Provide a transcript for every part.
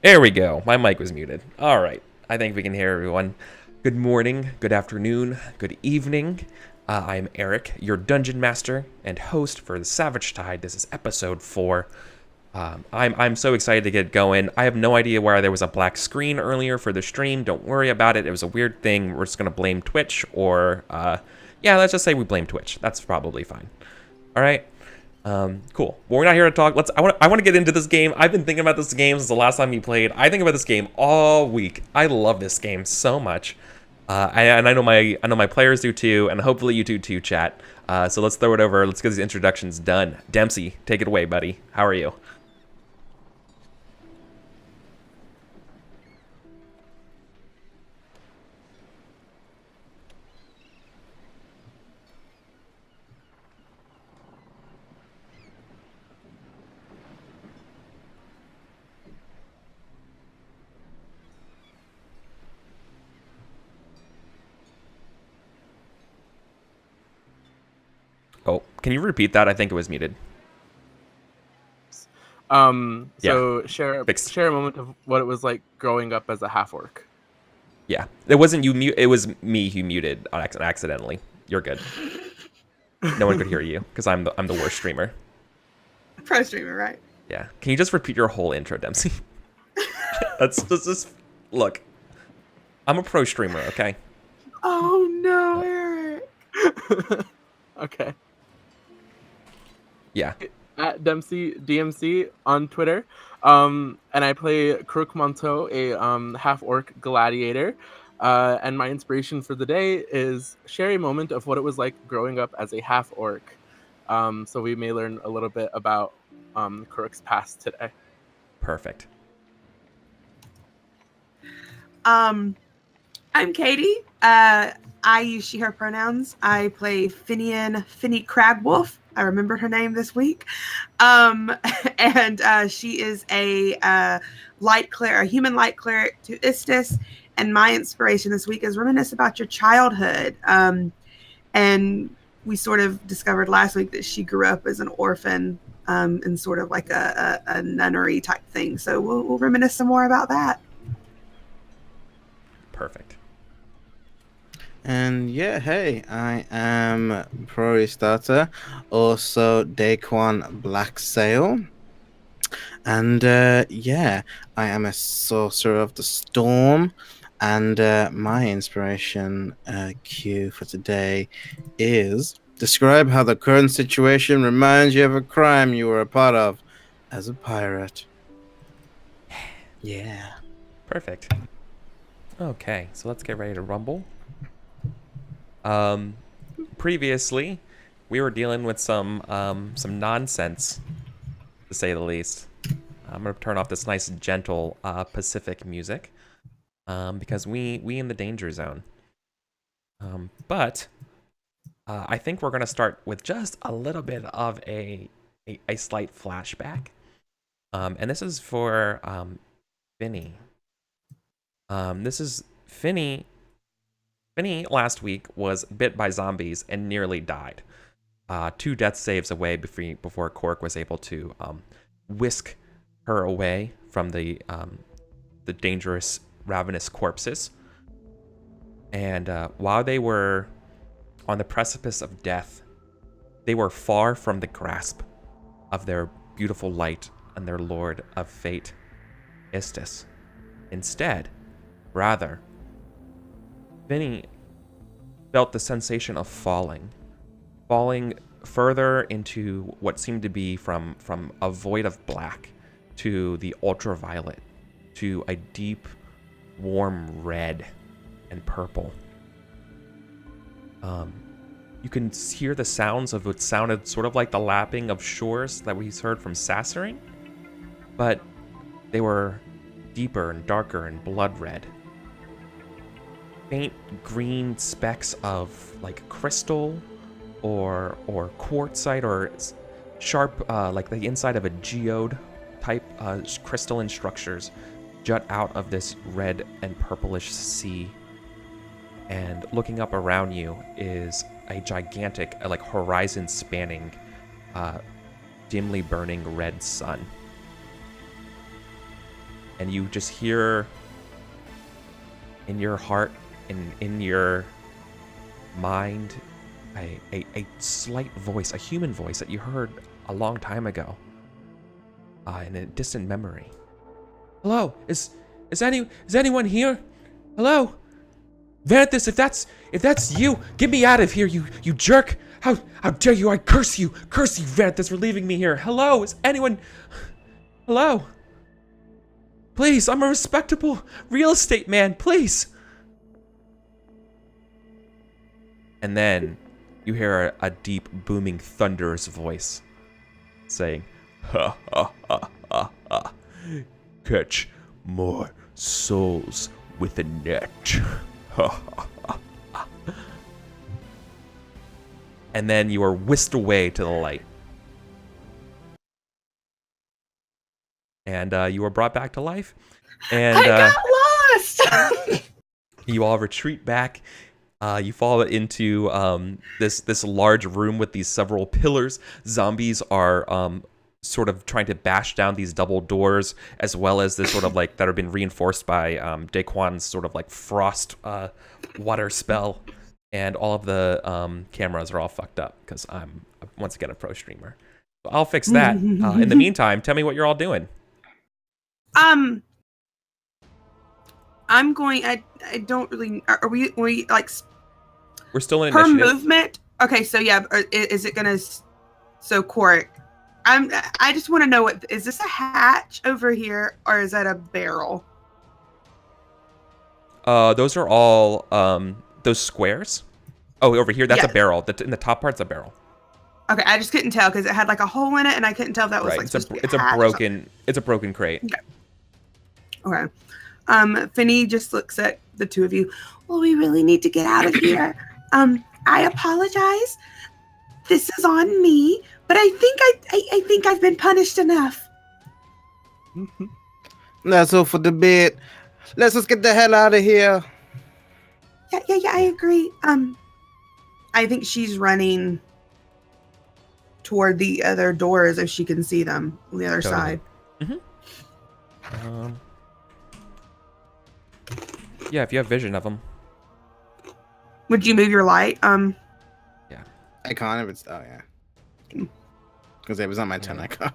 There we go. My mic was muted. All right. I think we can hear everyone. Good morning, good afternoon, good evening. I'm Eric, your dungeon master and host for the Savage Tide. This is episode 4. I'm so excited to get going. I have no idea why there was a black screen earlier for the stream. Don't worry about it. It was a weird thing. We're just going to blame Twitch or, yeah, let's just say we blame Twitch. That's probably fine. All right. Cool. Well, we're not here to talk. I want to get into this game. I've been thinking about this game since the last time we played. I think about this game all week. I love this game so much. And I know my players do too, and hopefully you do too, chat. So let's throw it over. Let's get these introductions done. Dempsey, take it away, buddy. How are you? Oh, can you repeat that? I think it was muted. So share a moment of what it was like growing up as a half orc. Yeah, it wasn't you. It was me who muted accidentally. You're good. No one could hear you because I'm the worst streamer. Pro streamer, right? Yeah. Can you just repeat your whole intro, Dempsey? That's just look. I'm a pro streamer, okay? Oh no, Eric. Okay. Yeah. At Dempsey DMC on Twitter. And I play Crook Monteau, a half orc gladiator. And my inspiration for the day is share a moment of what it was like growing up as a half orc. So we may learn a little bit about Crook's past today. Perfect. I'm Katie. I use she, her pronouns. I play Finny Cragwolf. I remembered her name this week. And she is a human light cleric to Istis. And my inspiration this week is reminisce about your childhood. And we sort of discovered last week that she grew up as an orphan in sort of like a nunnery type thing. So we'll reminisce some more about that. Perfect. And yeah, hey, I am Prairie Starter, also Daquan Blacksail. And yeah, I am a sorcerer of the storm. And my inspiration cue for today is describe how the current situation reminds you of a crime you were a part of as a pirate. Yeah. Perfect. Okay, so let's get ready to rumble. Previously, we were dealing with some nonsense, to say the least. I'm gonna turn off this nice, gentle Pacific music, because we in the danger zone. But I think we're gonna start with just a little bit of a slight flashback, and this is for Finny. This is Finny. Finny last week was bit by zombies and nearly died. 2 death saves away before Cork was able to whisk her away from the dangerous, ravenous corpses. And while they were on the precipice of death, they were far from the grasp of their beautiful light and their lord of fate, Istis. Instead, rather, Finny felt the sensation of falling further into what seemed to be from a void of black to the ultraviolet to a deep, warm red and purple. You can hear the sounds of what sounded sort of like the lapping of shores that we heard from Sassaring, but they were deeper and darker and blood red. Faint green specks of like crystal or quartzite or sharp like the inside of a geode type crystalline structures jut out of this red and purplish sea. And looking up around you is a gigantic like horizon spanning dimly burning red sun. and you just hear in your heart and in your mind a slight voice, a human voice that you heard a long time ago in a distant memory. Hello, is anyone here? Hello, Vanthus, if that's you, get me out of here, you jerk! How dare you! I curse you, Vanthus, for leaving me here. Hello, is anyone? Hello, please, I'm a respectable real estate man, please. And then you hear a deep, booming, thunderous voice saying, "Ha ha ha ha ha! Catch more souls with a net." Ha ha ha ha! And then you are whisked away to the light, and you are brought back to life. And I got lost. you all retreat back. You fall into this large room with these several pillars. Zombies are sort of trying to bash down these double doors, as well as this sort of like that have been reinforced by Daquan's sort of like frost water spell, and all of the cameras are all fucked up because I'm once again a pro streamer. So I'll fix that. In the meantime, tell me what you're all doing. I'm going. I don't really. Are we like? We're still in Per initiative. movement. Okay, so yeah, is it gonna? So Cork, I just want to know what is this a hatch over here or is that a barrel? Those are all those squares. Oh, over here, that's Yeah. a barrel. In the top part's a barrel. Okay, I just couldn't tell because it had like a hole in it, and I couldn't tell if that was Right. like supposed to be It's a hatch or broken crate. something. Okay. Finny just looks at the two of you. Well, we really need to get out of here. I apologize. This is on me, but I think I've been punished enough. That's all for the bit. Let's just get the hell out of here. Yeah, I agree. I think she's running toward the other doors if she can see them on the other Totally. side. Yeah, if you have vision of them. Would you move your light? I can't if it's yeah. Because it was on my turn. I can't.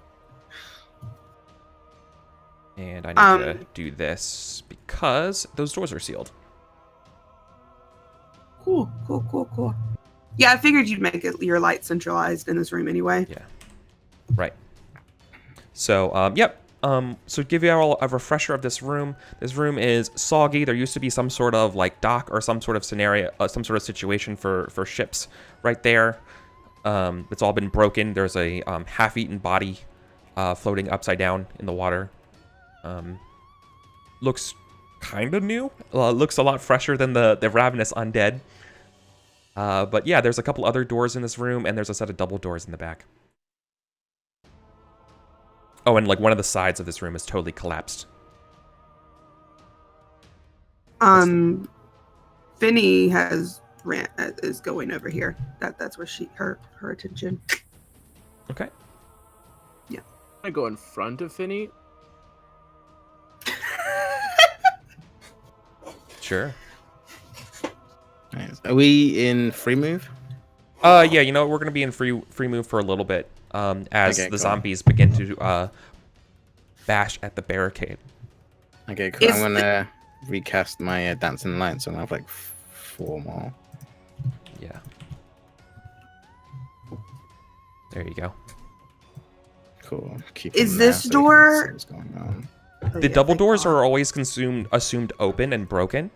And I need to do this because those doors are sealed. Cool. Yeah, I figured you'd make your light centralized in this room anyway. Yeah. Right. So, yep. So to give you all a refresher of this room is soggy. There used to be some sort of like dock or some sort of scenario, some sort of situation for ships right there. It's all been broken. There's a half-eaten body floating upside down in the water. Looks kind of new. Looks a lot fresher than the ravenous undead. But yeah, there's a couple other doors in this room, and there's a set of double doors in the back. Oh, and like one of the sides of this room is totally collapsed. Finny is going over here. That's where her attention. Okay. Yeah. I go in front of Finny. Sure. Nice. Are we in free move? Yeah, you know, we're gonna be in free move for a little bit, as Okay, the cool. zombies begin to bash at the barricade. Okay, cool. Is I'm gonna recast my dancing lights, so I'm gonna have like 4 more. Yeah. There you go. Cool. Keep Is them there this so you can door- see what's going on. The double doors are always assumed open and broken,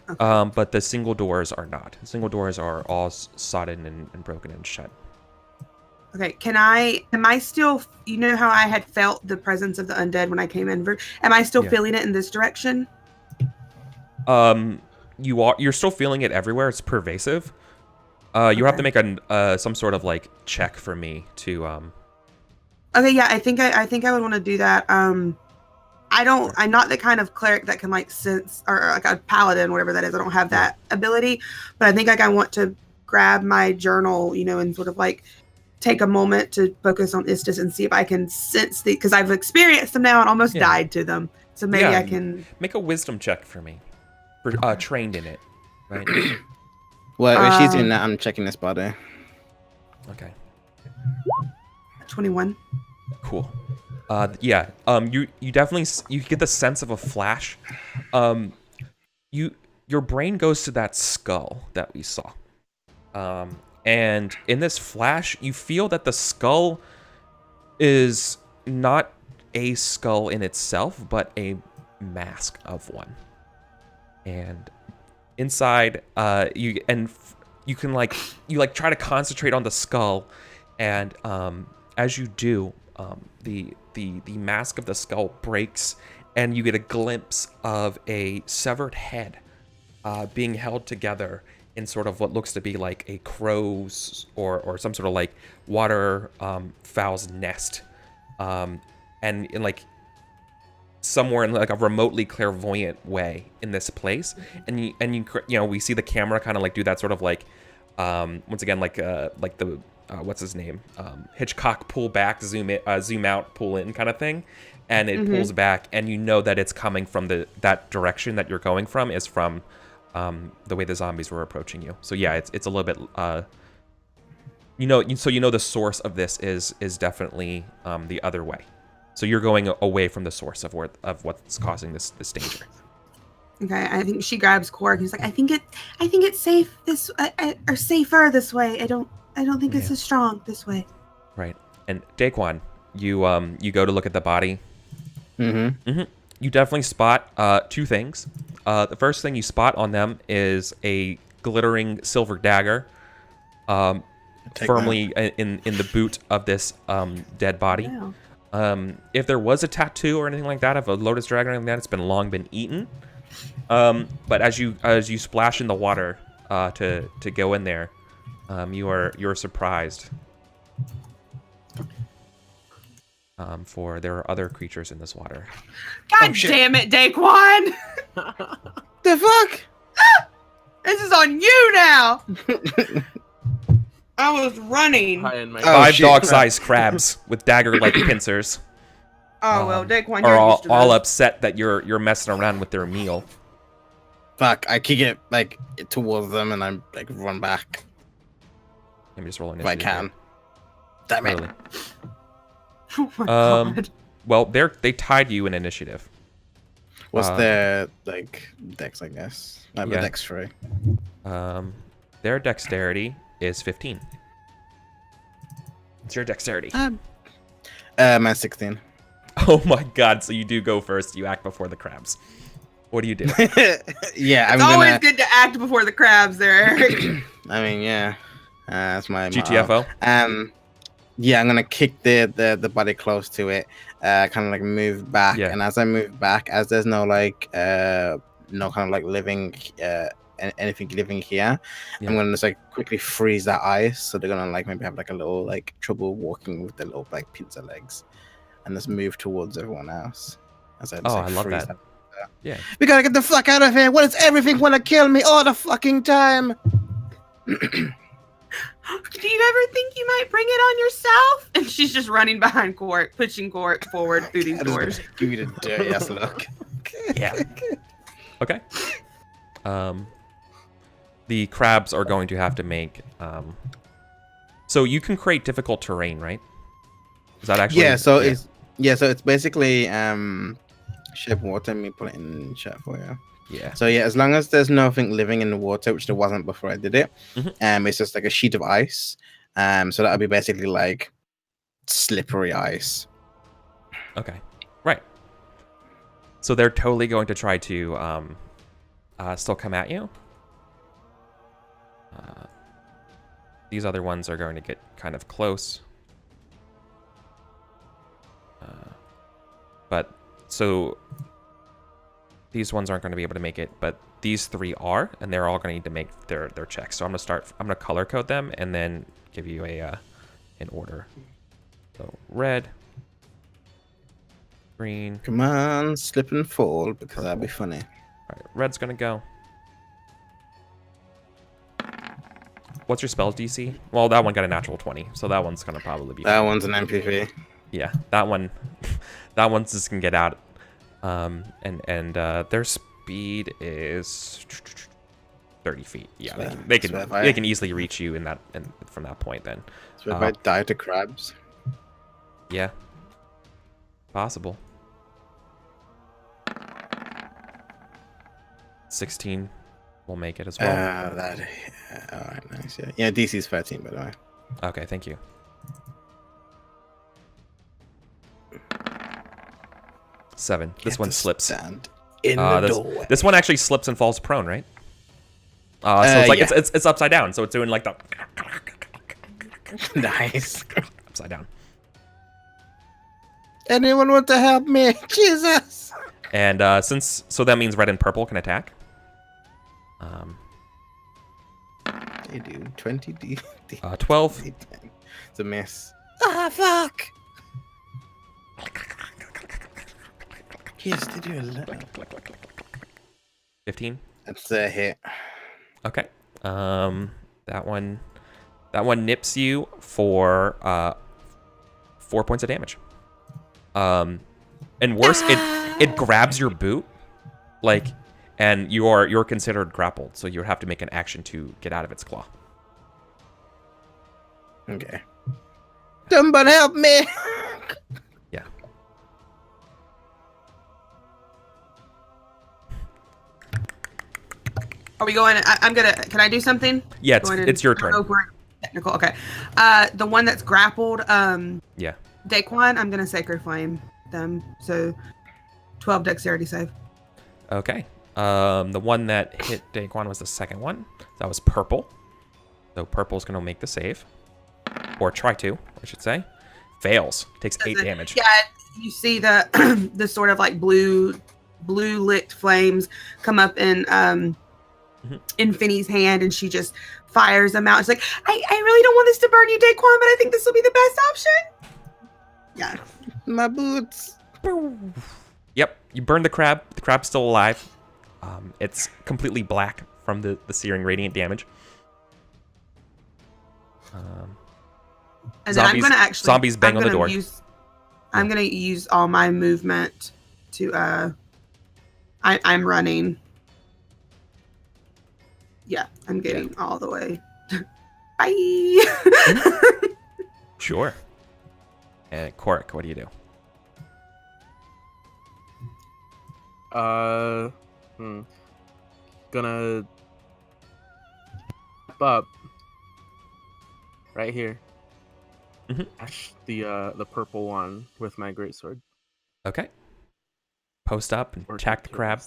Okay. but the single doors are not. The single doors are all sodden and broken and shut. Okay, am I still, you know how I had felt the presence of the undead when I came in? Am I still Yeah. feeling it in this direction? You're still feeling it everywhere. It's pervasive. You have to make some sort of like check for me to Okay, yeah, I think I would want to do that. I'm not the kind of cleric that can like sense, or like a paladin, whatever that is. I don't have that ability, but I think like I want to grab my journal, you know, and sort of like take a moment to focus on Istis and see if I can sense because I've experienced them now and almost Yeah. died to them. So maybe Yeah. I can. Make a wisdom check for me. For trained in it, right? Well, if she's doing that, I'm checking this body. Okay. 21. Cool. Yeah. You definitely you get the sense of a flash. Your brain goes to that skull that we saw. And in this flash, you feel that the skull is not a skull in itself, but a mask of one. And inside, you can try to concentrate on the skull, and as you do, the mask of the skull breaks, and you get a glimpse of a severed head being held together in sort of what looks to be like a crow's or some sort of like water fowl's nest, and in like somewhere in like a remotely clairvoyant way in this place, and we see the camera kind of like do that sort of like once again like the what's his name, Hitchcock pull back, zoom out, pull in kind of thing, and it pulls back, and you know that it's coming from that direction that you're going from is from the way the zombies were approaching you. So yeah, it's a little bit the source of this is definitely the other way. So you're going away from the source of what's causing this danger. Okay, I think she grabs Cork. He's like, I think it's safe this or safer this way. I don't think it's as strong this way. Right. And Daquan, you go to look at the body. You definitely spot two things. The first thing you spot on them is a glittering silver dagger, firmly in the boot of this dead body. Wow. If there was a tattoo or anything like that of a lotus dragon or anything like that, it's long been eaten. But as you splash in the water to go in there, you're surprised. For there are other creatures in this water. God damn it, Daquan! The fuck? This is on you now. I was running. Five dog-sized crabs with dagger-like pincers. Oh well, Daquan, are you're used to all this. upset that you're messing around with their meal. Fuck! I kick it like towards them, and I like run back Let me just roll if I can. Damn it! Really. Oh my god. Well, they tied you in initiative. What's their like dex? I guess I have a dex 3. Their dexterity is 15. What's your dexterity? My 16. Oh my god! So you do go first. You act before the crabs. What do you do? Yeah, It's always good to act before the crabs there, Eric. I mean, yeah, that's my GTFO. Yeah, I'm gonna kick the body close to it, kind of like move back, and as I move back, as there's no like no kind of like living anything living here, I'm gonna just like quickly freeze that ice, so they're gonna like maybe have like a little like trouble walking with their little like pizza legs, and just move towards everyone else. As I just, I love that. Yeah. We gotta get the fuck out of here. What is everything wanna kill me all the fucking time? Do you ever think you might bring it on yourself? And she's just running behind Cork, pushing Cork forward through these doors. Give me the dirty ass look. Yeah. Okay. The crabs are going to have to make. So you can create difficult terrain, right? Is that actually? Yeah. So it's basically shape water. Let me put it in chat for you. Yeah. So yeah, as long as there's nothing living in the water, which there wasn't before I did it, it's just like a sheet of ice. So that would be basically like slippery ice. Okay. Right. So they're totally going to try to still come at you. These other ones are going to get kind of close. But so these ones aren't going to be able to make it, but these three are, and they're all going to need to make their checks. So I'm going to color code them and then give you an order. So red, green. Come on, slip and fall, because that'd be funny. All right, red's going to go. What's your spells DC? Well, that one got a natural 20, so that one's going to probably be That one's an MPV. Yeah, that one's just going to get out And their speed is 30 feet. Yeah, So they if can easily reach you from that point. Then, So if I die to crabs. yeah, possible. 16 will make it as well. All right, nice. Yeah, DC's 13 by the way. Okay, thank you. 7. This one slips. Stand in the doorway. This one actually slips and falls prone, right? So it's like yeah. it's upside down, so it's doing like the Nice. upside down. Anyone want to help me? Jesus. And so that means red and purple can attack. They do 20 D. 12. It's a miss. Ah, fuck. Yes, did you 11? 15. That's a hit. Okay. That one nips you for 4 points of damage. And worse, it grabs your boot, like, and you're considered grappled, so you have to make an action to get out of its claw. Okay. Somebody help me! Yeah. Are we going? I'm gonna. Can I do something? Yeah, Go ahead it's your I don't turn. know if we're technical. Okay. The one that's grappled. Yeah. Daquan, I'm gonna Sacred Flame them. So 12 dexterity save. Okay. The one that hit Daquan was the second one. That was purple. So purple's gonna make the save, or try to, I should say. Fails. Takes 8 damage. Yeah, you see the the sort of like blue licked flames come up in Finny's hand, and she just fires them out. It's like, I really don't want this to burn you, Daquan, but I think this will be the best option. Yeah. My boots. Yep, you burn the crab. The crab's still alive. It's completely black from the searing radiant damage. And then I'm gonna actually zombies bang on the door. I'm gonna use all my movement to I'm running. Yeah, I'm getting all the way. Bye. Sure. And Korik, what do you do? Gonna step up right here. Dash the purple one with my greatsword. Okay. Post up and attack the crab.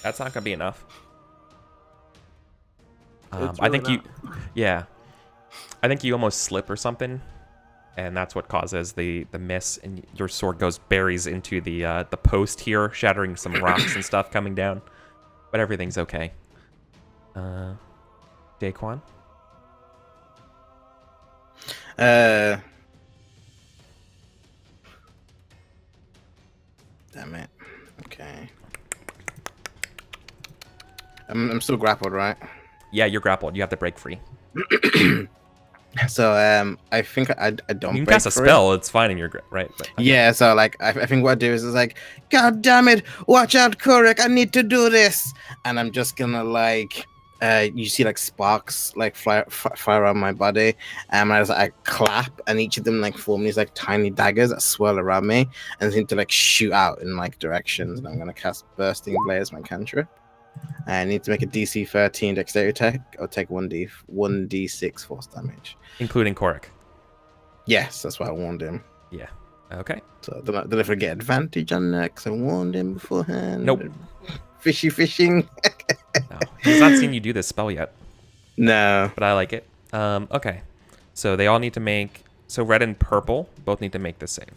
That's not gonna be enough. I think I think you almost slip or something, and that's what causes the miss, and your sword buries into the post here, shattering some rocks and stuff coming down. But everything's okay. Daquan? Damn it. Okay. I'm still grappled, right? Yeah, you're grappled. You have to break free. So I think I don't. You can break cast a free. spell. It's fine in your grip, right? But, Yeah, so like I think what I do is like, God damn it, watch out, Korik, I need to do this, and I'm just gonna like, you see like sparks like fly around my body, and as I clap, and each of them like form these like tiny daggers that swirl around me and seem to like shoot out in like directions, and I'm gonna cast Bursting Blade as my cantrip. I need to make a DC 13 dexterity attack or take 1d6 force damage. including Korik. Yes, that's why I warned him. Yeah. Okay. So I don't know if I get advantage on that because I warned him beforehand. Nope. Fishy fishing. No. He's not seen you do this spell yet, No. but I like it. Okay. So they all need to make... So red and purple both need to make this save.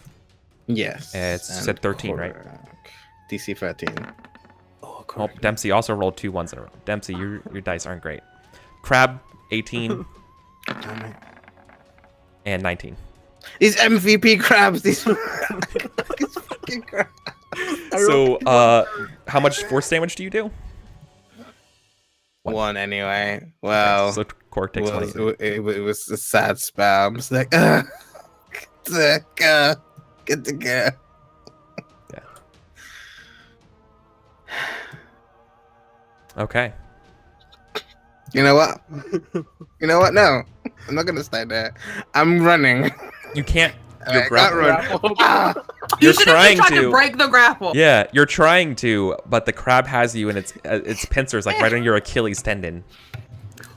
Yes. It's and said 13, right? DC 13. Oh, correct. Dempsey also rolled 2 ones in a row. Dempsey, your dice aren't great. Crab, 18, Damn it. and 19. These MVP crabs. These fucking crabs. So, how much force damage do you do? One anyway. Well, So Cork takes 20. it was a sad spell. I'm just like, Good to go. Yeah. Okay. You know what? You know what? No, I'm not gonna stay there. I'm running. You can't. I You're can't grappling. run. Ah! You You're should have trying just tried to to. break the grapple. Yeah, you're trying to, but the crab has you, and its pincers like right on your Achilles tendon.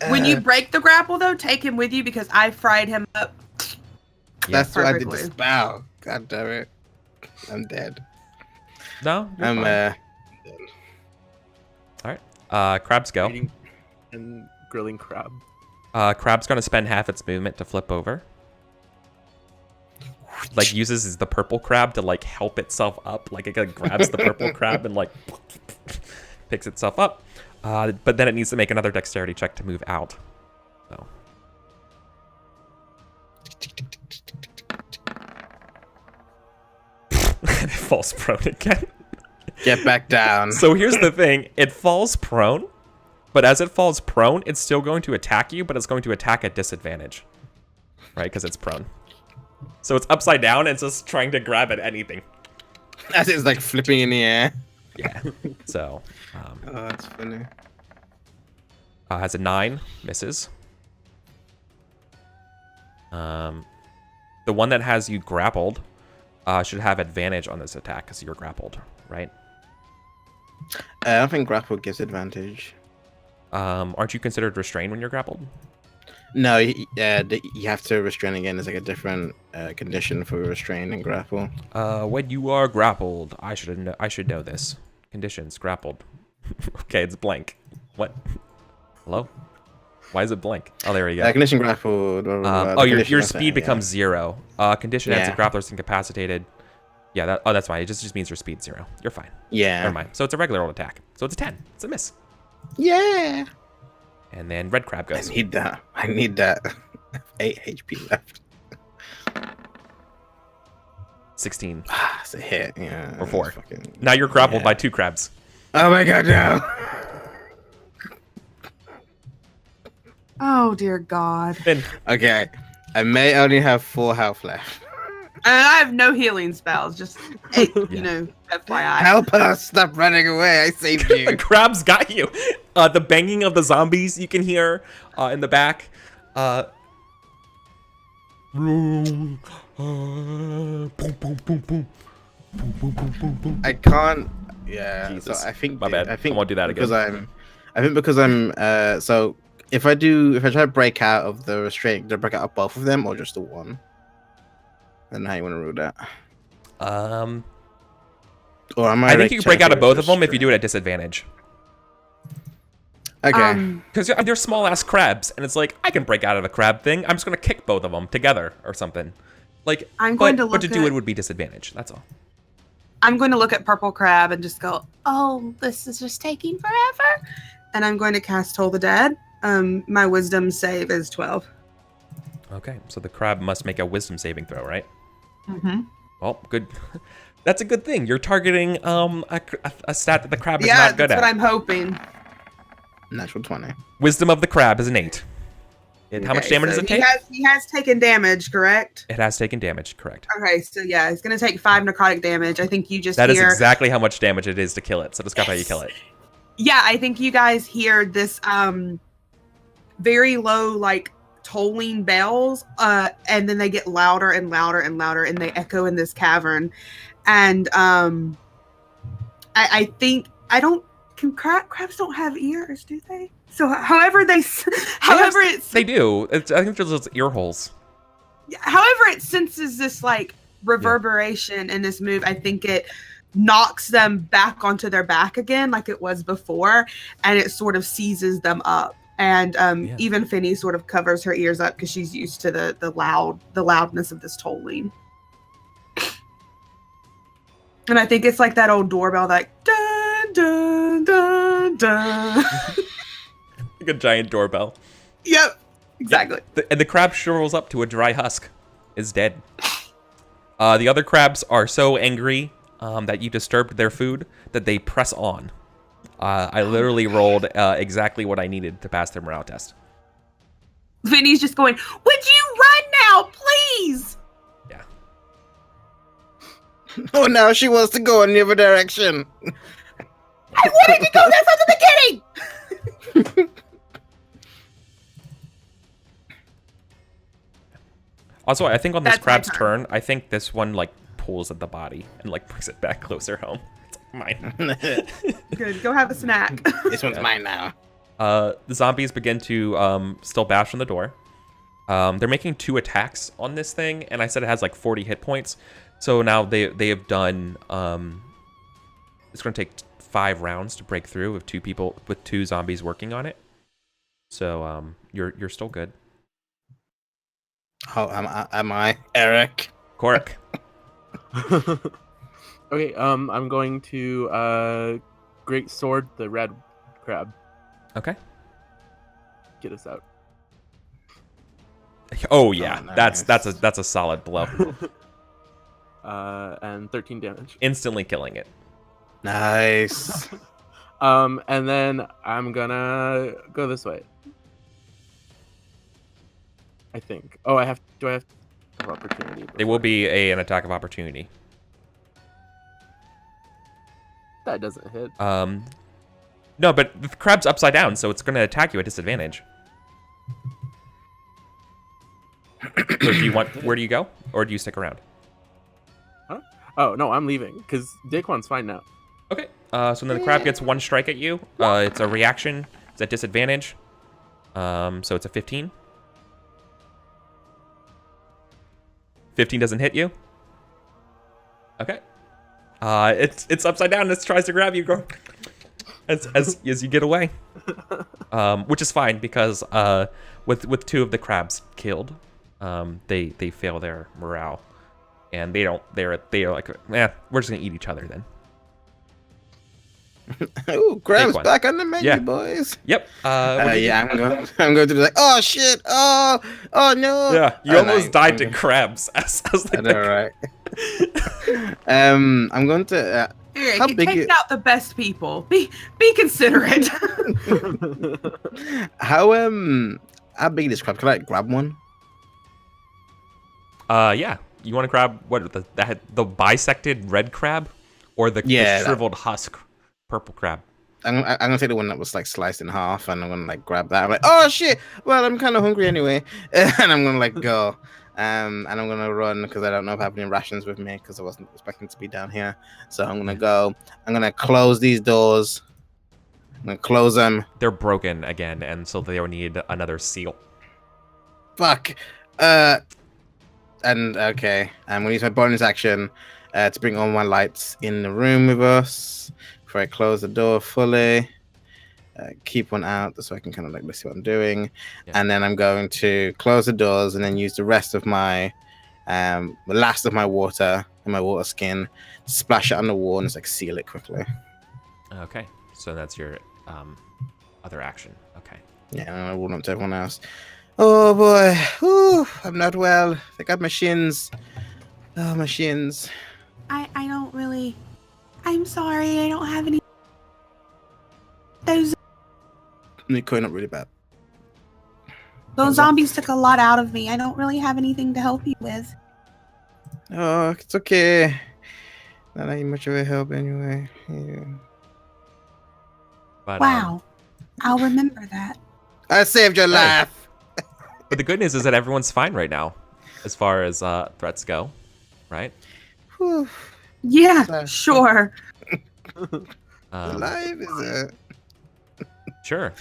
When you break the grapple, though, take him with you because I fried him up. That's what I did to Perfectly. Spell. God damn it. I'm dead. No, you're I'm fine. All right. Crabs go. Eating and grilling crab. Crab's gonna spend half its movement to flip over. Like uses the purple crab to like help itself up. Like it like, grabs the purple crab and like picks itself up. But then it needs to make another dexterity check to move out. So. And it falls prone again. Get back down. So here's the thing. It falls prone, but as it falls prone, it's still going to attack you, but it's going to attack at disadvantage. Right? Because it's prone. So it's upside down and it's just trying to grab at anything. As it's like flipping in the air. Yeah. So. Oh, that's funny. Has a 9, misses. The one that has you grappled should have advantage on this attack because you're grappled, right? I don't think grapple gives advantage. Aren't you considered restrained when you're grappled? No, you have to restrain again. There's like a different condition for restrain and grapple. When you are grappled, I should know this. Conditions, grappled. Okay, it's blank. What? Hello? Why is it blank? Oh, there we go. Condition grappled. Your speed becomes 0. Condition ends the grappler's incapacitated. Yeah, that's fine. It just means your speed's 0. You're fine. Yeah. Never mind. So it's a regular old attack. So it's a 10. It's a miss. Yeah. And then red crab goes. I need that. 8 HP left. 16. It's a hit. Yeah. Or 4. Now you're grappled by 2 crabs. Oh my god, no. Oh, dear God. Finn. Okay. I may only have 4 health left. And I have no healing spells. Just, you know, FYI. Help us! Stop running away! I saved The you. crabs got you. The banging of the zombies you can hear in the back. Boom, boom, boom, boom, boom. Boom, boom, boom, boom, boom. I can't. Yeah. Jesus. So I think My bad. I think I won't do that because again. because I'm. So if I try to break out of the restraint, do I break out of both of them or just the one? I don't know how you want to rule that. Or am I think you can break out of both of them if you do it at disadvantage. Okay. Because they're small ass crabs, and it's like I can break out of a crab thing. I'm just gonna kick both of them together or something. Like, I'm going to but look to do at- it would be disadvantage. That's all. I'm going to look at Purple Crab and just go, oh, this is just taking forever. And I'm going to cast Toll the Dead. My wisdom save is 12. Okay, so the crab must make a wisdom saving throw, right? Mm-hmm. Well, good. That's a good thing. You're targeting a stat that the crab is Yeah, not good that's at. what I'm hoping. Natural 20. Wisdom of the crab is an 8. How much Okay, damage so does it take? He has taken damage, correct? It has taken damage, correct. Okay, so yeah, it's going to take 5 necrotic damage. I think you just That is hear... exactly how much damage it is to kill it. So describe how you kill it. Yeah, I think you guys hear this very low, like, tolling bells, and then they get louder and louder and louder, and they echo in this cavern. And I think... crabs don't have ears, do they? So however They do. I think there's those ear holes. however it senses this like reverberation in this move, I think it knocks them back onto their back again like it was before, and it sort of seizes them up. And even Finny sort of covers her ears up because she's used to the loudness of this tolling. And I think it's like that old doorbell, like dun dun dun dun. Like a giant doorbell. Yep, exactly. And the crab shrivels up to a dry husk. Is dead. The other crabs are so angry that you disturbed their food that they press on. I literally rolled exactly what I needed to pass their morale test. Vinny's just going, would you run now, please? Yeah. Oh, now she wants to go in the other direction. I wanted to go there from the beginning. Also, I think on this That's my crab's turn. turn, I think this one like pulls at the body and like brings it back closer home. It's mine. Good. Go have a snack. This one's mine now. The zombies begin to still bash on the door. They're making 2 attacks on this thing, and I said it has like 40 hit points. So now they have done. It's going to take 5 rounds to break through with 2 zombies working on it. So you're still good. Oh, am I Eric? Cork. Okay, I'm going to great sword the red crab. Okay. Get us out. Oh yeah, Oh, that's nice. a solid blow. And 13 damage. Instantly killing it. Nice. And then I'm gonna go this way. I think. Oh, do I have opportunity? It will be an attack of opportunity. That doesn't hit. No, but the crab's upside down, so it's going to attack you at disadvantage. So do you want? Where do you go, or do you stick around? Huh? Oh no, I'm leaving because Daquan's fine now. Okay. So then the crab gets 1 strike at you. It's a reaction. It's at disadvantage. So it's a 15. 15 doesn't hit you. Okay. It's upside down. It tries to grab you. Go as you get away. Which is fine because with 2 of the crabs killed, they fail their morale, and they're like, we're just gonna eat each other then. Ooh, crab's one. back on the menu, Yeah. boys. Yep. What do you Yeah, I'm going to be like, oh shit, oh no. Yeah, you Oh, almost no, died I'm to gonna- crabs. As I like know, right? I'm going to. Eric, How you're big taking is- out the best people. Be considerate. How big is this crab? Can I grab one? Yeah. You want to grab what the bisected red crab, or the Yeah, shriveled husk purple crab? I'm gonna take the one that was like sliced in half, and I'm gonna like grab that. I'm like, oh shit! Well, I'm kind of hungry anyway, and I'm gonna like go, and I'm gonna run because I don't know if I have any rations with me because I wasn't expecting to be down here. So I'm gonna go. I'm gonna close these doors. I'm gonna close them. They're broken again, and so they will need another seal. Fuck. And okay, I'm gonna use my bonus action to bring all my lights in the room with us before I close the door fully. Keep one out so I can kind of like see what I'm doing, Yeah. and then I'm going to close the doors and then use the rest of my, the last of my water and my water skin, splash it on the wall and just like seal it quickly. Okay, so that's your other action. Okay. Yeah, and I run up to everyone else. Oh boy, whew, I'm not well. I got my shins. Oh, my shins. I don't really. I'm sorry. I don't have any. Those They're going up really bad. zombies took a lot out of me. I don't really have anything to help you with. Oh, it's okay. Not that much of a help anyway. Yeah. But, Wow. I'll remember that. I saved your Hey. life. But the good news is that everyone's fine right now, as far as threats go, right? Whew. Yeah, Sorry. sure. Alive is Sure.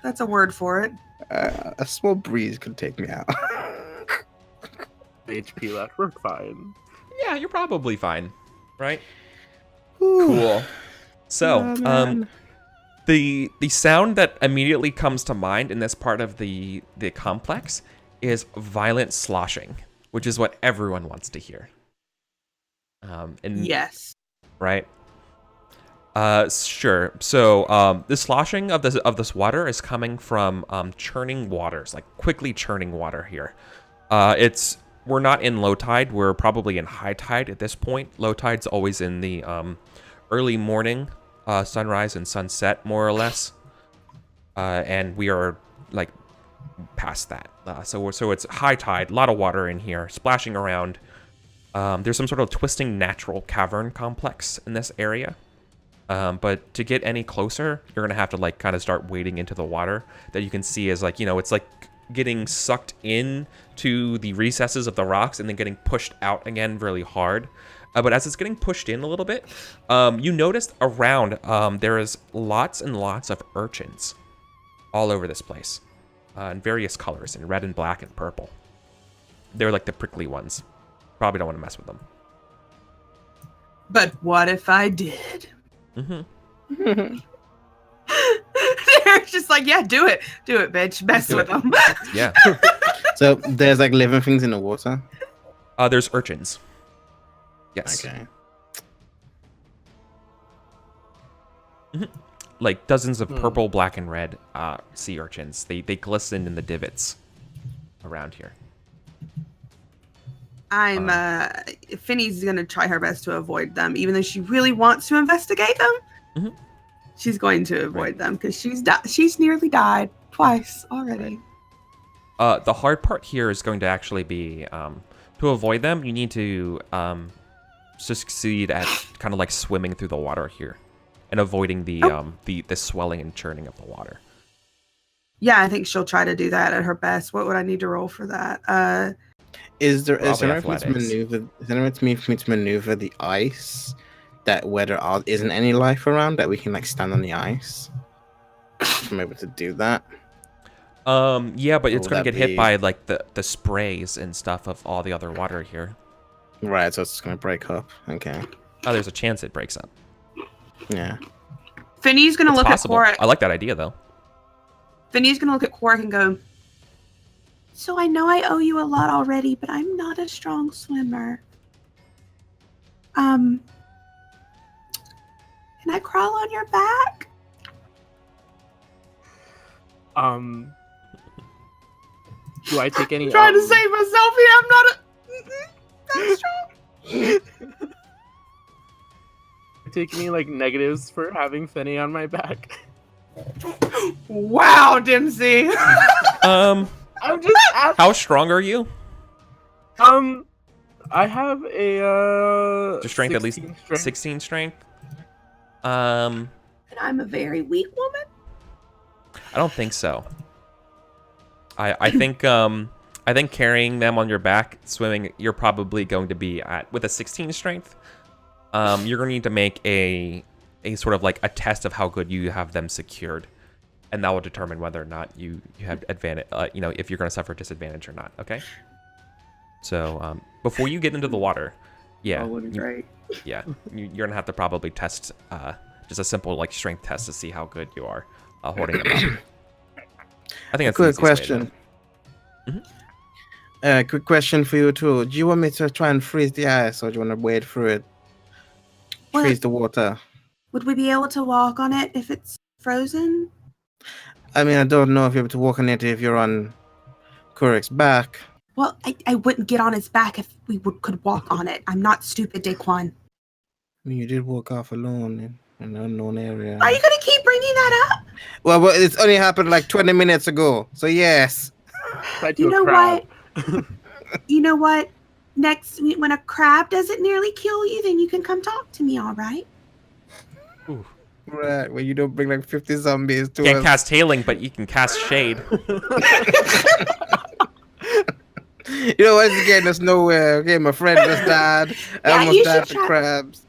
That's a word for it. a small breeze could take me out. HP left. We're fine. Yeah, you're probably fine, right? Whew. Cool. So, Oh, man. the sound that immediately comes to mind in this part of the complex is violent sloshing, which is what everyone wants to hear. And Yes. right? Sure. So, the sloshing of this water is coming from churning waters, like quickly churning water here. We're not in low tide. We're probably in high tide at this point. Low tide's always in the early morning, sunrise and sunset, more or less. And we are like past that. So it's high tide, a lot of water in here, splashing around. There's some sort of twisting natural cavern complex in this area. But to get any closer, you're gonna have to like kind of start wading into the water that you can see as like, you know, it's like getting sucked in to the recesses of the rocks and then getting pushed out again really hard. But as it's getting pushed in a little bit, you noticed around there is lots and lots of urchins all over this place in various colors, in red and black and purple. They're like the prickly ones. Probably don't want to mess with them. But what if I did? Mm-hmm. Derek's just like, yeah, do it, bitch. Mess with them. Yeah. So there's like living things in the water. There's urchins. Yes. Okay. Like dozens of purple, black, and red sea urchins. They glisten in the divots around here. Finny's gonna try her best to avoid them, even though she really wants to investigate them. Mm-hmm. She's going to avoid them because she's nearly died twice already. The hard part here is going to actually be to avoid them. You need to succeed at kind of like swimming through the water here and avoiding the swelling and churning of the water. Yeah, I think she'll try to do that at her best. What would I need to roll for that? Is there Probably any way for me to maneuver the ice that where there isn't any life around, that we can like stand on the ice? I'm able to do that. Yeah, but it's Will going to that get hit be- by like the sprays and stuff of all the other water here. Right, so it's just gonna break up. Okay. Oh, there's a chance it breaks up. Yeah. Finny's gonna It's look possible. at Quark. I like that idea though. Finny's gonna look at Quark and go, so I know I owe you a lot already, but I'm not a strong swimmer. Can I crawl on your back? Do I take any? I'm trying to save myself here. I'm not strong. Take any like negatives for having Finny on my back? Wow, Dempsey. I'm just asking. How strong are you? I have a Your strength at least 16 strength. 16 strength. And I'm a very weak woman. I don't think so. I think carrying them on your back, swimming, you're probably going to be at with a 16 strength. You're going to need to make a sort of like a test of how good you have them secured, and that will determine whether or not you have advantage. You know, if you're going to suffer disadvantage or not. Okay. So before you get into the water, yeah, Oh, would be great. yeah, you're gonna have to probably test just a simple like strength test to see how good you are holding them up. I think that's the Quick easiest way to question. do it. Quick question for you too. Do you want me to try and freeze the ice, or do you want to wade through it? What? Freeze the water. Would we be able to walk on it if it's frozen? I mean, I don't know if you're able to walk on it if you're on Kurek's back. Well, I wouldn't get on his back if we could walk on it. I'm not stupid, Daquan. I mean, you did walk off alone in an unknown area. Are you gonna keep bringing that up? Well, it's only happened like 20 minutes ago, so yes. Tied to You a know crab. what? You know what? Next, when a crab doesn't nearly kill you, then you can come talk to me, all right? Right, well, you don't bring like 50 zombies to Can't us. cast hailing, but you can cast shade. You know what? It's getting us nowhere. Okay, my friend just died. I Yeah, almost you died should to try- crabs.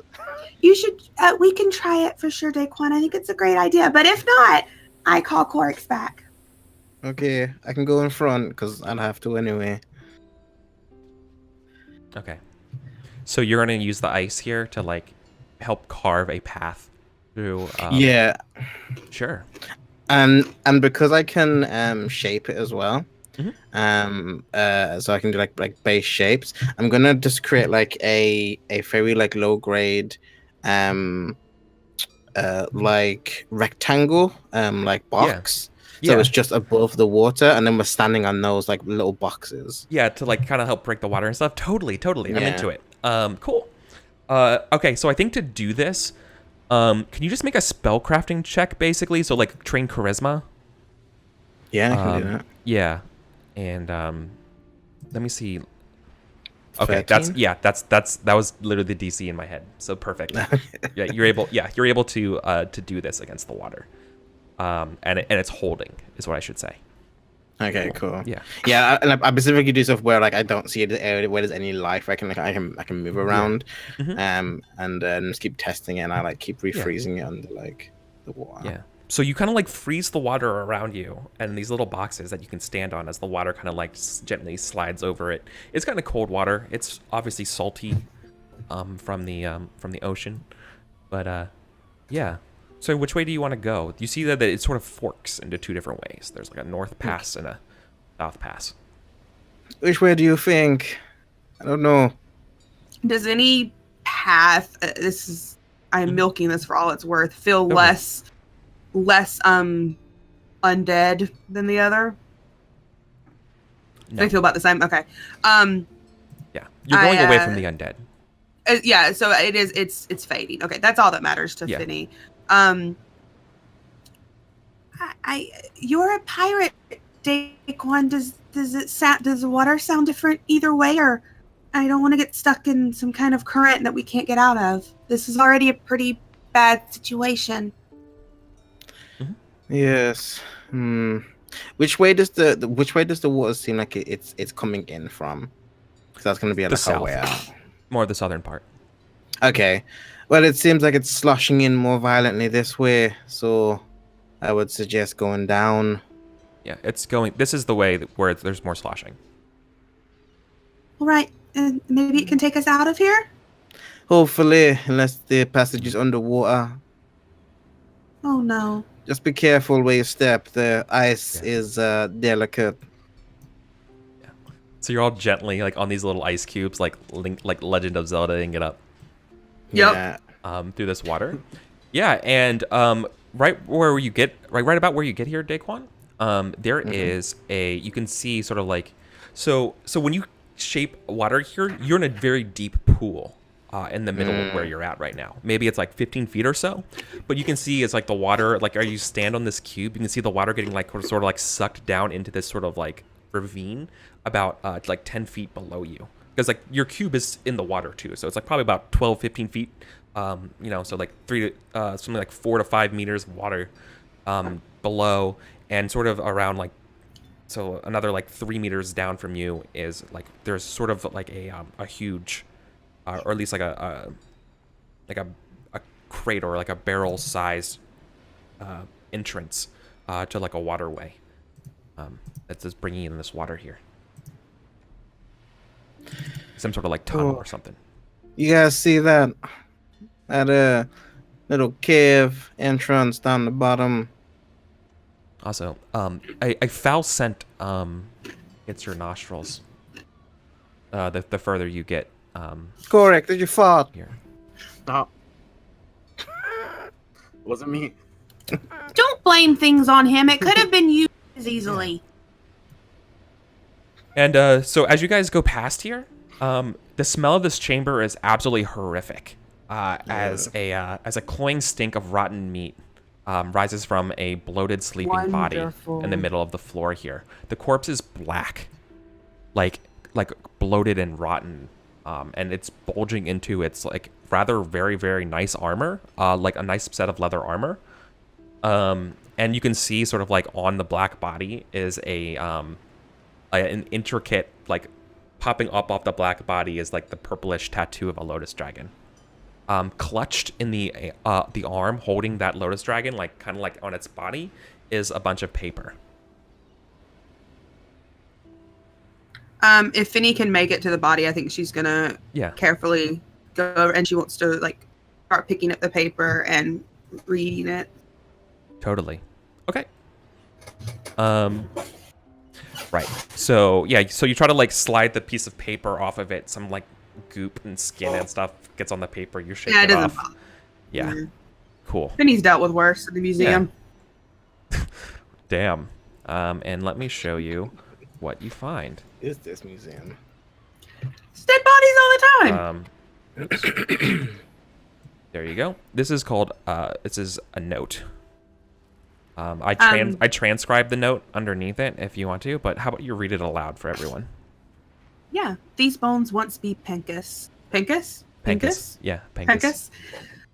You should. We can try it for sure, Daquan. I think it's a great idea. But if not, I call Corix back. Okay, I can go in front because I'd have to anyway. Okay. So you're gonna use the ice here to like help carve a path through. Yeah, Sure. and because I can shape it as well. So I can do like base shapes. I'm gonna just create like a very like low grade like rectangle like box. So Yeah. it's just above the water, and then we're standing on those like little boxes. Yeah, to like kind of help break the water and stuff. Totally. I'm Yeah. into it. Cool. Okay, so I think to do this, can you just make a spell crafting check basically? So like train charisma. Yeah, I can do that. Yeah, and let me see. Okay, 13? that was literally the DC in my head. So perfect. Yeah, you're able to do this against the water. And it's holding is what I should say. Okay, cool. Yeah. Yeah, and I specifically do stuff where like I don't see the area where there's any life. I can move around, Mhm. and just keep testing it. And I like keep refreezing it under like the water. Yeah. So you kind of like freeze the water around you and these little boxes that you can stand on as the water kind of like gently slides over it. It's kind of cold water. It's obviously salty from the ocean. But yeah. So which way do you want to go? You see that it sort of forks into two different ways. There's like a north pass and a south pass. Which way do you think? I don't know. Does any path? I'm milking this for all it's worth. Feel Okay. less undead than the other? No. They feel about the same. Okay. Yeah. You're going away from the undead. Yeah. So it is. It's fading. Okay, that's all that matters to Yeah. Finny. You're a pirate, Daquan. Does the water sound different either way, or I don't want to get stuck in some kind of current that we can't get out of. This is already a pretty bad situation. Yes. Which way does the water seem like it's coming in from? Because that's going to be The like south. our way out. More the southern part. Okay. Well, it seems like it's sloshing in more violently this way, so I would suggest going down. Yeah, it's going. This is the way where there's more sloshing. All right, and maybe it can take us out of here. Hopefully, unless the passage is underwater. Oh no. Just be careful where you step. The ice is delicate. So you're all gently like on these little ice cubes, like Legend of Zelda-ing it up. Yep. Yeah. Through this water. Yeah, and right about where you get here, Daquan, there is you can see sort of like, so when you shape water here, you're in a very deep pool in the middle of where you're at right now. Maybe it's like 15 feet or so, but you can see it's like the water, like you stand on this cube, you can see the water getting like sort of like sucked down into this sort of like ravine about like 10 feet below you. Because like your cube is in the water too, so it's like probably about 12, 15 feet. So like something like 4 to 5 meters of water below, and sort of around like, so another like 3 meters down from you is like there's sort of like a huge, or at least like a crate or like a barrel sized entrance to like a waterway that's just bringing in this water here. Some sort of like tunnel or something. You guys see that? That little cave entrance down the bottom. Also, a foul scent hits your nostrils. The further you get Correct. Did you fart? here. Stop. Wasn't me. Don't blame things on him. It could have been you as easily. And so as you guys go past here, the smell of this chamber is absolutely horrific. As a cloying stink of rotten meat rises from a bloated, sleeping body in the middle of the floor here. The corpse is black, like bloated and rotten, and it's bulging into its like rather very, very nice armor, like a nice set of leather armor. And you can see sort of like on the black body is an intricate, like popping up off the black body is like the purplish tattoo of a lotus dragon. Clutched in the arm holding that lotus dragon, like kind of like on its body, is a bunch of paper. If Finny can make it to the body, I think she's gonna carefully go over, and she wants to like start picking up the paper and reading it. Totally. Okay. Right. So so you try to like slide the piece of paper off of it. Some like goop and skin and stuff gets on the paper. You shake it off. Bother. Yeah. Cool. Finny's dealt with worse at the museum. Damn. And let me show you what you find. Is this museum? It's dead bodies all the time. Oops. There you go. This is called. This is a note. I transcribed the note underneath it if you want to, but how about you read it aloud for everyone? Yeah, these bones once be Penkus. Penkus? Penkus. Yeah, Penkus. Penkus?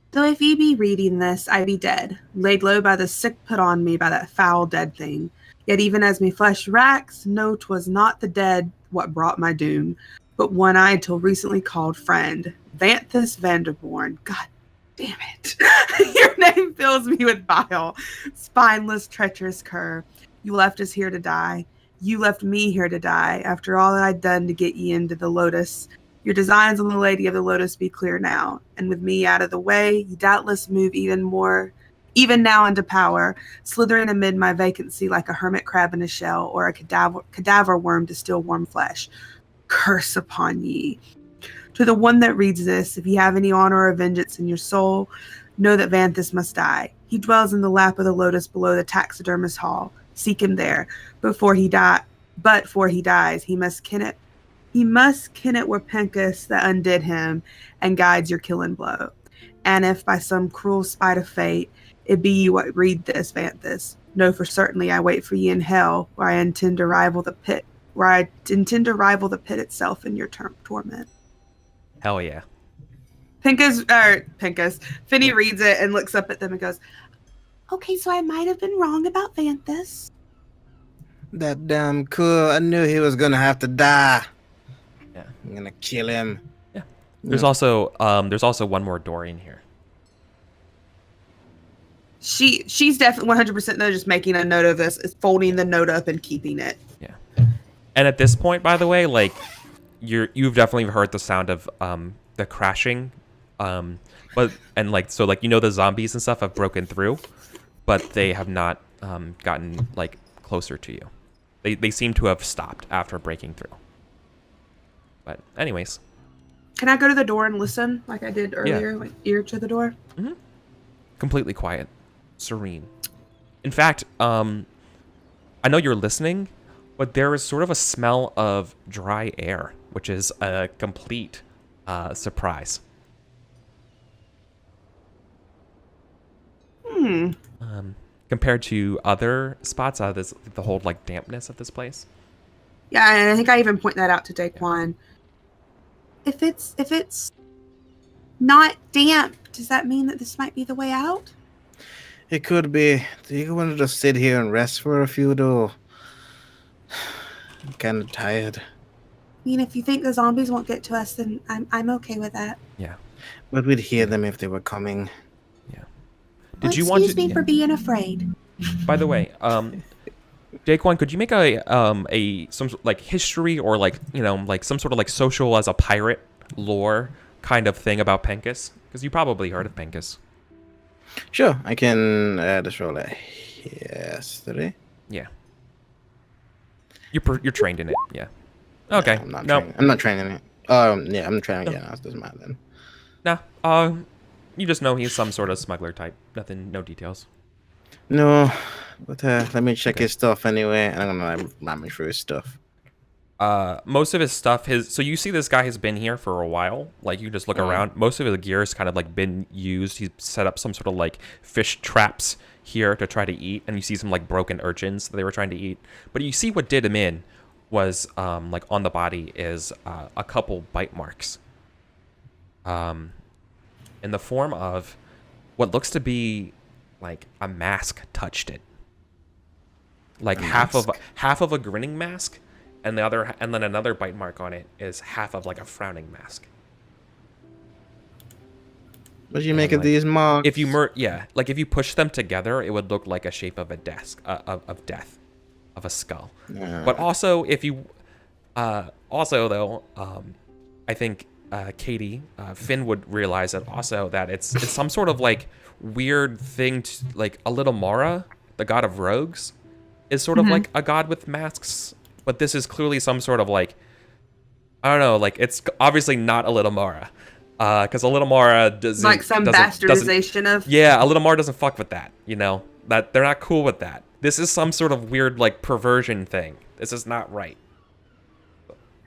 Though if ye be reading this, I be dead, laid low by the sick put on me by that foul dead thing. Yet even as me flesh racks, know 'twas not the dead what brought my doom, but one I till recently called friend, Vanthus Vanderborn. God damn it. Your name fills me with bile. Spineless, treacherous cur. You left us here to die. You left me here to die, after all that I'd done to get ye into the Lotus. Your designs on the Lady of the Lotus be clear now, and with me out of the way, you doubtless move even now into power, slithering amid my vacancy like a hermit crab in a shell or a cadaver worm to steal warm flesh. Curse upon ye. To the one that reads this, if ye have any honor or vengeance in your soul, know that Vanthus must die. He dwells in the lap of the lotus below the taxidermist hall. Seek him there. But before he dies, he must ken it. He must ken it were Penkus that undid him and guides your killing blow. And if by some cruel spite of fate, it be you what read this, Vanthus, know for certainly I wait for ye in hell, where I intend to rival the pit itself in your torment. Hell yeah. Finny reads it and looks up at them and goes, okay, so I might have been wrong about Vanthus. That damn cool. I knew he was gonna have to die. Yeah. I'm gonna kill him. Yeah. There's also one more door in here. She's definitely 100% though just making a note of this, is folding the note up and keeping it. Yeah. And at this point, by the way, like you've definitely heard the sound of the crashing, but the zombies and stuff have broken through, but they have not gotten like closer to you. They seem to have stopped after breaking through. But anyways, can I go to the door and listen like I did earlier, like ear to the door? Mm-hmm. Completely quiet, serene. In fact, I know you're listening, but there is sort of a smell of dry air, which is a complete surprise. Compared to other spots, the whole like dampness of this place. Yeah, and I think I even point that out to Daquan. If it's not damp, does that mean that this might be the way out? It could be. Do you want to just sit here and rest for a few, though? I'm kind of tired. I mean, if you think the zombies won't get to us, then I'm okay with that. Yeah. But we'd hear them if they were coming. Yeah. Excuse me for being afraid. By the way, Daquan, could you make some like history or like some sort of like social as a pirate lore kind of thing about Penkus? Because you probably heard of Penkus. Sure, I can just roll a history. Yeah. You're trained in it. Yeah. Okay. No, I'm not training it. Yeah, I'm training it. Yeah, it doesn't matter then. Nah. You just know he's some sort of smuggler type. Nothing. No details. No, but let me check his stuff anyway, and I'm gonna run me through his stuff. Most of his stuff, so you see this guy has been here for a while. Like you just look around. Most of his gear has kind of like been used. He's set up some sort of like fish traps here to try to eat, and you see some like broken urchins that they were trying to eat. But you see what did him in was like on the body is a couple bite marks. In the form of what looks to be like a mask touched it. Like half of a grinning mask, and then another bite mark on it is half of like a frowning mask. What do you make of these marks? If you if you push them together, it would look like a shape of a death, of a skull. But also, if you I think Katie, Finn would realize that also that it's some sort of like weird thing to, like a little Mara, the god of rogues, is sort of like a god with masks, but this is clearly some sort of like, I don't know, like it's obviously not a little Mara, because a little Mara doesn't like some bastardization of. Yeah, a little Mara doesn't fuck with that. You know that they're not cool with that. This is some sort of weird like perversion thing. This is not right.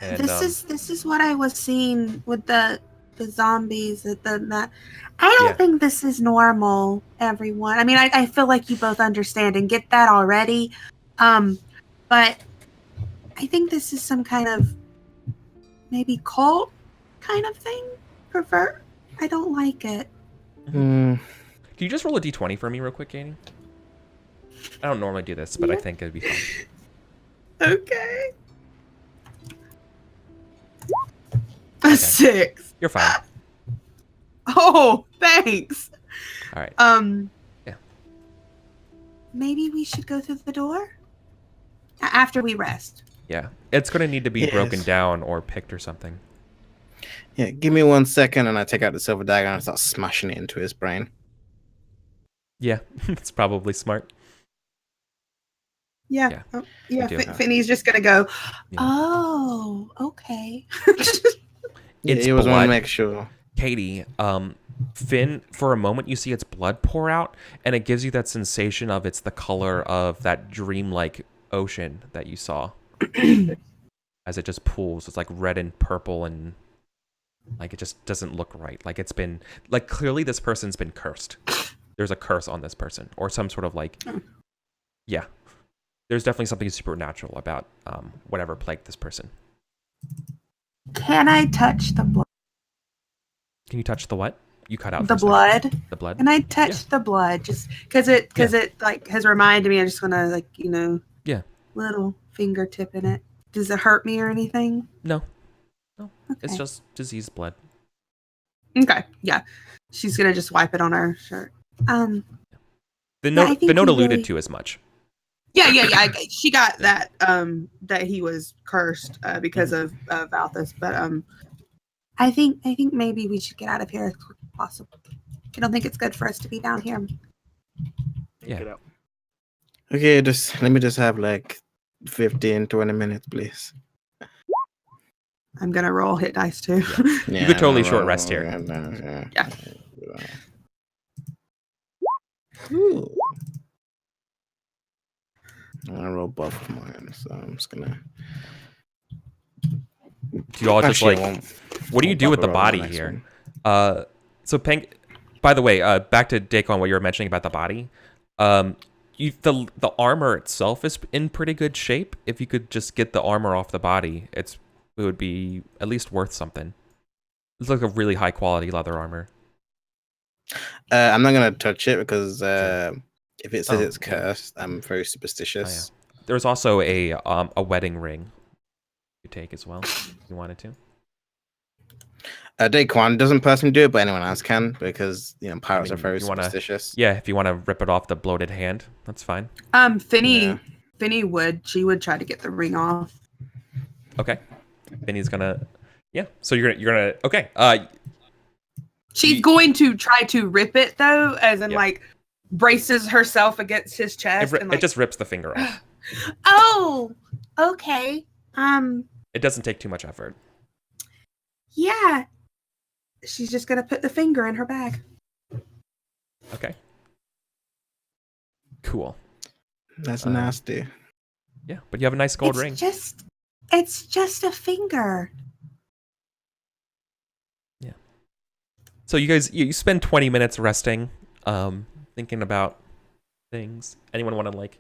And, this is what I was seeing with the zombies I don't think this is normal, everyone. I mean, I feel like you both understand and get that already, but I think this is some kind of maybe cult kind of thing. Pervert. I don't like it. Hmm. Can you just roll a d20 for me real quick, Katie? I don't normally do this, but I think it'd be fun. Okay. A 6. You're fine. Oh, thanks. All right. Yeah. Maybe we should go through the door after we rest. Yeah. It's going to need to be Yes. broken down or picked or something. Yeah, give me 1 second and I take out the silver dagger and I start smashing it into his brain. Yeah. It's probably smart. Yeah. Yeah. Oh, yeah. do. Finney's just gonna go. Yeah. Oh, okay. Yeah, It's he was want blood. to make sure. Katie, Finn, for a moment you see its blood pour out, and it gives you that sensation of it's the color of that dreamlike ocean that you saw. As it just pools. It's like red and purple, and like it just doesn't look right. Like it's been, like clearly this person's been cursed. There's a curse on this person, or some sort of like, yeah. There's definitely something supernatural about whatever plagued this person. Can I touch the blood? Can you touch the what? You cut out The for a second. blood. The blood? Can I touch the blood? Just because it like has reminded me. I'm just gonna like Yeah. little fingertip in it. Does it hurt me or anything? No. Okay. It's just diseased blood. Okay. Yeah. She's gonna just wipe it on her shirt. The I note think you alluded really- to as much. Yeah. She got that. That he was cursed because of Valthus, but I think maybe we should get out of here as quick as possible. I don't think it's good for us to be down here. Yeah. Get out. Okay, just let me just have like 15, 20 minutes, please. I'm gonna roll hit dice too. Yeah, You could totally no, short no, rest here. Yeah. Ooh. I roll both of mine, so I'm just gonna. Do you all just Actually, I like, won't- what do you won't do with the bother rolling body next here? one. So Peng, by the way, back to Daquan, what you were mentioning about the body. The armor itself is in pretty good shape. If you could just get the armor off the body, it would be at least worth something. It's like a really high quality leather armor. I'm not gonna touch it because if it says Oh, it's yeah. cursed, I'm very superstitious. There's also a wedding ring you take as well if you wanted to. Daquan doesn't personally do it, but anyone else can because pirates mean, are very you wanna- superstitious. Yeah, if you want to rip it off the bloated hand, that's fine. Finny Yeah. she would try to get the ring off. Okay. Vinny's gonna. Yeah. So you're gonna. Okay. She's You- going to try to rip it though, as in Yeah. like braces herself against his chest. and, it just rips the finger off. Oh, okay. It doesn't take too much effort. Yeah. She's just gonna put the finger in her bag. Okay. Cool. That's Uh, nasty. Yeah, but you have a nice gold ring. It's just a finger. So you guys, you spend 20 minutes resting, thinking about things. Anyone want to like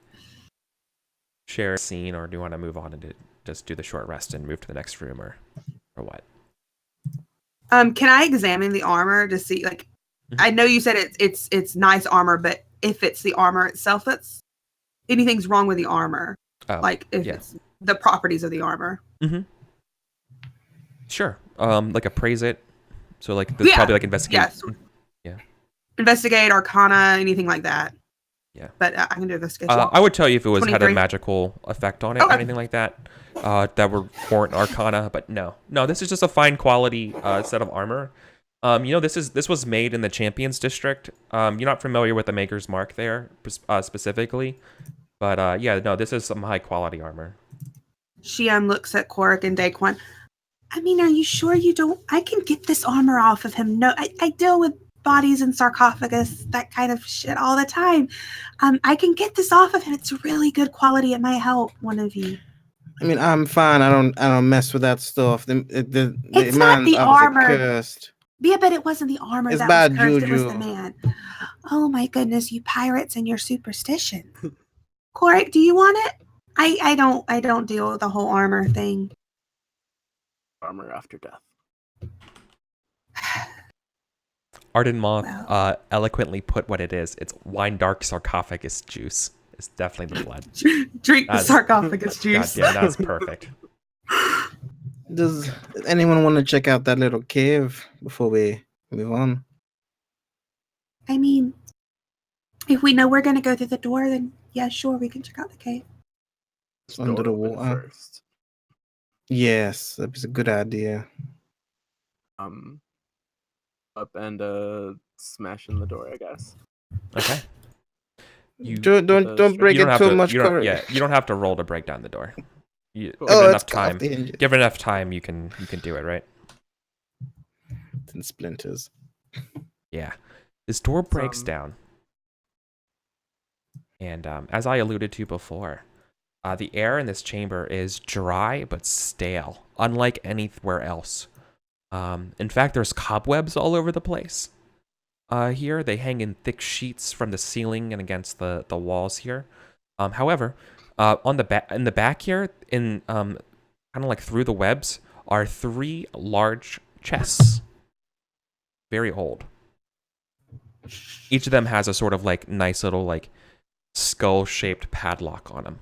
share a scene, or do you want to move on and just do the short rest and move to the next room, or what? Can I examine the armor to see like Mhm. I know you said it's nice armor, but if it's the armor itself that's anything's wrong with the armor. Oh, Like if yeah. it's the properties of the armor. Sure. Like appraise it. So like there's Yeah. probably like investigate. Yes. Yeah. Investigate, arcana, anything like that. Yeah. But I can do investigation. I would tell you if it had a 23. magical effect on it or Okay. anything like that. That would warrant arcana, but no, this is just a fine quality set of armor. This was made in the Champions District. You're not familiar with the Maker's Mark there specifically, but this is some high quality armor. She looks at Quark and Daquan. I mean, are you sure you don't? I can get this armor off of him. No, I deal with bodies in sarcophagus, that kind of shit all the time. I can get this off of him. It's really good quality. It might help one of you. I mean, I'm fine. I don't mess with that stuff. The It's not man's the obviously armor. cursed. Yeah, but it wasn't the armor It's that bad was cursed. It was the juju. man. Oh my goodness, you pirates and your superstition. Quark, do you want it? I don't deal with the whole armor thing. armor after death. Arden Moth Wow. eloquently put what it is. It's wine dark sarcophagus juice. It's definitely the blood. Drink the That's- sarcophagus God juice. damn, that's perfect. Does anyone want to check out that little cave before we move on? I mean, if we know we're gonna go through the door, then yeah, sure, we can check out the cave. It's under the Door open water. first. Yes, that's a good idea. Up and smash in the door, I guess. Okay. You Don't break you don't it have too to, much you don't, courage. yeah, you don't have to roll to break down the door. You, Oh, given Oh, enough it's got off time. the hinges. Given enough time, you can do it, right? It's in splinters. Yeah. This door breaks Um, down. And as I alluded to before, the air in this chamber is dry but stale, unlike anywhere else. In fact, there's cobwebs all over the place. Here, they hang in thick sheets from the ceiling and against the walls here. However, in the back here, in kind of like through the webs, are 3 large chests. Very old. Each of them has a sort of like nice little like skull-shaped padlock on them.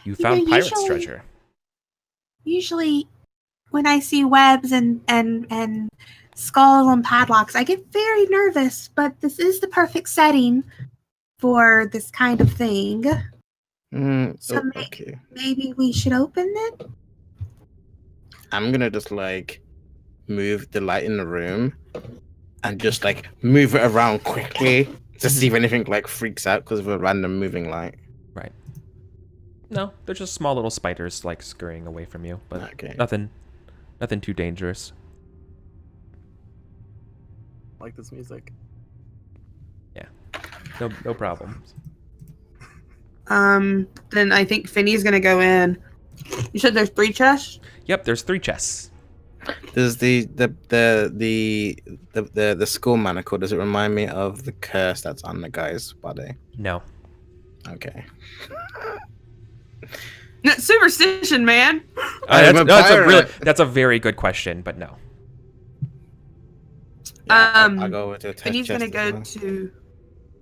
You You know, found pirate's usually- treasure. Usually, when I see webs and skulls on padlocks, I get very nervous. But this is the perfect setting for this kind of thing. So Okay. maybe we should open it. I'm gonna just like move the light in the room and just like move it around quickly to see if anything like freaks out because of a random moving light. Right. No, they're just small little spiders like scurrying away from you, but Okay. nothing too dangerous. Like this music. No problems. Then I think Finny's gonna go in. You said there's 3 chests? Yep, there's 3 chests. Does the skull manacle, does it remind me of the curse that's on the guy's body? No. Okay. No, superstition, man. I'm a pirate. That's a very good question, but no. I'll go with the Finny's chest gonna as go well. to.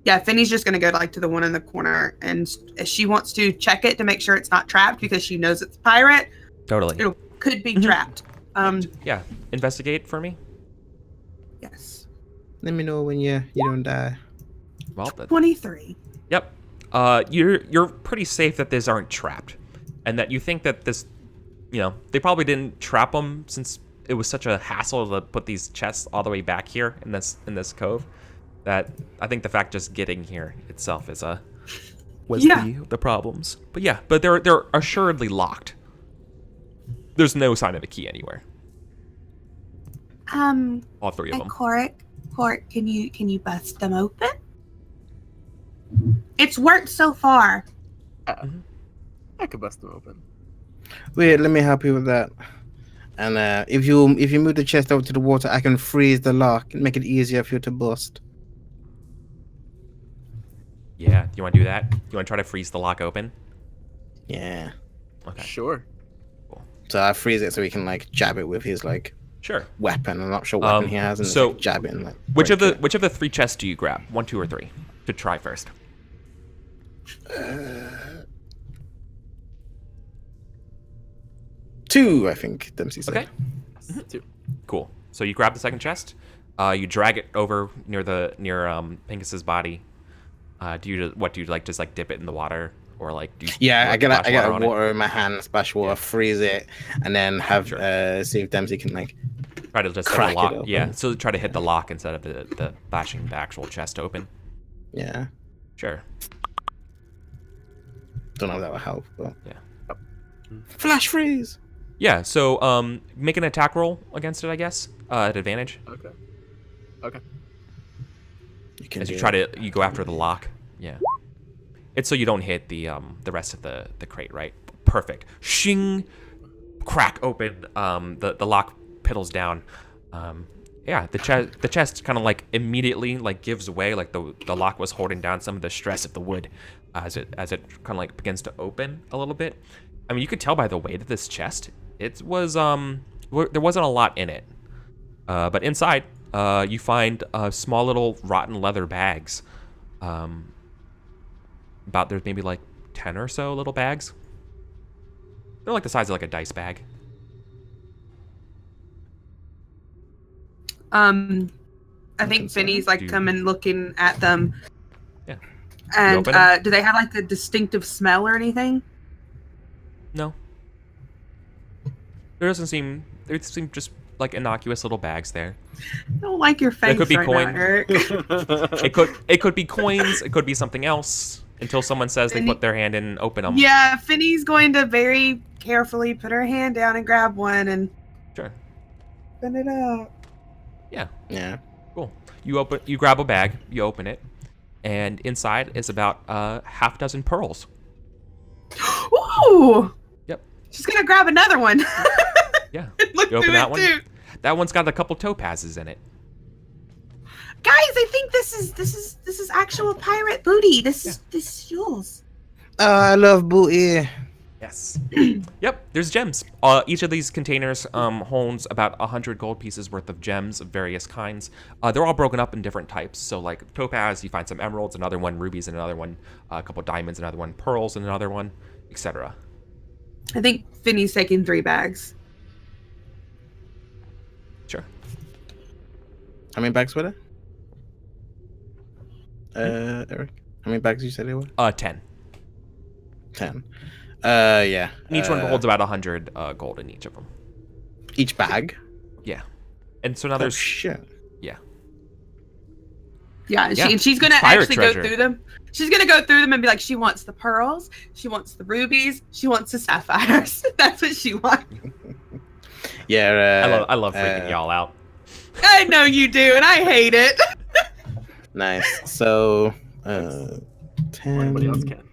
Yeah, Finny's just gonna go like to the one in the corner, and she wants to check it to make sure it's not trapped because she knows it's a pirate. Totally. It could be Mhm. trapped. Yeah, investigate for me. Yes. Let me know when you don't die. Well, 23. yep. You're pretty safe that these aren't trapped, and that you think that this, they probably didn't trap them since it was such a hassle to put these chests all the way back here in this cove. That I think the fact just getting here itself was the problems. But yeah, but they're assuredly locked. There's no sign of a key anywhere. All 3 of them. Court, can you bust them open? It's worked so far. I could bust them open. Wait, let me help you with that. And if you move the chest over to the water, I can freeze the lock and make it easier for you to bust. Yeah, do you want to do that? You want to try to freeze the lock open? Yeah. Okay, Sure. So I freeze it so he can like jab it with his like sure. weapon. I'm not sure what weapon he has, and just, so like, jab it and like. Which of break the 3 chests do you grab? 1, 2, or 3 to try first? it. 2, I think Dempsey said. Okay. Two. Cool. So you grab the second chest. You drag it over near Pincus's body. Do you like just like dip it in the water, or like do you Yeah, I splash get on it? water in my hand, splash water, freeze it, and then have see if Dempsey can like. Try to just hit crack the it lock. open. Yeah, so try to hit the lock instead of the bashing the actual chest open. Yeah, Sure. don't know if that will help, but Yeah. flash freeze. Yeah. So make an attack roll against it, I guess, at advantage. Okay. Okay. You can As do you it. try to go after the lock. Yeah. It's so you don't hit the rest of the crate, right? Perfect. Shing. Crack open. The lock piddles down. Yeah. The chest kind of like immediately like gives way, like the lock was holding down some of the stress of the wood, as it kind of like begins to open a little bit, I mean, you could tell by the weight of this chest. It was there wasn't a lot in it. But inside, you find small little rotten leather bags. There's maybe like 10 or so little bags. They're like the size of like a dice bag. I think Finny's like coming looking at them. Yeah. And open 'em? do they have like a distinctive smell or anything? No. They seem just like innocuous little bags there. I don't like your face could be right coin. now, Eric. It could be coins. It could be something else. Until someone says they put their hand in and open them. Yeah, Finny's going to very carefully put her hand down and grab one and Sure. open it up. Yeah. Cool. You grab a bag. You open it, and inside is about half dozen pearls. Ooh! Yep. She's gonna grab another one. Yeah. Look You open through that it one. too. That one's got a couple topazes in it. Guys, I think this is actual pirate booty. This is yours. Oh, I love booty. Yes. Yep. There's gems. Each of these containers holds about 100 gold pieces worth of gems of various kinds. They're all broken up in different types. So like topaz, you find some emeralds, another one rubies, and another one, a couple diamonds, another one pearls, and another one, etc. I think Finny's taking 3 bags. Sure. How many bags were there? Eric? How many bags you said there were? 10. 10. Yeah. And each one holds about 100 gold in each of them. Each bag? Yeah. And so now Oh, there's shit. yeah. Yeah, and, Yeah, and she's gonna it's pirate actually treasure. go through them. She's gonna go through them and be like, she wants the pearls, she wants the rubies, she wants the sapphires. That's what she wants. Yeah. I love freaking y'all out. I know you do, and I hate it. Nice. So, Anybody else 10 can.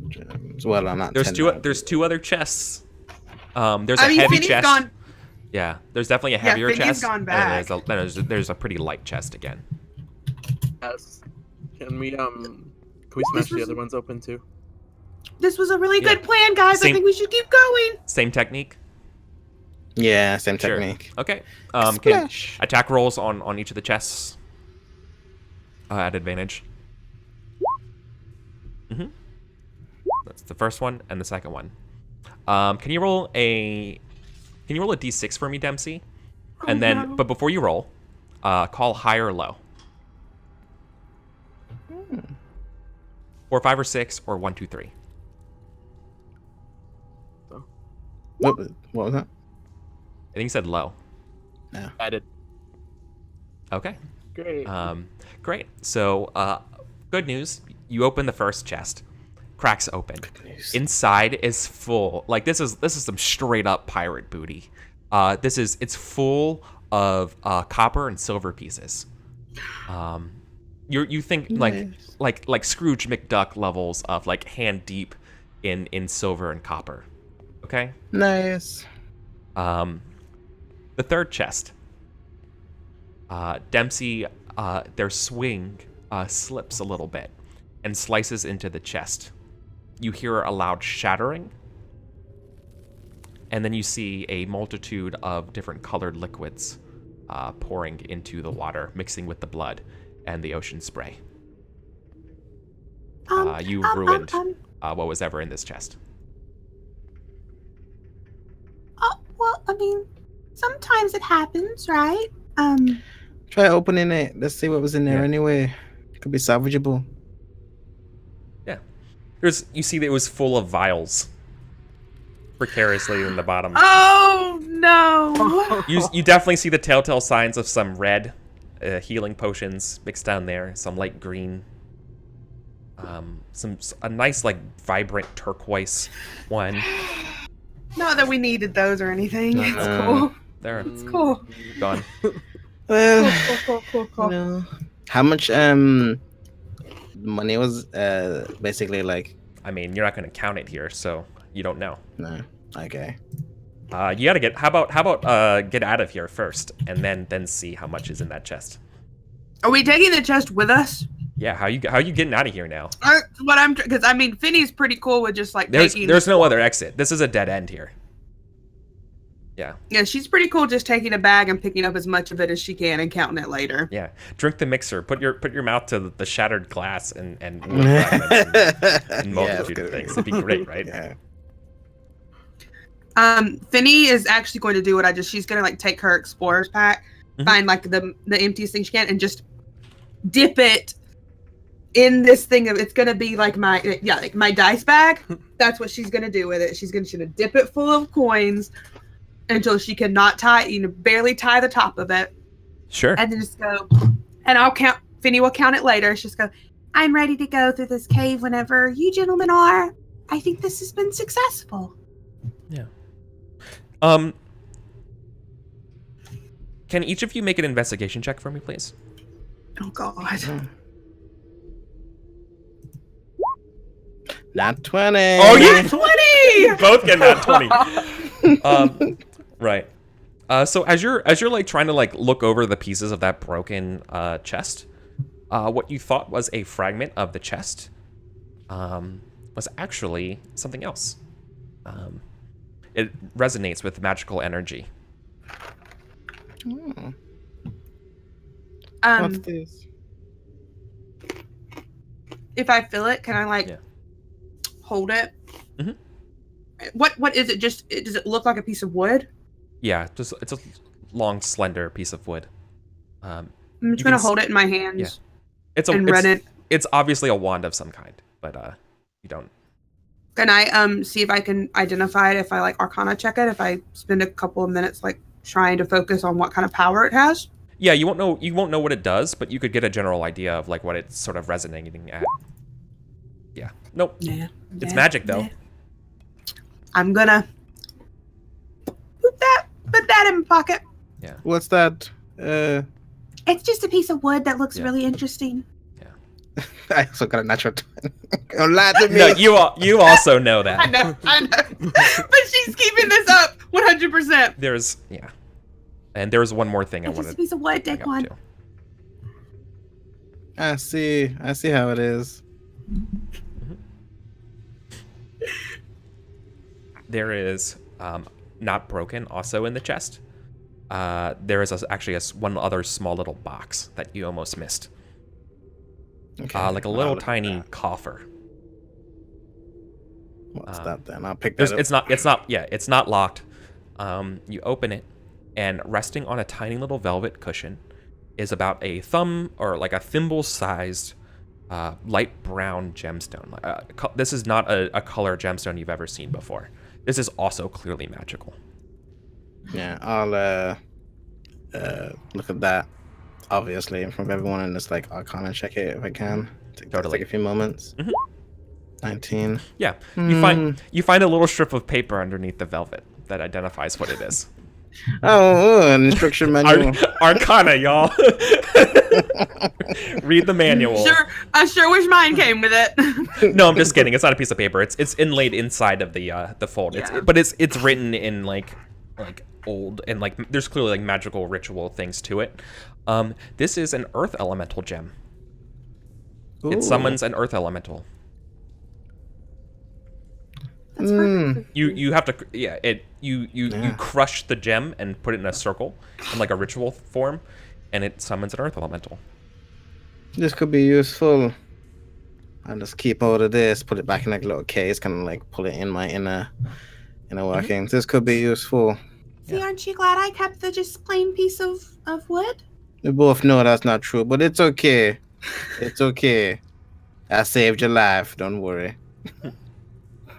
gems. Well, I'm not. There's 10 two. bags. There's 2 other chests. There's a I mean, heavy Finny's chest. gone. Yeah, there's definitely a heavier Finny's chest. gone And back. there's a pretty light chest again. Yes. Can we smash the other ones open too? This was a really Yeah. good plan, guys. Same- I think we should keep going. Same technique. Yeah, same Sure. technique. Okay. Can Splash. attack rolls on each of the chests at advantage. That's the first one and the second one. Can you roll a d6 for me, Dempsey? And then, no. but before you roll, call high or low. Or 5 or 6 or 1, 2, 3. What was that? I think you said low. I did. Okay. Great. Great. So, good news. You open the first chest. Cracks open. News. Inside is full. Like this is some straight up pirate booty. It's full of copper and silver pieces. You think Nice. like Scrooge McDuck levels of like hand deep in silver and copper. Okay. Nice. The third chest. Dempsey, their swing slips a little bit and slices into the chest. You hear a loud shattering, and then you see a multitude of different colored liquids pouring into the water, mixing with the blood and the ocean spray. You ruined what was ever in this chest. Oh, well, I mean, sometimes it happens, right? Try opening it. Let's see what was in there Yeah. anyway. Could be salvageable. Yeah. You see that it was full of vials precariously in the bottom. Oh no! You definitely see the telltale signs of some red healing potions mixed down there, some light green, a nice like vibrant turquoise one. Not that we needed those or anything. It's Uh-uh. cool. There, It's cool. gone. Well, Cool. no. How much money was basically like? I mean, you're not going to count it here, so you don't know. No. Okay. You gotta get. How about get out of here first, and then see how much is in that chest. Are we taking the chest with us? Yeah, how you getting out of here now? Because I mean, Finny's pretty cool with just like taking. There's no other exit. This is a dead end here. Yeah. Yeah, she's pretty cool just taking a bag and picking up as much of it as she can and counting it later. Yeah. Drink the mixer. Put your mouth to the shattered glass and wood fragments and multitude of things. It'd be great, right? Yeah. Finny is actually going to do what she's gonna like take her explorer's pack, find like the emptiest thing she can, and just dip it in this thing. It's gonna be like my dice bag. That's what she's gonna do with it. She's gonna dip it full of coins until she cannot barely tie the top of it. Sure. And then just go, and Finny will count it later. She'll just go, I'm ready to go through this cave whenever you gentlemen are. I think this has been successful. Yeah. Can each of you make an investigation check for me, please? Oh, God. Not 20. Oh, yeah! 20! Both get that 20. Right. So as you're like trying to like look over the pieces of that broken chest, what you thought was a fragment of the chest was actually something else. It resonates with magical energy. What's this? If I feel it, can I hold it? Mm-hmm. What is it? Does it look like a piece of wood? Yeah, it's a long, slender piece of wood. I'm just gonna hold it in my hands. Yeah. It's obviously a wand of some kind, but you don't. Can I see if I can identify it if I like Arcana check it? If I spend a couple of minutes like trying to focus on what kind of power it has? Yeah, you won't know what it does, but you could get a general idea of like what it's sort of resonating at. Yeah. Nope. Yeah. It's magic though. Yeah. I'm gonna put that in my pocket. Yeah. What's that? It's just a piece of wood that looks really interesting. I also got a natural 20. Don't lie to me. No, you also know that. I know. But she's keeping this up 100%. And there's one more thing I It's wanted just a piece of wood, to bring up, Daquan. too. I see how it is. There is not broken also in the chest. There is actually one other small little box that you almost missed. Okay. Like a little tiny coffer. What's that then? I'll pick that up. It's not locked. You open it, and resting on a tiny little velvet cushion is about a thumb or like a thimble-sized light brown gemstone. This is not a color gemstone you've ever seen before. This is also clearly magical. Yeah, I'll look at that. Obviously, in front of everyone, and just like Arcana check it if I can. Take a few moments. 19. Yeah, you find a little strip of paper underneath the velvet that identifies what it is. An instruction manual. Arcana, y'all. Read the manual. I sure wish mine came with it. No, I'm just kidding. It's not a piece of paper. It's inlaid inside of the fold. Yeah. It's written in like old and like there's clearly like magical ritual things to it. This is an earth elemental gem. Ooh. It summons an earth elemental. That's perfect. You have to you crush the gem and put it in a circle in like a ritual form, and it summons an earth elemental. This could be useful. I'll just keep all of this, put it back in like a little case, kind of like pull it in my inner workings. This could be useful. See, aren't you glad I kept the just plain piece of wood? We both know that's not true, but it's okay. It's okay. I saved your life. Don't worry.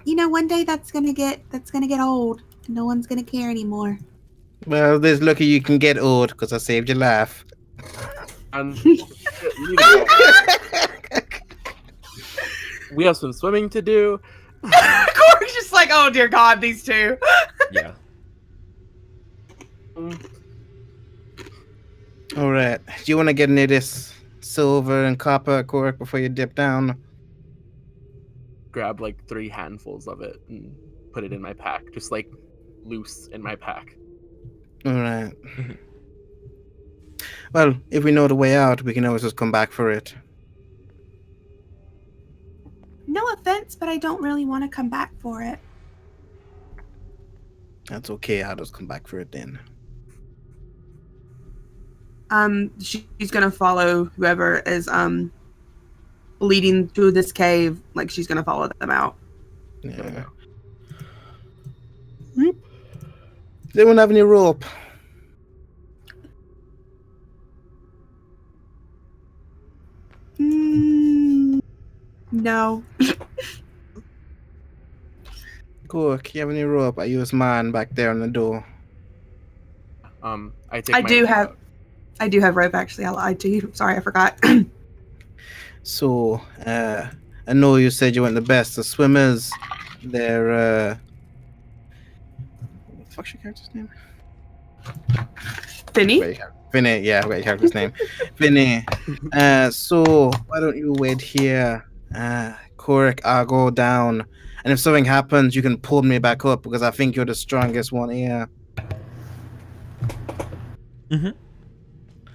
You know, one day that's gonna get old, and no one's gonna care anymore. Well, this lucky you can get old because I saved your life. And we have some swimming to do. Corey's just like, oh dear God, these two. Yeah. All right. Do you want to get any of this silver and copper, Cork, before you dip down? Grab like 3 handfuls of it and put it in my pack, just like loose in my pack. All right. Well, if we know the way out, we can always just come back for it. No offense, but I don't really want to come back for it. That's okay. I'll just come back for it then. She's gonna follow whoever is leading through this cave. Like, she's gonna follow them out. Yeah. Does anyone have any rope? No. Cook, you have any rope? I use mine back there on the door. I take. I my, do have rope, actually. I lied to you. Sorry, I forgot. So, I know you said you weren't the best of swimmers. They're, what the fuck's your character's name? Finny? Wait, Vinny, yeah, I got your character's name. Vinny. So, why don't you wait here? Korik, I'll go down. And if something happens, you can pull me back up because I think you're the strongest one here. Mm-hmm.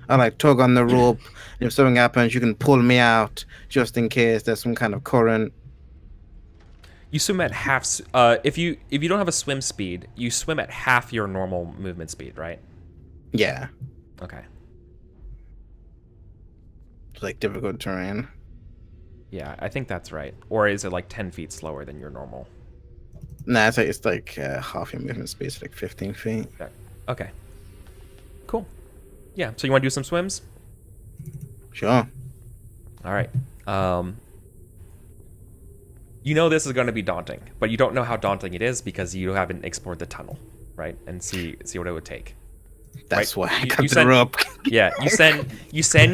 I like tug on the rope. And if something happens, you can pull me out just in case there's some kind of current. You swim at half. If you don't have a swim speed, you swim at half your normal movement speed, right? Yeah, Okay. it's like difficult terrain. Yeah, I think that's right. Or is it like 10 feet slower than your normal? Nah, it's like half your movement speed, it's like 15 feet. Okay. Cool. Yeah. So you want to do some swims? Sure. All right. You know this is going to be daunting, but you don't know how daunting it is because you haven't explored the tunnel, right? And see what it would take. That's Right. why I You- got you the send- rope. Yeah, you send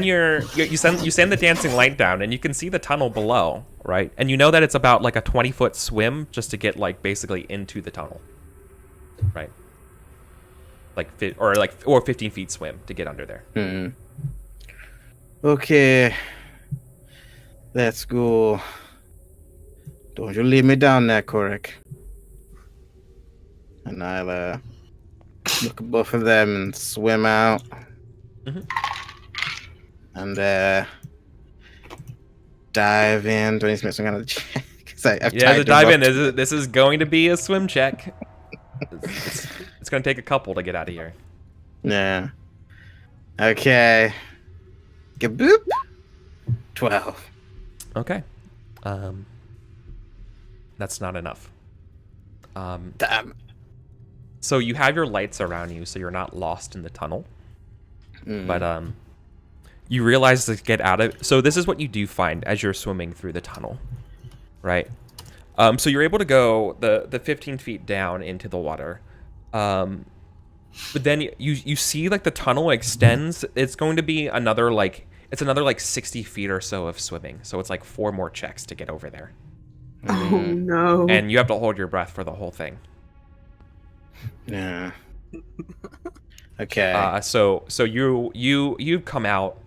the dancing light down, and you can see the tunnel below, right? And you know that it's about like a 20-foot swim just to get like basically into the tunnel, right? Or 15 feet swim to get under there. Hmm. Okay. Let's go. Don't you leave me down there, Korik. And I'll look at both of them and swim out. Mhm. And dive in. Do I need to make some kind of check? 'Cause I've Yeah, tied to the dive in. rope. This is going to be a swim check. It's going to take a couple to get out of here. Yeah. Okay. Gaboop. 12. Okay. That's not enough. Damn. So you have your lights around you, so you're not lost in the tunnel. But you realize to get out of. So this is what you do find as you're swimming through the tunnel, right? So you're able to go the 15 feet down into the water, but then you see like the tunnel extends. It's going to be another like 60 feet or so of swimming. So it's like 4 more checks to get over there, Oh, no. and you have to hold your breath for the whole thing. Yeah. Okay. So you come out,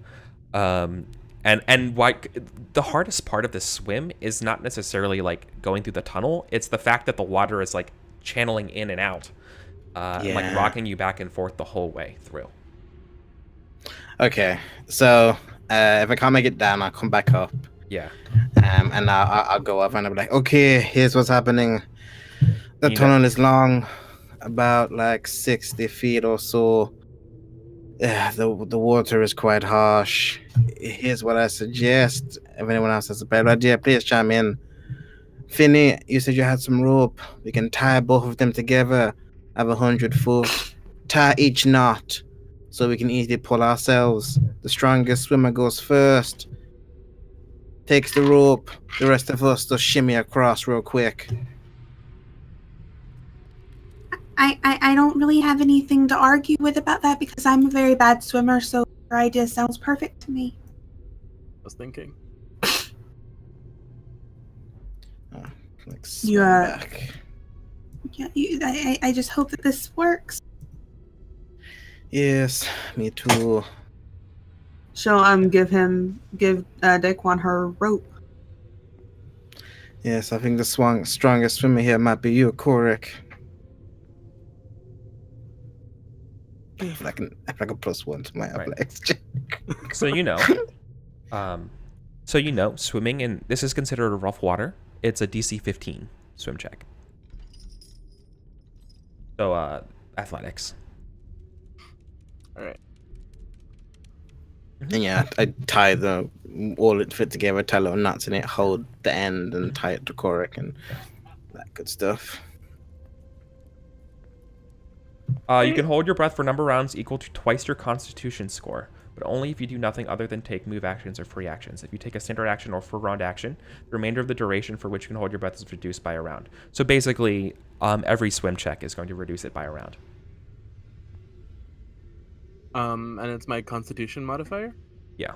and why the hardest part of this swim is not necessarily like going through the tunnel. It's the fact that the water is like channeling in and out, like Yeah. rocking you back and forth the whole way through. Okay. So if I can't make it down, I'll come back up. Yeah. And I'll go up and I'll be like, okay, here's what's happening. The You know- tunnel is long, about like 60 feet or so. Yeah, the water is quite harsh. Here's what I suggest. If anyone else has a better idea, please chime in. Finny, you said you had some rope. We can tie both of them together. Have 100 foot. Tie each knot so we can easily pull ourselves. The strongest swimmer goes first. Takes the rope. The rest of us just shimmy across real quick. I don't really have anything to argue with about that because I'm a very bad swimmer, so your idea sounds perfect to me. I was thinking. Like, You, swim back. Yeah, I just hope that this works. Yes, me too. She'll give Daquan her rope. Yes, I think the strongest swimmer here might be you, Korik. If I can have like a +1 to my Right. athletics check. So you know, swimming in this is considered a rough water. it's a DC 15 swim check. So, athletics. All right. And yeah, I tie all it fit together, tie little knots in it, hold the end, and tie it to Korik and that good stuff. You can hold your breath for a number of rounds equal to twice your Constitution score, but only if you do nothing other than take move actions or free actions. If you take a standard action or full round action, the remainder of the duration for which you can hold your breath is reduced by a round. So basically, every swim check is going to reduce it by a round. And it's my Constitution modifier. Yeah.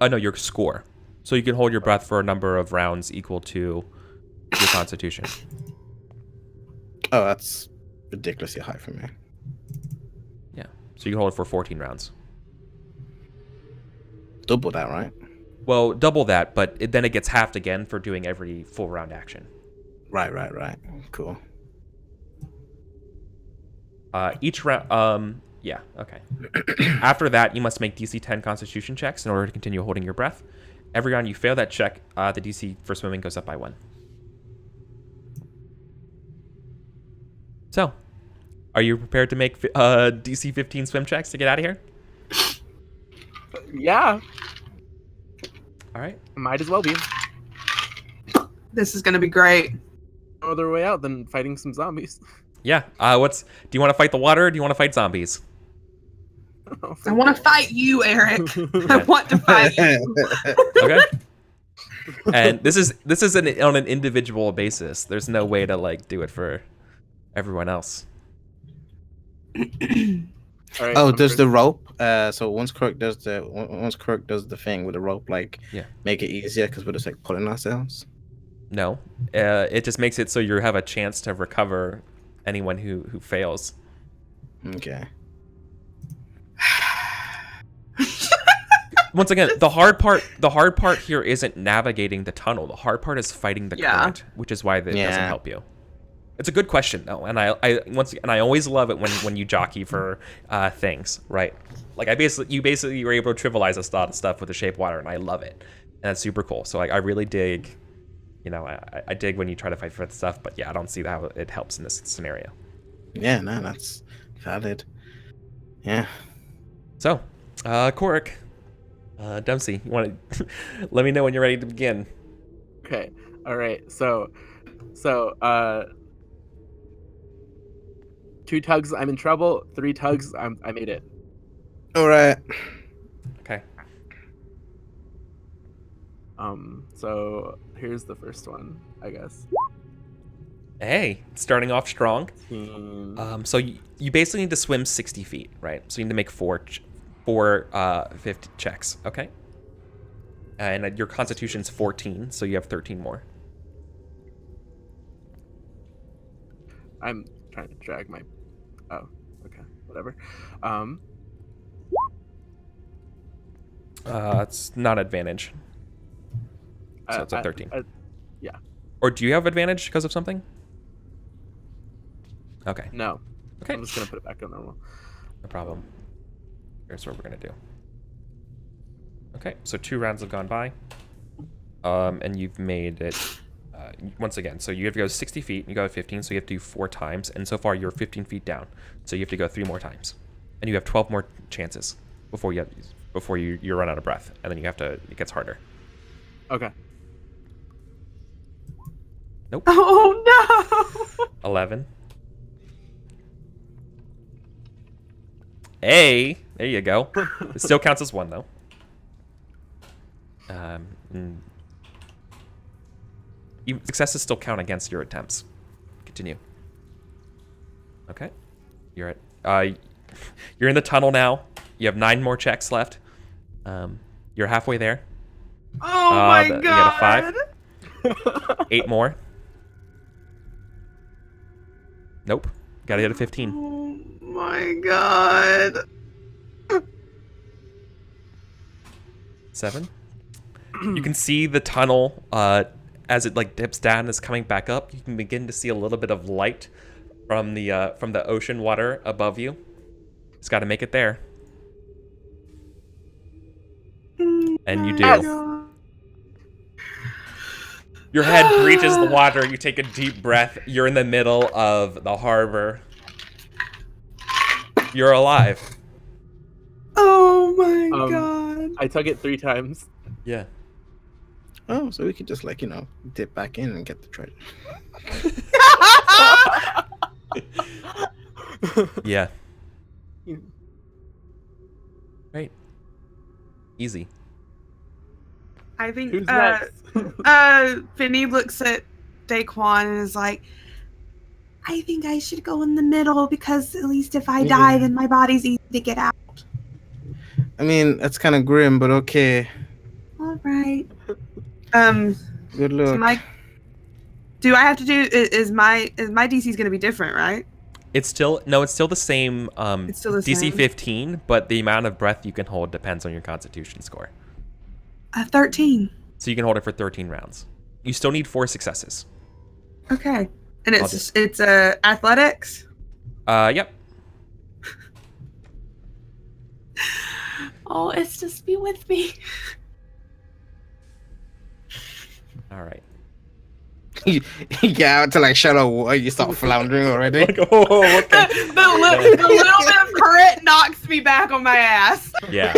No, your score. So you can hold your breath for a number of rounds equal to your Constitution. Oh, that's ridiculously high for me. Yeah. So you can hold it for 14 rounds. Double that, right? Well, double that, but then it gets halved again for doing every full round action. Right. Cool. Each round, yeah, okay. After that, you must make DC 10 Constitution checks in order to continue holding your breath. Every round you fail that check, the DC for swimming goes up by 1. So, are you prepared to make DC 15 swim checks to get out of here? Yeah, All right. might as well be. This is gonna be great. No other way out than fighting some zombies. Yeah. Do you want to fight the water or do you want to fight zombies? I want to fight you, Eric. I want to fight you. Okay. And this is on an individual basis. There's no way to like do it for everyone else. All right, Oh, I'm does first. the rope? So once Kirk does the thing with the rope, like Yeah. make it easier because we're just like pulling ourselves. No, it just makes it so you have a chance to recover anyone who fails. Okay. Once again, the hard part here isn't navigating the tunnel. The hard part is fighting the current, which is why it doesn't help you. It's a good question though, and I always love it when you jockey for things, right? Like you basically were able to trivialize a lot of stuff with the shape water, and I love it, and that's super cool. So I really dig, I dig when you try to fight for that stuff, but yeah, I don't see how it helps in this scenario. Yeah, no, that's valid. Yeah. So, Korik, Dempsey, you want to let me know when you're ready to begin. Okay. All right. So 2 tugs, I'm in trouble. 3 tugs, I made it. All right. Okay. So here's the first one, I guess. Hey, starting off strong. 15. So you basically need to swim 60 feet, right? So you need to make four 50 checks, okay? And your Constitution's 14, so you have 13 more. I'm trying to drag my. Oh, okay, whatever. It's not advantage. So it's a 13. Yeah. Or do you have advantage because of something? Okay, No. Okay. I'm just gonna put it back to normal. no problem. Here's what we're gonna do. Okay, so 2 rounds have gone by. And you've made it once again. So you have to go 60 feet, and you go 15, so you have to do 4 times. And so far, you're 15 feet down, so you have to go 3 more times, and you have 12 more chances before you run out of breath, and then you have to. It gets harder. Okay. Nope. Oh no! 11. Hey, there you go. It still counts as 1 though. Successes still count against your attempts. Continue. Okay. You're at you're in the tunnel now. You have 9 more checks left. You're halfway there. Oh my You got god! a 5. 8 more. Nope. Gotta hit a 15. Oh my god! 7. You can see the tunnel as it like dips down and is coming back up. You can begin to see a little bit of light from the ocean water above you. Just got to make it there, and you do. Your head breaches the water. You take a deep breath. You're in the middle of the harbor. You're alive. Oh my god. I tug it 3 times. Yeah. Oh, so we could just like dip back in and get the treasure. Yeah. Right. Easy. I think Who's next? Finny looks at Daquan and is like, I think I should go in the middle because at least if I die, then my body's easy to get out. I mean, that's kind of grim, but okay. All right. Good luck. Do I have to do? Is my DC's going to be different, right? It's still the same. It's still the DC same. 15, but the amount of breath you can hold depends on your Constitution score. 13. So you can hold it for 13 rounds. You still need 4 successes. Okay. And it's athletics. Yep. Oh, it's just be with me. All right. You get out to like shallow water, you start floundering already. Like, oh, okay. the little bit of current knocks me back on my ass. Yeah.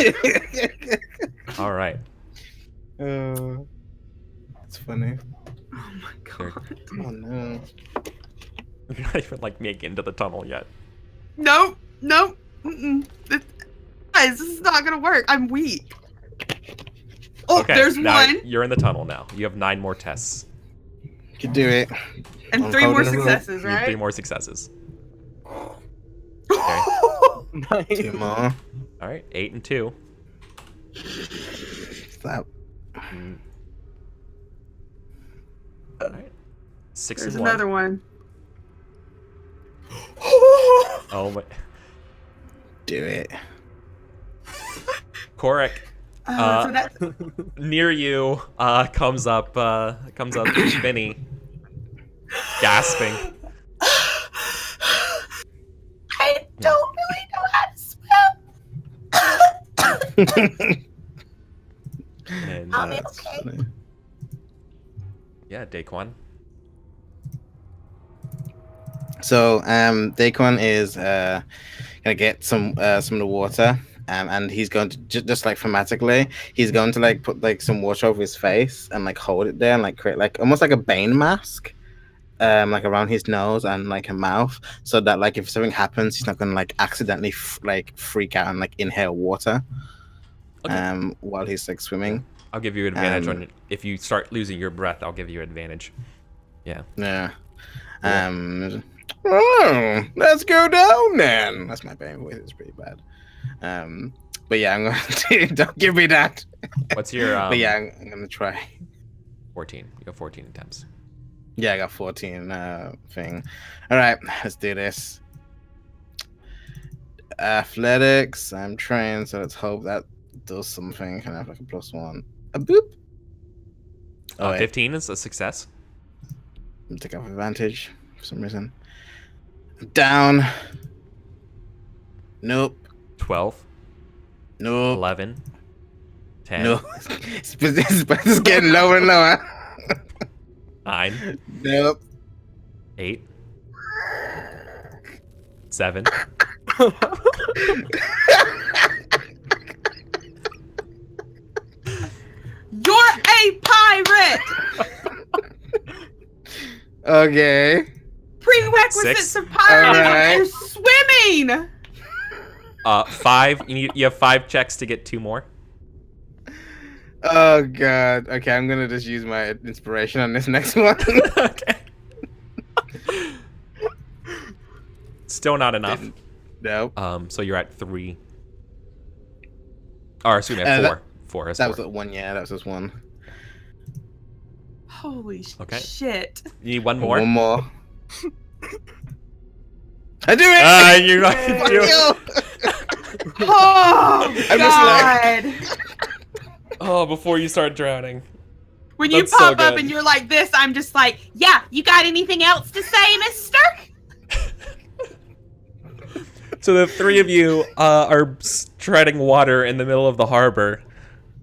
All right. That's funny. Oh my god. Oh no. You're not even like making into the tunnel yet. Nope. Mm-mm. Guys, this is not gonna work. I'm weak. Oh, Okay, there's now one. You're in the tunnel now. You have 9 more tests. You can do it. And I'm 3 more holding the rope. successes, You need 3 right? more successes. Nice. 2 more. All right, 8 and 2. Stop. All right. 6 There's and 1. another one. Oh my. Do it. Korek, So that's near you, comes up Vinny, gasping. I don't really know how to swim. And I'll be That's okay. funny. yeah, Daquan. So, Daquan is gonna get some of the water, and he's going to just like thematically, he's going to like put like some water over his face and like hold it there and like create like almost like a Bane mask, like around his nose and like a mouth, so that like if something happens, he's not gonna like accidentally like freak out and like inhale water, Okay. while he's like swimming. I'll give you advantage on it. If you start losing your breath, I'll give you advantage. Yeah. Yeah. Oh, let's go down then. That's my Bane voice. It's pretty bad. But yeah, I'm going to don't give me that. What's your But yeah, I'm gonna try. 14? You have 14 attempts. Yeah, I got 14 thing. All right, let's do this. Athletics. I'm trained, so let's hope that does something. Can I have like a +1? A boop. Oh, wait. 15 is a success. I'm taking off advantage for some reason. Down. Nope. 12, Nope. 11, 10, No. It's getting lower and lower. 9, Nope. 8, 7. You're a pirate. Okay. Prerequisites 6. of pirates Alright. are swimming. 5. You have 5 checks to get 2 more. Oh god. Okay, I'm gonna just use my inspiration on this next one. Okay. Still not enough. Nope. So you're at 3. Or excuse me, 4. That- 4 is That 4. was one. Yeah, that was just one. Holy Okay. shit. You need 1 more. One more. I do it. You're not Fuck do it. you. Oh I'm just god. Oh, before you start drowning. When you That's so pop up good. and you're like this, I'm just like, yeah, you got anything else to say, mister? So the 3 of you are treading water in the middle of the harbor.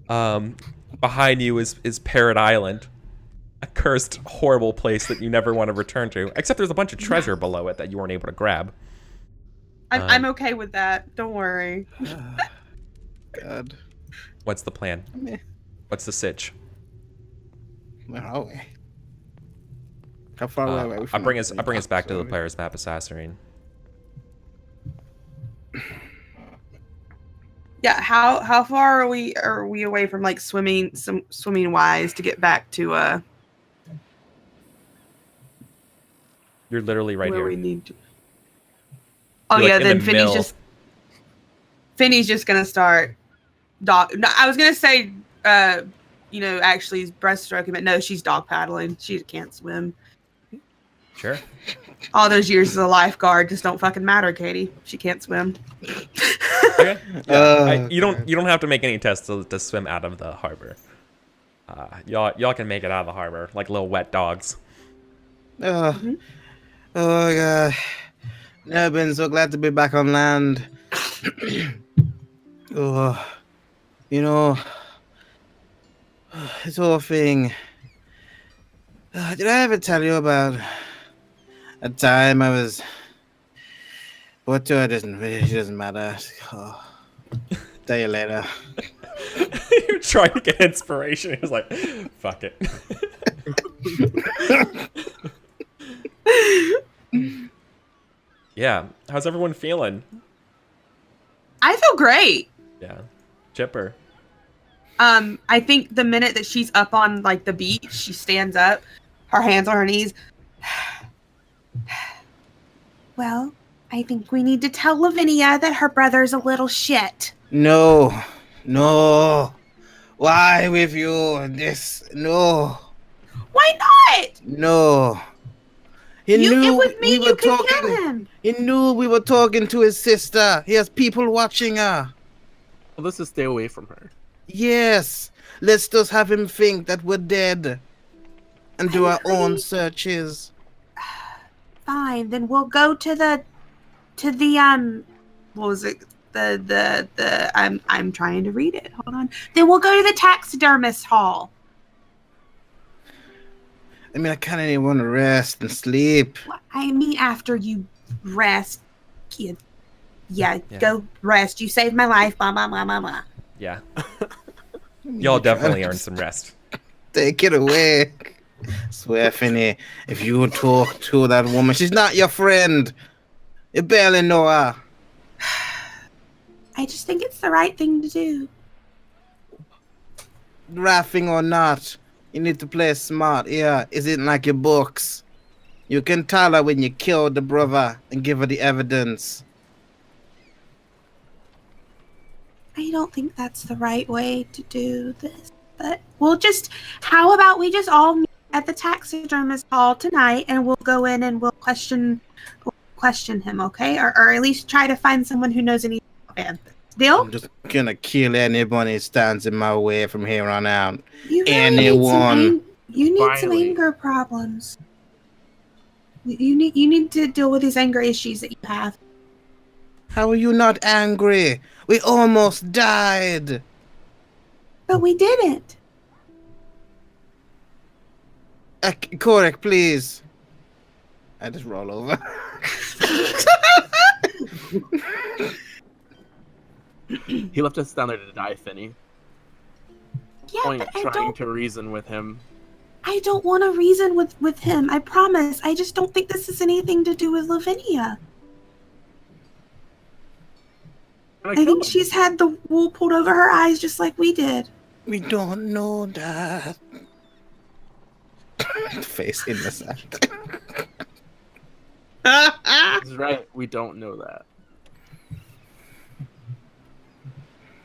Behind you is Parrot Island. a cursed, horrible place that you never want to return to. Except there's a bunch of treasure below it that you weren't able to grab. I'm okay with that. Don't worry. God. What's the plan? Meh. What's the sitch? Where are we? How far away are we I'll from bring the us back to the sorry? player's map of Sasserine. Yeah, how far are we away from like swimming wise to get back to You're literally right where here. we need to? Oh You're, yeah, like, in then the middle. Finny's just gonna start dog. No, I was gonna say actually breaststroking, but no, she's dog paddling. She can't swim. Sure. All those years as a lifeguard just don't fucking matter, Katie. She can't swim. Okay. Yeah. You God. don't have to make any tests to swim out of the harbor. Y'all can make it out of the harbor like little wet dogs. Oh, Mhm. oh God. Never been so glad to be back on land. Oh, you know, this whole thing. Did I ever tell you about a time I was? What it doesn't matter. Oh, tell you later. You're trying to get inspiration. He was like, fuck it. Yeah. How's everyone feeling? I feel great. Yeah. Chipper. I think the minute that she's up on like the beach, she stands up, her hands on her knees. Well, I think we need to tell Lavinia that her brother's a little shit. No. Why with you and this? No. Why not? No. He It knew would we mean were you can talking. kill him. He knew we were talking to his sister. He has people watching her. Well, let's just stay away from her. Yes. Let's just have him think that we're dead. And do our own searches. Fine, then we'll go to the what was it? I'm trying to read it. Hold on. Then we'll go to the taxidermist hall. I mean, I kind of want to rest and sleep. I mean, after you rest, kid. Yeah, Yeah. go rest. You saved my life. Blah blah blah blah blah. Yeah. Y'all definitely earned some rest. Take it away. Swear, Finny, if you talk to that woman, she's not your friend. You barely know her. I just think it's the right thing to do. Laughing or not, you need to play smart. Yeah, isn't like your books. You can tell her when you killed the brother and give her the evidence. I don't think that's the right way to do this. But how about we just all meet at the taxidermist hall tonight and we'll go in and we'll question him, okay? Or at least try to find someone who knows anything about Anthony. Deal? I'm just gonna kill anybody who stands in my way from here on out. You really Anyone. you need some Finally. anger problems. You need to deal with these anger issues that you have. How are you not angry? We almost died. But we didn't. Korek, please. I just roll over. He left us down there to die, Finny. Yeah, Point but I trying don't to reason with him. want to reason with him. I promise. I just don't think this has anything to do with Lavinia. I think she's had the wool pulled over her eyes just like we did. We don't know that. Face innocent. He's right. We don't know that.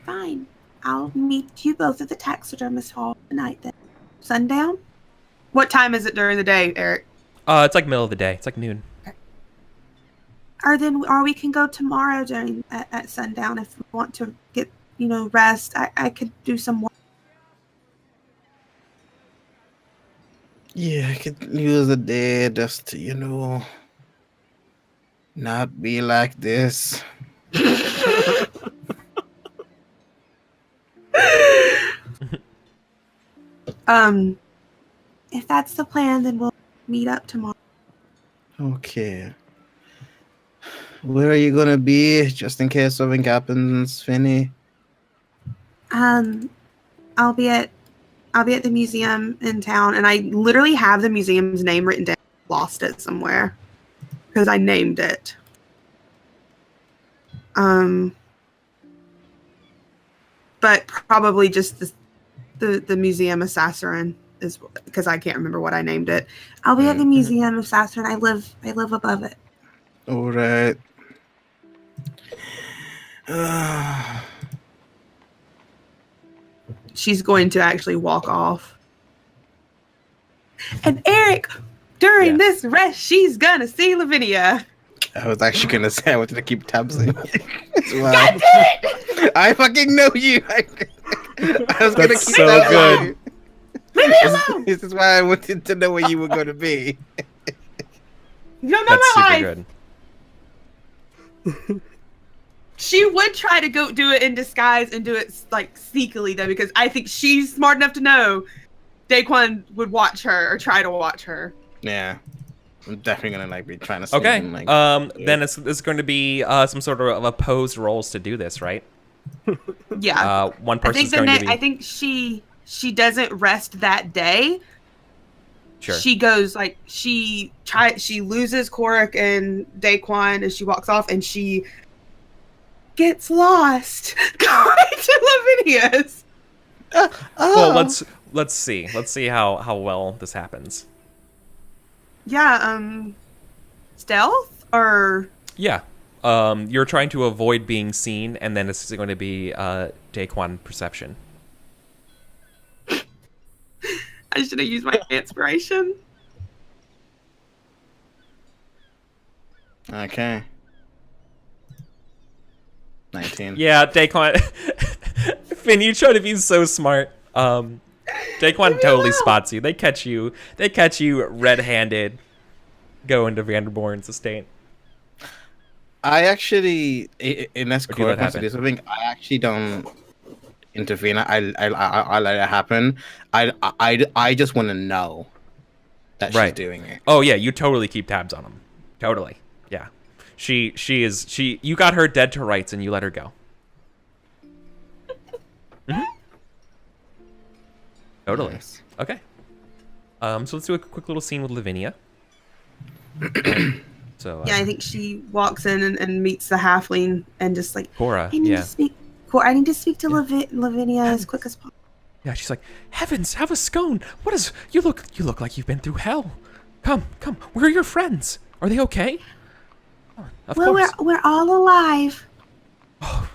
Fine. I'll meet you both at the taxidermist hall tonight then. Sundown? What time is it during the day, Eric? It's like middle of the day. It's like noon. Or we can go tomorrow at sundown if we want to get rest. I could do some work. Yeah, I could use a day just to, not be like this. if that's the plan, then we'll meet up tomorrow. Okay. Where are you gonna be, just in case something happens, Finny? I'll be at the museum in town, and I literally have the museum's name written down. Lost it somewhere because I named it. But probably just the museum of Sassarin is because I can't remember what I named it. I'll be at the museum of Sassarin. I live above it. All right. She's going to actually walk off. And Eric, during this rest, she's gonna see Lavinia. I was actually gonna say I wanted to keep tabs on you. Well, God damn it! I fucking know you. I was gonna That's keep so tabs on good. you. Leave me alone! This is why I wanted to know where you were gonna be. You don't know That's my super life. good. She would try to go do it in disguise and do it like sneakily though, because I think she's smart enough to know Daquan would watch her or try to watch her. Yeah, I'm definitely gonna like be trying to. Sneak Okay. in, like, Then it's going to be some sort of opposed roles to do this, right? Yeah. One I person's think going to be. I think she doesn't rest that day. Sure. She goes like she loses Korik and Daquan and she walks off and she gets lost going to Lavinia's. Well, let's see. Let's see how well this happens. Yeah, stealth or Yeah. You're trying to avoid being seen, and then it's going to be Daquan perception. I should have used my inspiration. Okay. 19. Yeah, Daquan. Finn, you try to be so smart. Daquan totally spots you. They catch you. They catch you red-handed. Go into Vanderborn's estate. I actually, unless Or do you let Cora wants to do something, I actually don't intervene. I let it happen. I just want to know that she's Right. doing it. Oh yeah, you totally keep tabs on him. Totally. Yeah. She you got her dead to rights and you let her go. Totally. Nice. Okay. So let's do a quick little scene with Lavinia. So Yeah, I think she walks in and meets the halfling and just like Cora, I need yeah. to speak. I need to speak to Lavinia as quick as possible. Yeah, she's like, heavens, have a scone. What is you look like you've been through hell. Come. Where are your friends? Are they okay? Of Well, course. we're all alive. Oh.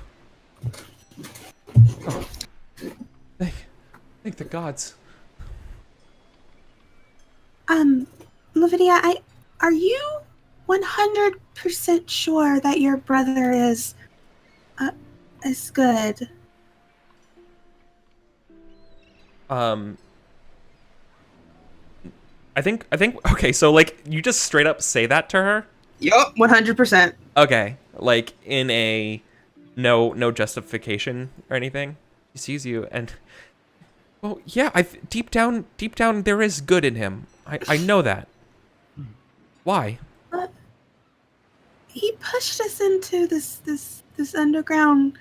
Thank the gods. Lavinia, are you 100% sure that your brother is good? I think okay, so like you just straight up say that to her? Yup, 100%. Okay. Like in a no justification or anything. He sees you and well, yeah, deep down there is good in him. I know that. Why? But he pushed us into this underground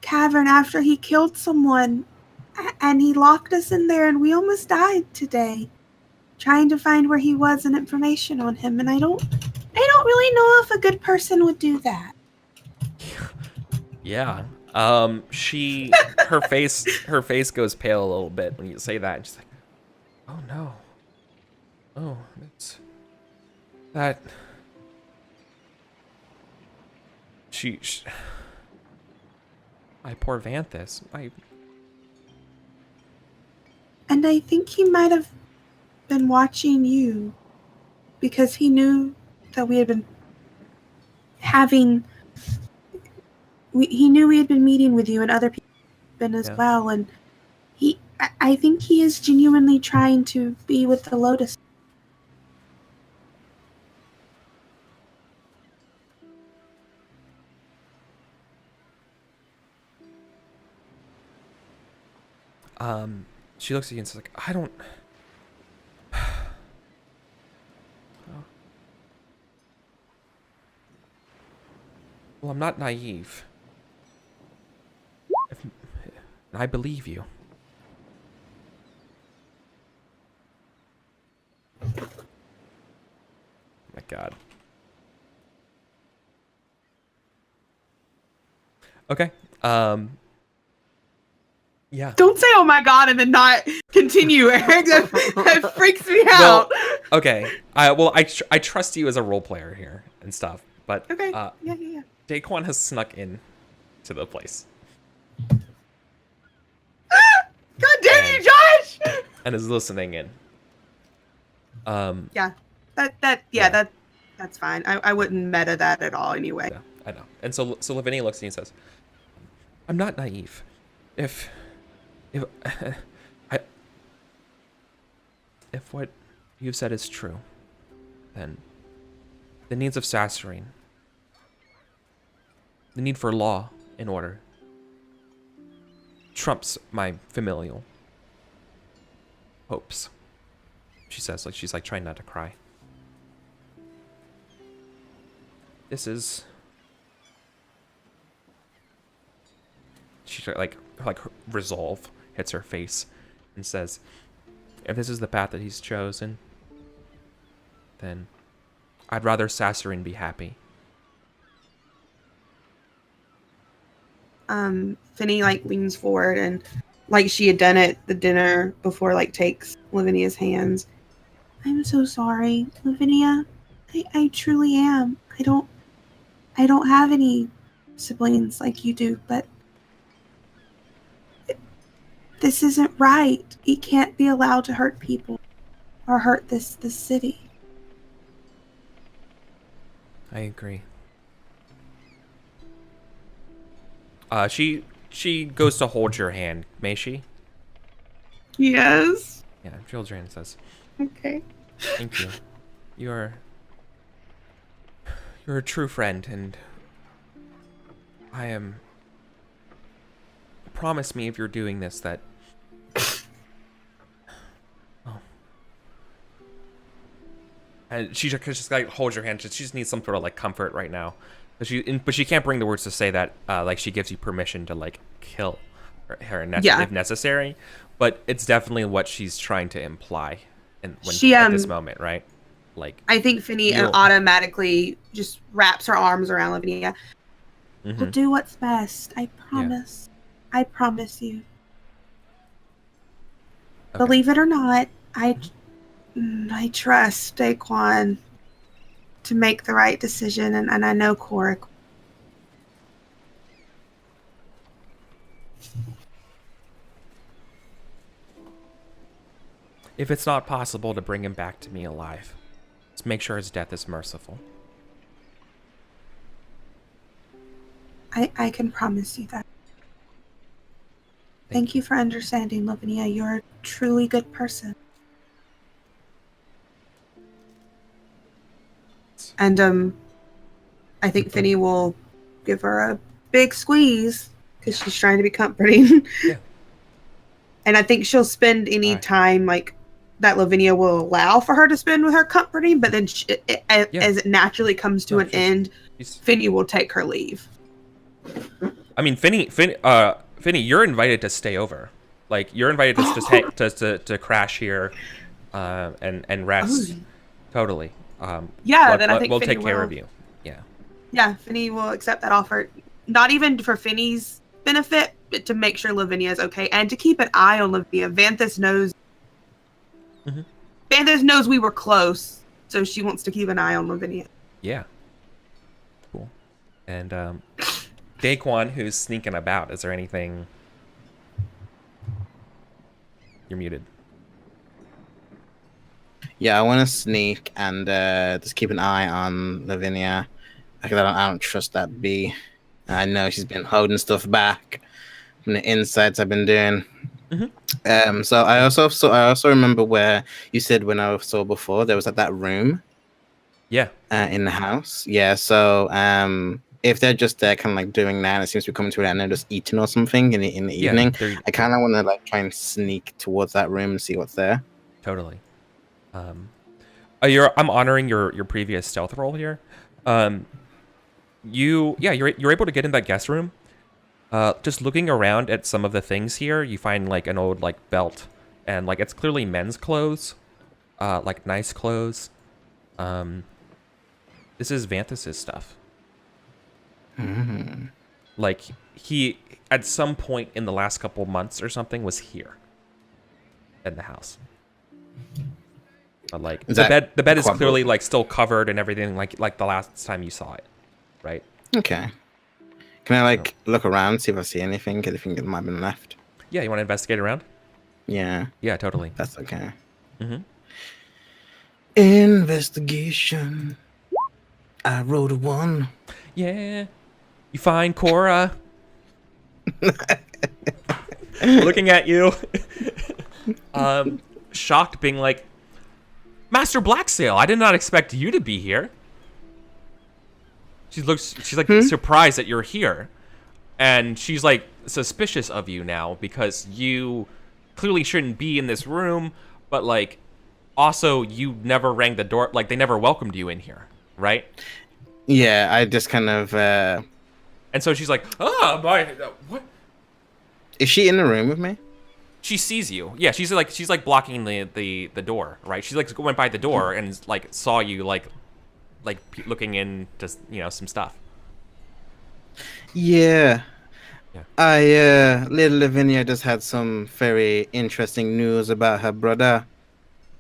cavern after he killed someone, and he locked us in there, and we almost died today, trying to find where he was and information on him. And I don't really know if a good person would do that. Yeah. Her face goes pale a little bit when you say that. And she's like, "Oh no. Oh, it's that she my poor Vanthus. And I think he might have been watching you because he knew that we had been he knew we had been meeting with you and other people had been as well. And I think he is genuinely trying to be with the Lotus. She looks at you and says like, I don't Well, I'm not naive. I believe you. Oh my God. Okay. Yeah. Don't say "oh my God" and then not continue, Eric. That freaks me out. Well, okay. I trust you as a role player here and stuff, but Okay. Yeah. Daquan has snuck in to the place God damn you, Josh! and is listening in. Yeah. That's fine. I wouldn't meta that at all anyway. Yeah, I know. And so Lavinia looks at you and says, "I'm not naive. If I if what you've said is true, then the needs of Sasserine, the need for law and order, trumps my familial hopes." She says, like she's like trying not to cry. This is. She like her resolve hits her face and says, "If this is the path that he's chosen, then I'd rather Sasserine be happy." Finny like leans forward and like she had done at the dinner before, like takes Lavinia's hands. I'm so sorry, Lavinia. I truly am. I don't have any siblings like you do, but this isn't right. He can't be allowed to hurt people or hurt this city. I agree. She goes to hold your hand, may she? Yes. Yeah, she holds your hand and says, Okay. "Thank you. You're a true friend, and I am. Promise me if you're doing this that." Oh. And she just like holds your hand. She just needs some sort of like comfort right now. But she can't bring the words to say that. Like she gives you permission to like kill her if necessary. But it's definitely what she's trying to imply, at this moment, right? Like I think Finny automatically just wraps her arms around Lavinia. Mm-hmm. We'll do what's best. I promise. Yeah. I promise you. Okay. Believe it or not, I trust Daquan to make the right decision, and I know Coric. If it's not possible to bring him back to me alive, let's make sure his death is merciful. I can promise you that. Thank you for understanding, Lavinia. You're a truly good person. And I think Finny will give her a big squeeze because she's trying to be comforting. Yeah. And I think she'll spend any time like that Lavinia will allow for her to spend with her comforting, but then as it naturally comes to an end, Finny will take her leave. I mean, Finny, you're invited to stay over. Like you're invited to just to crash here, and rest. Totally. Then I think we'll Finny take care of you. Yeah. Yeah, Finny will accept that offer, not even for Finny's benefit, but to make sure Lavinia is okay and to keep an eye on Lavinia. Vanthus knows. Mm-hmm. Vanthus knows we were close, so she wants to keep an eye on Lavinia. Yeah. Cool. And Daquan, who's sneaking about, is there anything? You're muted. Yeah, I want to sneak and just keep an eye on Lavinia. Because I don't trust that bee. I know she's been holding stuff back from the insights I've been doing. Mm-hmm. So I also remember where you said when I saw before there was like that room. Yeah. In the house. Yeah. So if they're just there, kind of like doing that, it seems to be coming to an end, and they're just eating or something in the evening. I kind of want to like try and sneak towards that room and see what's there. Totally. I'm honoring your previous stealth roll here. you're able to get in that guest room. Just looking around at some of the things here, you find like an old like belt, and like it's clearly men's clothes, like nice clothes. This is Vanthus's stuff. Like he at some point in the last couple months or something was here in the house. But like the bed is clearly like still covered and everything like the last time you saw it, right? Okay. Can I like look around, see if I see anything that might have been left? Yeah, you want to investigate around? Yeah, Yeah, totally. that's okay. Mm-hmm. Investigation. I wrote a 1. Yeah. You find Cora looking at you, shocked, being like, Master Blacksail, I did not expect you to be here. She's like surprised that you're here. And she's like suspicious of you now because you clearly shouldn't be in this room, but like also you never rang the door, like they never welcomed you in here, right? Yeah, I just kind of And so she's like, "Oh, my what?" Is she in the room with me? She sees you. Yeah, she's like blocking the door, right? She like went by the door and like saw you like looking into some stuff. Yeah. Yeah. Little Lavinia just had some very interesting news about her brother.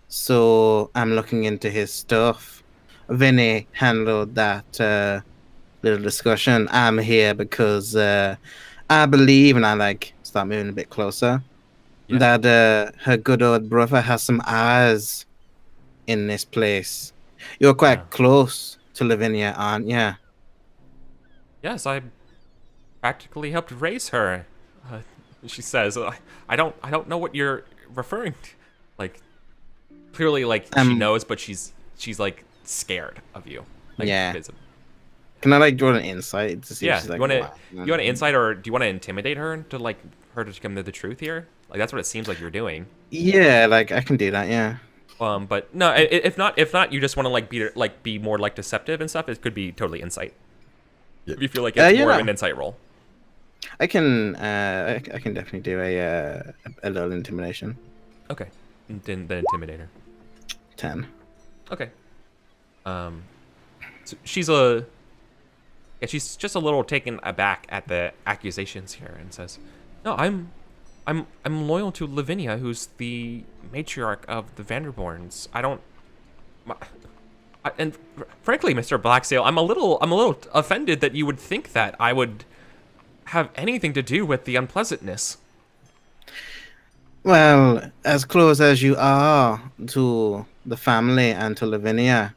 So I'm looking into his stuff. Vinny handled that little discussion. I'm here because I believe, and I like start moving a bit closer, that her good old brother has some eyes in this place. You're quite close to Lavinia, aren't you? Yes, I practically helped raise her. She says, "I don't know what you're referring to." Like, clearly, like she knows, but she's like scared of you. Like, yeah. Can I like draw an insight to see? Yeah. If she's like, you want an insight, or do you want to intimidate her to like her to come to the truth here? Like that's what it seems like you're doing. Yeah, like I can do that. Yeah. But no, if not, you just want to be more like deceptive and stuff. It could be totally insight. If you feel like it's more of an insight roll. I can definitely do a little intimidation. Okay, then the intimidator. 10. Okay. So she's just a little taken aback at the accusations here and says, "No, I'm loyal to Lavinia, who's the matriarch of the Vanderborns. And frankly, Mr. Blacksail, I'm a little offended that you would think that I would have anything to do with the unpleasantness." Well, as close as you are to the family and to Lavinia,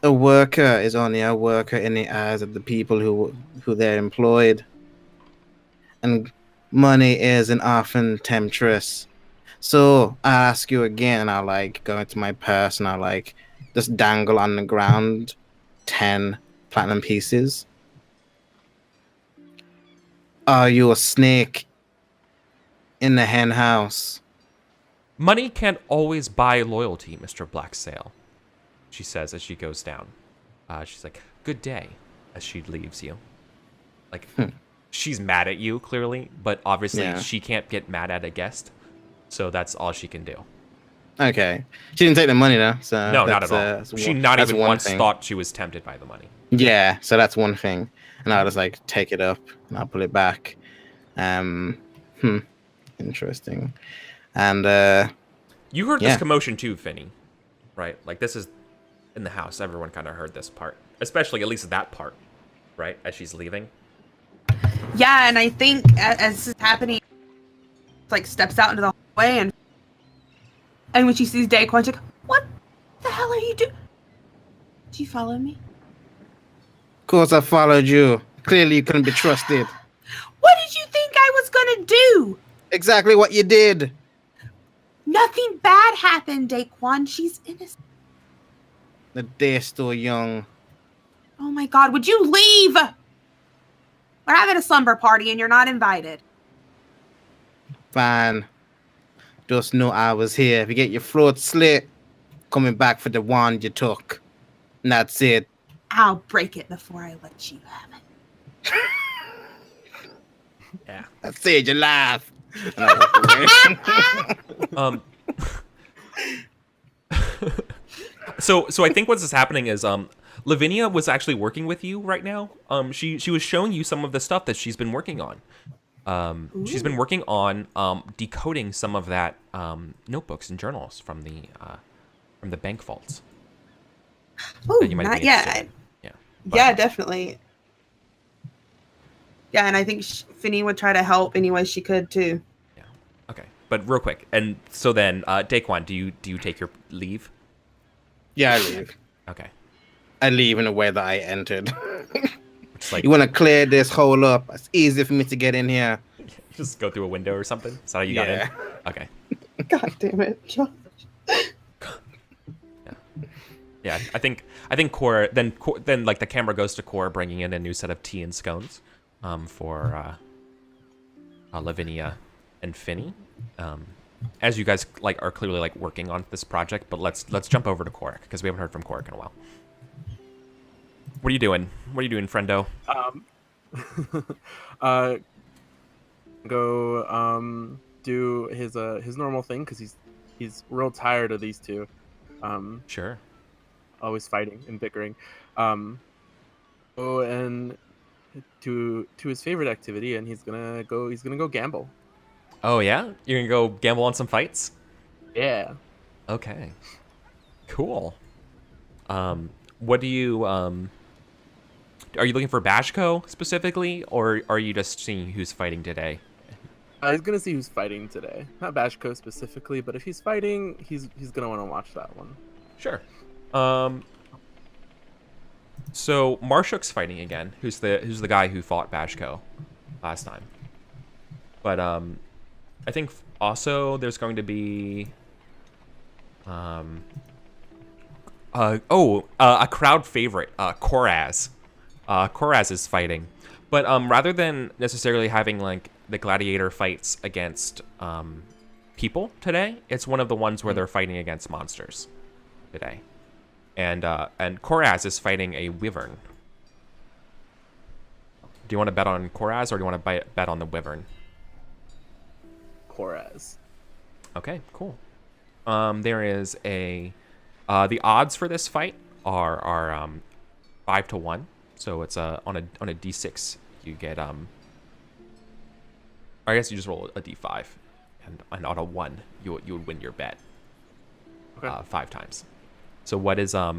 a worker is only a worker in the eyes of the people who they're employed. And money is an often temptress. So I ask you again, I like go into my purse and I like just dangle on the ground 10 platinum pieces. Are you a snake in the hen house? Money can't always buy loyalty, Mr. Blacksail, she says as she goes down. She's like, "Good day," as she leaves you. Like, she's mad at you, clearly, but obviously she can't get mad at a guest, so that's all she can do. Okay. She didn't take the money, though. So no, not at all. She not even once thought she was tempted by the money. Yeah, so that's one thing. And I'll just, like, take it up, and I'll pull it back. Interesting. And, you heard this commotion too, Finny, right? Like, this is in the house. Everyone kind of heard this part, especially at least that part, right? As she's leaving. Yeah, and I think as this is happening, like steps out into the hallway, and when she sees Daquan, she's like, "What the hell are you doing? Did you follow me?" Of course I followed you. Clearly you couldn't be trusted. What did you think I was gonna do? Exactly what you did. Nothing bad happened, Daquan. She's innocent. The day's still young. Oh my god, would you leave? We're having a slumber party and you're not invited. Fine. Just know I was here. If you get your throat slit, coming back for the wand you took. And that's it. I'll break it before I let you have it. Yeah. I said you laugh. And I walk away. So I think what's happening is Lavinia was actually working with you right now. She was showing you some of the stuff that she's been working on. She's been working on decoding some of that notebooks and journals from the bank vaults. Oh, that you might not be interested yet. in. Yeah. Yeah, definitely. Yeah, and I think Finny would try to help any way she could too. Yeah. Okay. But real quick, and so then, Daquan, do you take your leave? Yeah, I leave. Okay. I leave in the way that I entered. It's like You want to clear this hole up? It's easy for me to get in here. just go through a window or something. Is that how you got in? Okay. God damn it. Yeah, I think Cora then like the camera goes to Cora bringing in a new set of tea and scones, for Lavinia and Finny, as you guys like are clearly like working on this project. But let's jump over to Cora because we haven't heard from Cora in a while. What are you doing? What are you doing, friendo? Go do his normal thing because he's real tired of these two. Sure. Always fighting and bickering. Go and to his favorite activity, and he's gonna go gamble. Oh yeah, you're gonna go gamble on some fights? Yeah. Okay. Cool. What do you are you looking for Bashko specifically, or are you just seeing who's fighting today? He's gonna see who's fighting today. Not Bashko specifically, but if he's fighting, he's gonna want to watch that one. Sure. So Marshuk's fighting again. Who's the guy who fought Bashko last time? But I think also there's going to be a crowd favorite, Koraz. Koraz is fighting, but rather than necessarily having like the gladiator fights against people today, it's one of the ones where they're fighting against monsters today. And Koraz is fighting a wyvern. Do you want to bet on Koraz or do you want to bet on the wyvern? Koraz. Okay, cool. There is the odds for this fight are 5-1. So it's on a d6 you get I guess you just roll a d5, and on a 1 you would win your bet. Okay. 5 times. So what is how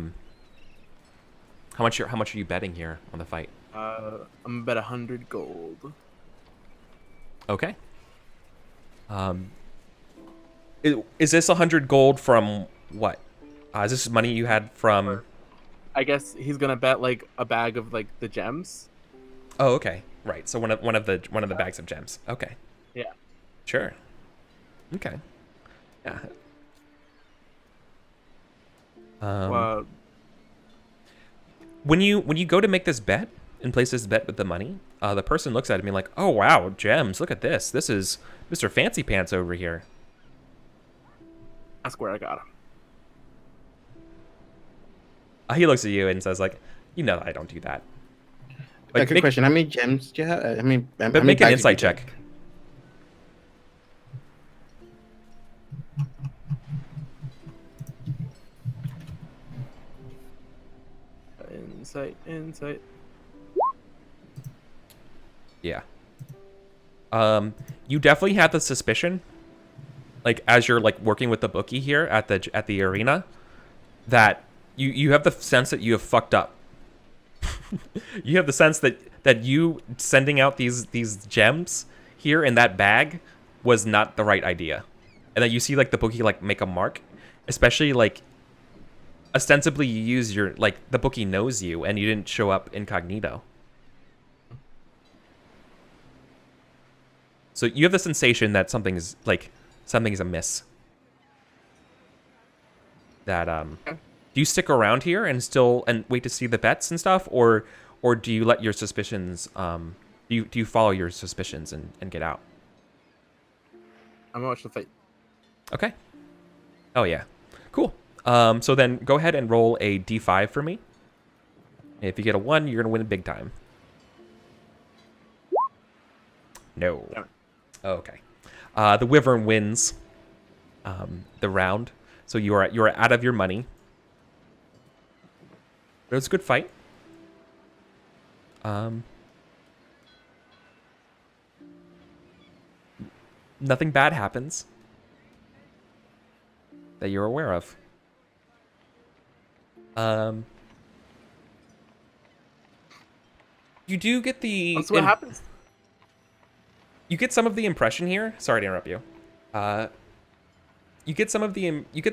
much are you betting here on the fight? I'm gonna bet 100 gold. Okay. Is this 100 gold from what? Is this money you had from? I guess he's gonna bet like a bag of like the gems. Oh, okay, right. So one of the bags of gems. Okay. Yeah. Sure. Okay. Yeah. When you go to make this bet and place this bet with the money, the person looks at it and be like, "Oh wow, gems! Look at this. This is Mr. Fancy Pants over here." That's where I got him. He looks at you and says, "Like, you know, I don't do that." Like, good question. How many gems do you have? I mean, but make an insight check. Insight. Yeah. You definitely have the suspicion, like as you're like working with the bookie here at the arena, that you have the sense that you have fucked up. You have the sense that you sending out these gems here in that bag was not the right idea, and that you see like the bookie like make a mark, especially like ostensibly you use your like the bookie knows you and you didn't show up incognito. So you have the sensation that something's amiss. That do you stick around here and wait to see the bets and stuff, or do you let your suspicions do you follow your suspicions and get out? I'm gonna watch the fight. Okay. Oh yeah. Cool. So then go ahead and roll a d5 for me. If you get a 1, you're gonna win big time. No. Damn it. Okay. The Wyvern wins the round, so you're out of your money. But it was a good fight. Nothing bad happens that you're aware of. You do get the. That's what happens. You get some of the impression here. Sorry to interrupt you. You get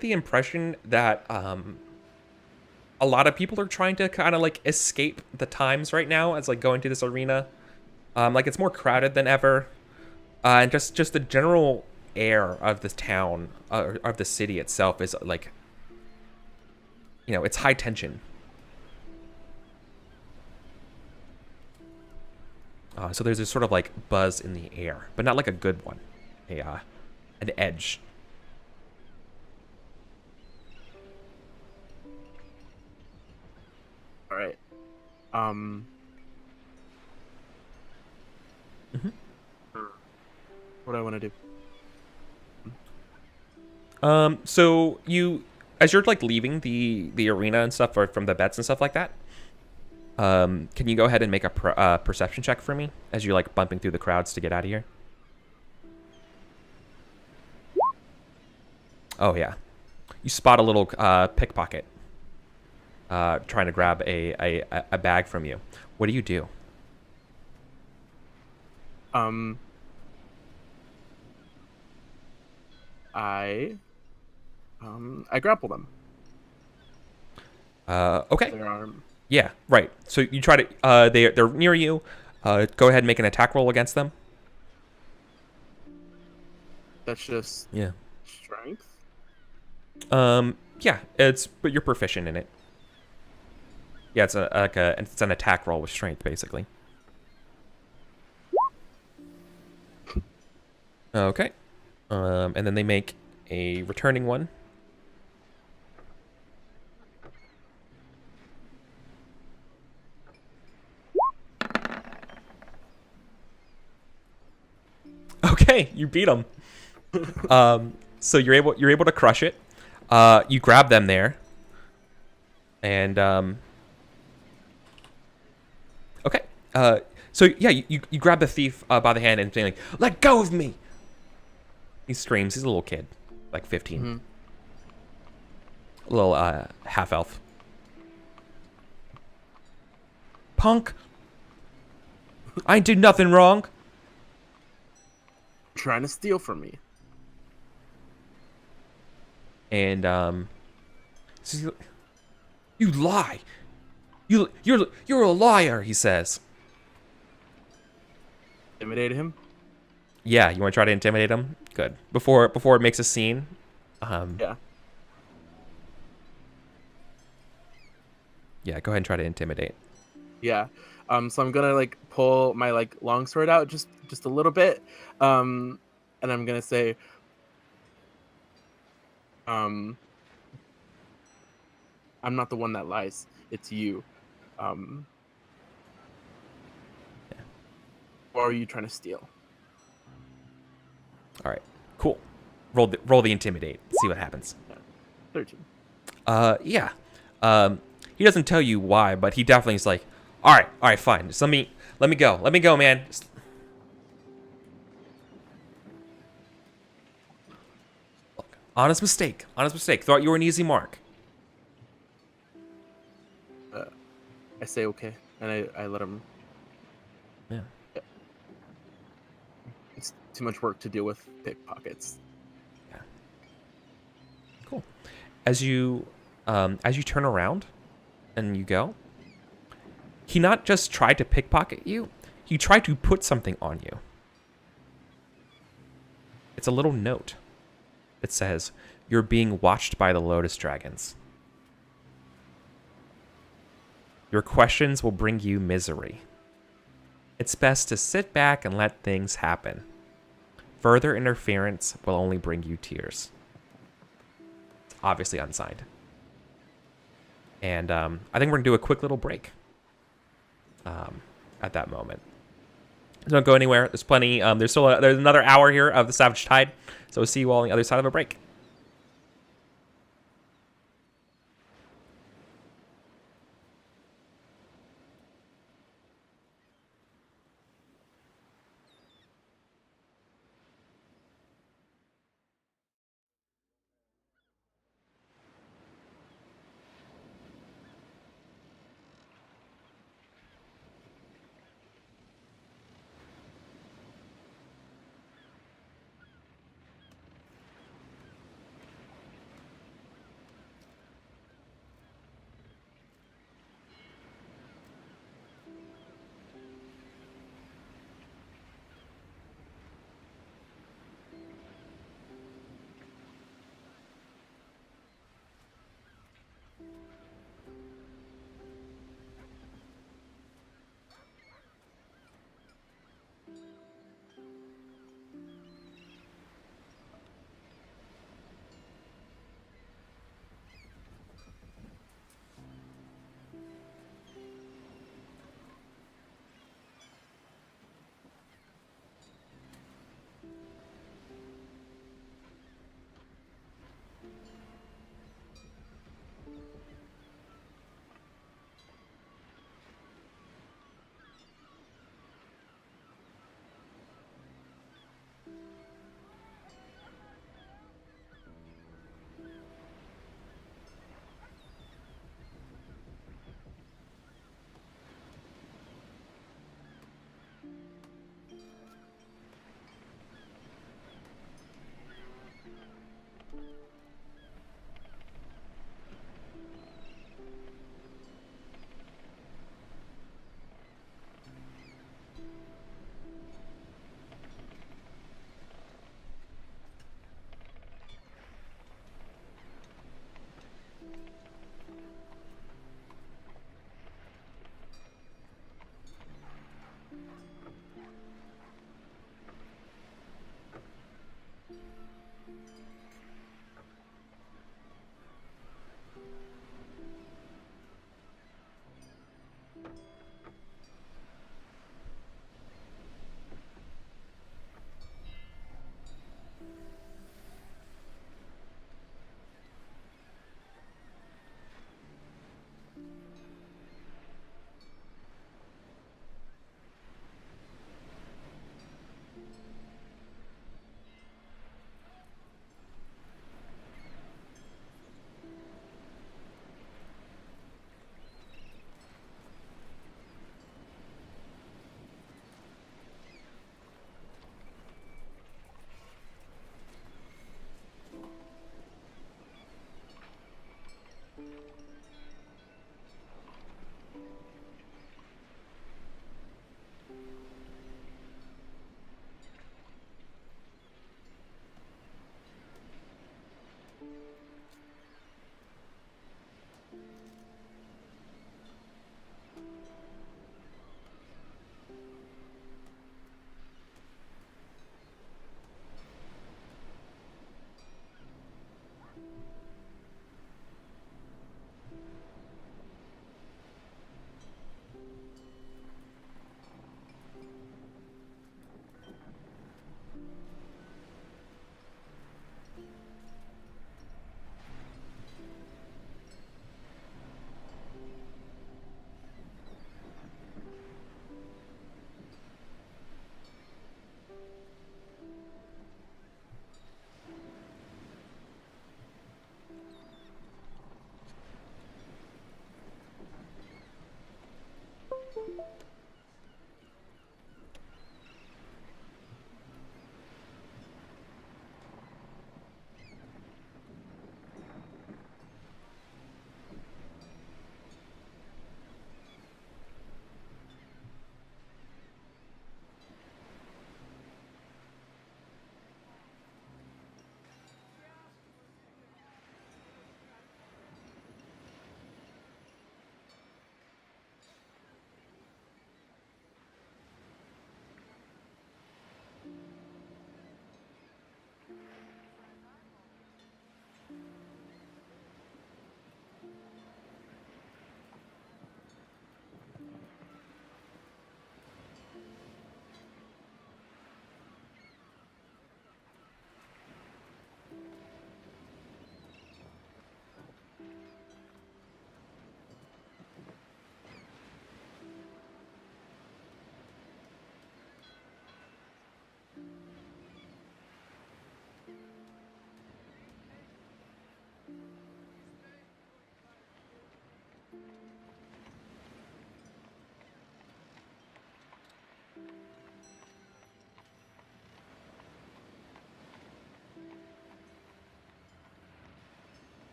the impression that a lot of people are trying to kind of like escape the times right now as like going to this arena. Like it's more crowded than ever, and just the general air of this town, of the city itself is like, you know, it's high tension. So there's this sort of like buzz in the air, but not like a good one, an edge. All right. What do I want to do? So you, as you're like leaving the arena and stuff, or from the bets and stuff like that, can you go ahead and make a perception check for me as you're like bumping through the crowds to get out of here? Oh yeah, you spot a little pickpocket trying to grab a bag from you. What do you do? I grapple them. Okay. Their arm. Yeah, right. So you try to they're near you. Go ahead and make an attack roll against them. That's just Yeah. strength. Yeah, but you're proficient in it. Yeah, it's an attack roll with strength basically. Okay. And then they make a returning one. Okay, you beat them. So you're able to crush it. You grab them there, and okay. So yeah, you grab the thief by the hand and saying like, "Let go of me!" He screams. He's a little kid, like 15, a little half elf. Punk! I ain't do nothing wrong. Trying to steal from me. And so you lie. You're a liar, he says. Intimidate him. Yeah, you want to try to intimidate him? Good. Before it makes a scene. Yeah. Yeah, go ahead and try to intimidate. Yeah. So I'm gonna like pull my like longsword out just a little bit. And I'm gonna say, I'm not the one that lies. It's you. Or are you trying to steal? All right, cool. Roll the intimidate. See what happens. 13. Yeah. He doesn't tell you why, but he definitely is like, all right, fine. Just let me go, man. Look, honest mistake. Thought you were an easy mark. I say okay, and I let him. Yeah. It's too much work to deal with pickpockets. Yeah. Cool. As you turn around and you go, he not just tried to pickpocket you, he tried to put something on you. It's a little note. It says, "You're being watched by the Lotus Dragons. Your questions will bring you misery. It's best to sit back and let things happen. Further interference will only bring you tears." It's obviously unsigned. And I think we're going to do a quick little break. at that moment. Don't go anywhere. There's plenty. There's another hour here of the Savage Tide. So we'll see you all on the other side of a break.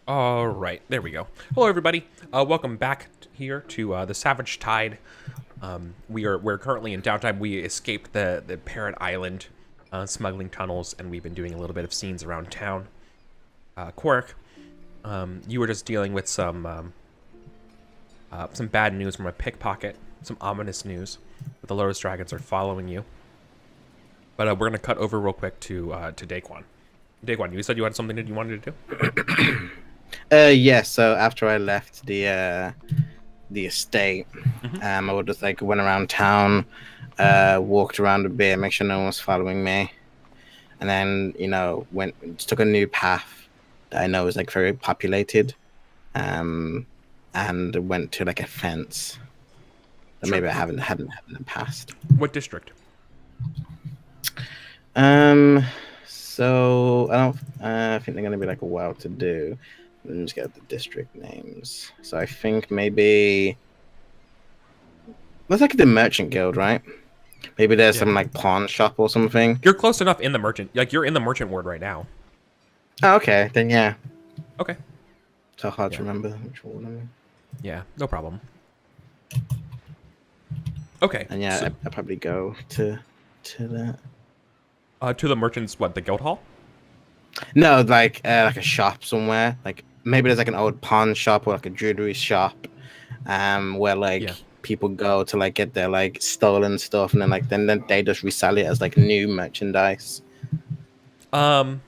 All right, there we go. Hello, everybody. Welcome back here to the Savage Tide. We're currently in downtime. We escaped the Parrot Island smuggling tunnels, and we've been doing a little bit of scenes around town. Quirk, you were just dealing with some bad news from a pickpocket, some ominous news. The Lotus Dragons are following you. But we're gonna cut over real quick to Daquan. Daquan, you said you had something that you wanted to do? Yeah, so after I left the estate, I would just like went around town, walked around a bit, make sure no one was following me, and then took a new path that I know is like very populated, and went to like a fence that Sure. maybe I hadn't in the past. What district? So I think they're gonna be like a while to do. Let me just get the district names. So I think maybe that's like the merchant guild, right? Maybe there's some like pawn shop or something. You're close enough in the merchant. Like, you're in the merchant ward right now. Oh, okay, then yeah. Okay. So hard to remember which one I'm in. Yeah, no problem. Okay. And yeah, so, I probably go to that. to the merchant's, what, the guild hall? No, like a shop somewhere. Like maybe there's like an old pawn shop or like a jewelry shop, where like people go to like get their like stolen stuff, and then they just resell it as like new merchandise. There's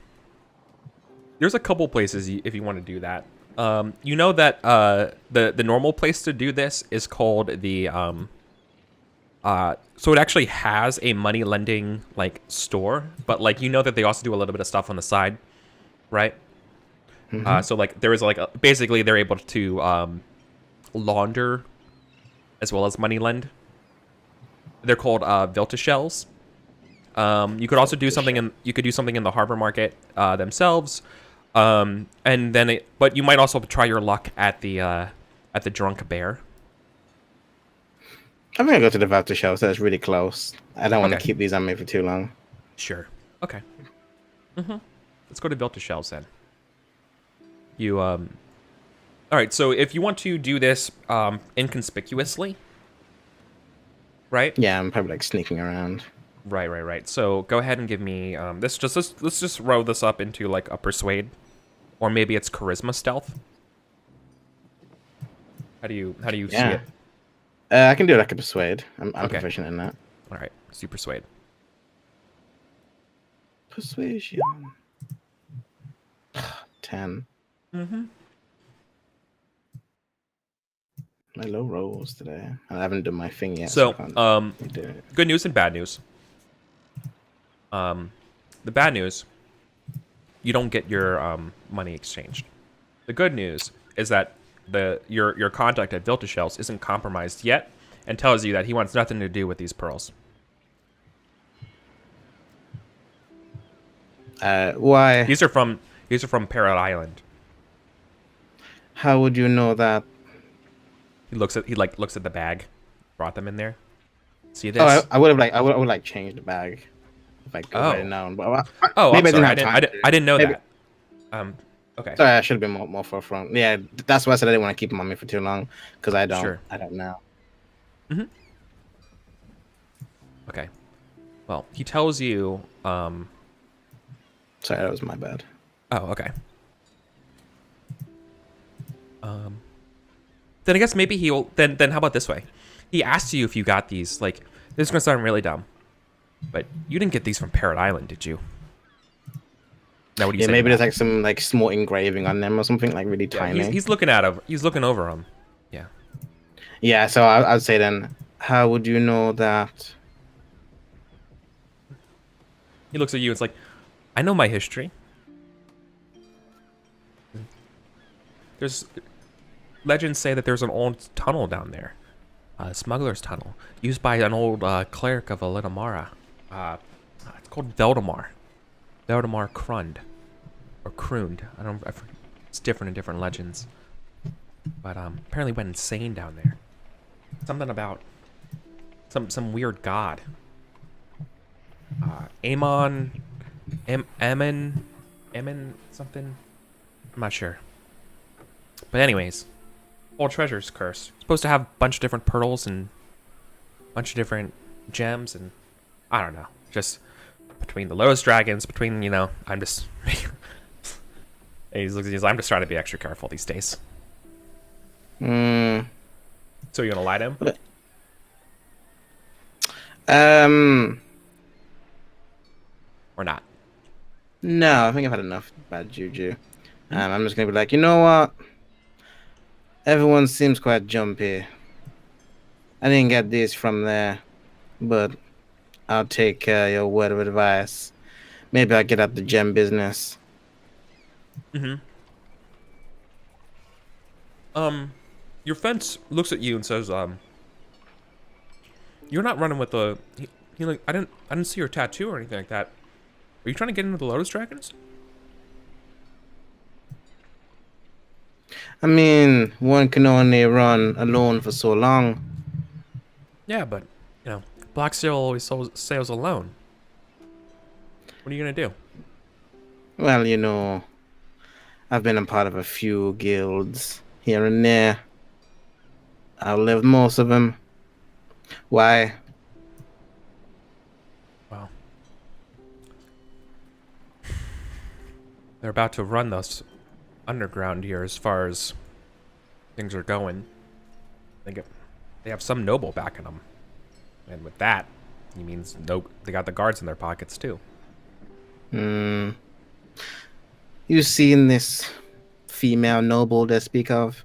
a couple places if you want to do that. You know that the normal place to do this is called the so it actually has a money lending like store, but like you know that they also do a little bit of stuff on the side, right? So like there is like basically they're able to launder as well as money lend. They're called Vilta shells. You could also do something in the harbor market themselves, and then but you might also try your luck at the Drunk Bear. I'm gonna go to the Voucher show, so it's really close. I don't want to keep these on me for too long. Sure. Okay. Let's go to Built to Shells then. You all right, so if you want to do this inconspicuously, right? Yeah, I'm probably like sneaking around. Right. So go ahead and give me let's just roll this up into like a persuade, or maybe it's charisma stealth. How do you see it? I can do like a persuade. I'm proficient in that. All right, so you persuade. Persuasion. 10. My low rolls today. I haven't done my thing yet. So, I can't do it. good news and bad news. The bad news, you don't get your money exchanged. The good news is that your contact at Vilta Shells isn't compromised yet, and tells you that he wants nothing to do with these pearls. Why? These are from Parrot Island. How would you know that? He looks at the bag, brought them in there. See this? Oh, I would have changed the bag if I could have known. But I'm maybe sorry. I didn't know maybe. that. Okay. Sorry, I should have been more forefront. Yeah, that's why I said I didn't want to keep them on me for too long, because I don't know. Okay. Well, he tells you. Sorry, that was my bad. Oh, okay. Then I guess maybe he'll. Then how about this way? He asked you if you got these. Like, this is gonna sound really dumb, but you didn't get these from Parrot Island, did you? Now, what do you say? Maybe there's like some like small engraving on them or something, like really tiny. He's looking at him. He's looking over them. Yeah. Yeah. So I'd say then, how would you know that? He looks at you. It's like, I know my history. There's legends say that there's an old tunnel down there, a smuggler's tunnel, used by an old cleric of Alitamara. It's called Veldemar Krund, or Krund. It's different in different legends. But apparently went insane down there. Something about some weird god. Aemon something. I'm not sure. But anyways, Old Treasure's Curse. It's supposed to have a bunch of different pearls and a bunch of different gems, and I don't know. Just between the Lotus Dragons, between, I'm just... I'm just trying to be extra careful these days. Hmm. So you gonna lie to him? Or not? No, I think I've had enough bad juju. I'm just gonna be like, you know what? Everyone seems quite jumpy. I didn't get this from there, but I'll take your word of advice. Maybe I'll get out the gem business. Mm-hmm. Your fence looks at you and says, you're not running with the... I didn't see your tattoo or anything like that. Are you trying to get into the Lotus Dragons? I mean, one can only run alone for so long. Yeah, but, Black Sail always sails alone. What are you gonna do? Well, I've been a part of a few guilds here and there. Outlived most of them. Why? Well, they're about to run us underground here as far as things are going. They have some noble backing them. And with that, he means they got the guards in their pockets too. You seen this female noble they speak of?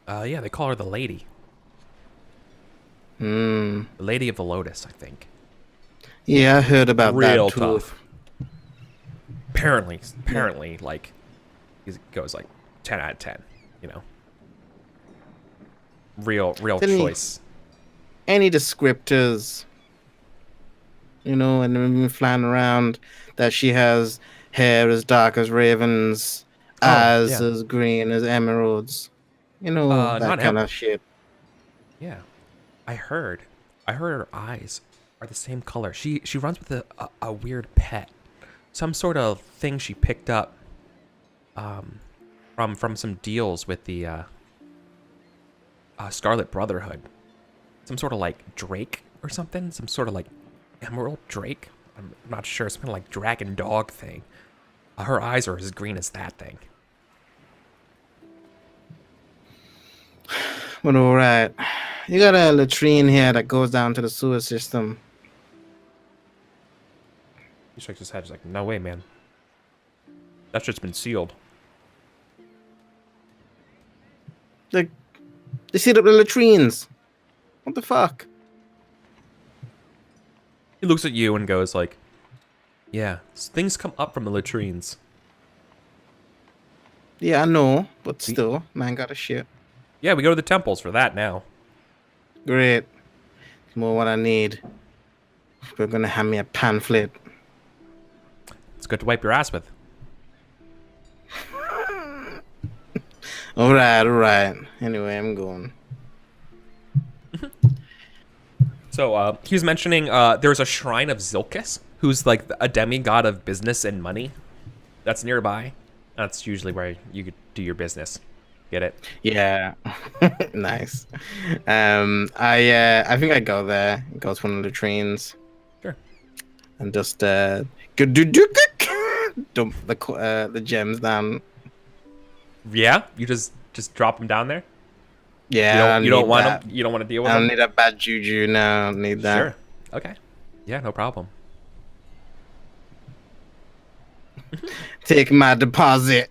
Yeah, they call her the Lady. Hmm. The Lady of the Lotus, I think. Yeah, I heard about Real that too. tough. Apparently, like, he goes like 10 out of 10, Real choice. Any descriptors, and then flying around that she has hair as dark as ravens, eyes as green as emeralds, that kind of shit. Yeah, I heard her eyes are the same color. She runs with a weird pet, some sort of thing she picked up, from some deals with the Scarlet Brotherhood. Some sort of like drake or something. Some sort of like emerald drake. I'm not sure. Some kind of like dragon dog thing. Her eyes are as green as that thing. But alright. You got a latrine here that goes down to the sewer system. He shakes his head. He's like, no way, man. That's just been sealed. Like, they sealed up the latrines. What the fuck? He looks at you and goes like, yeah, things come up from the latrines. Yeah, I know, but still, man got a shit. Yeah, we go to the temples for that now. Great. It's more what I need. We're gonna hand me a pamphlet. It's good to wipe your ass with. Alright. Anyway, I'm going. So, he was mentioning there's a shrine of Zilkis, who's like a demigod of business and money that's nearby. That's usually where you could do your business. Get it? Yeah. Nice. I think I go there, go to one of the latrines. Sure. And just dump the gems down. Yeah? You just drop them down there? Yeah, you don't want them? You don't want to deal with I them? don't need that bad juju. No, I don't need that. Sure. Okay. Yeah, no problem. Take my deposit.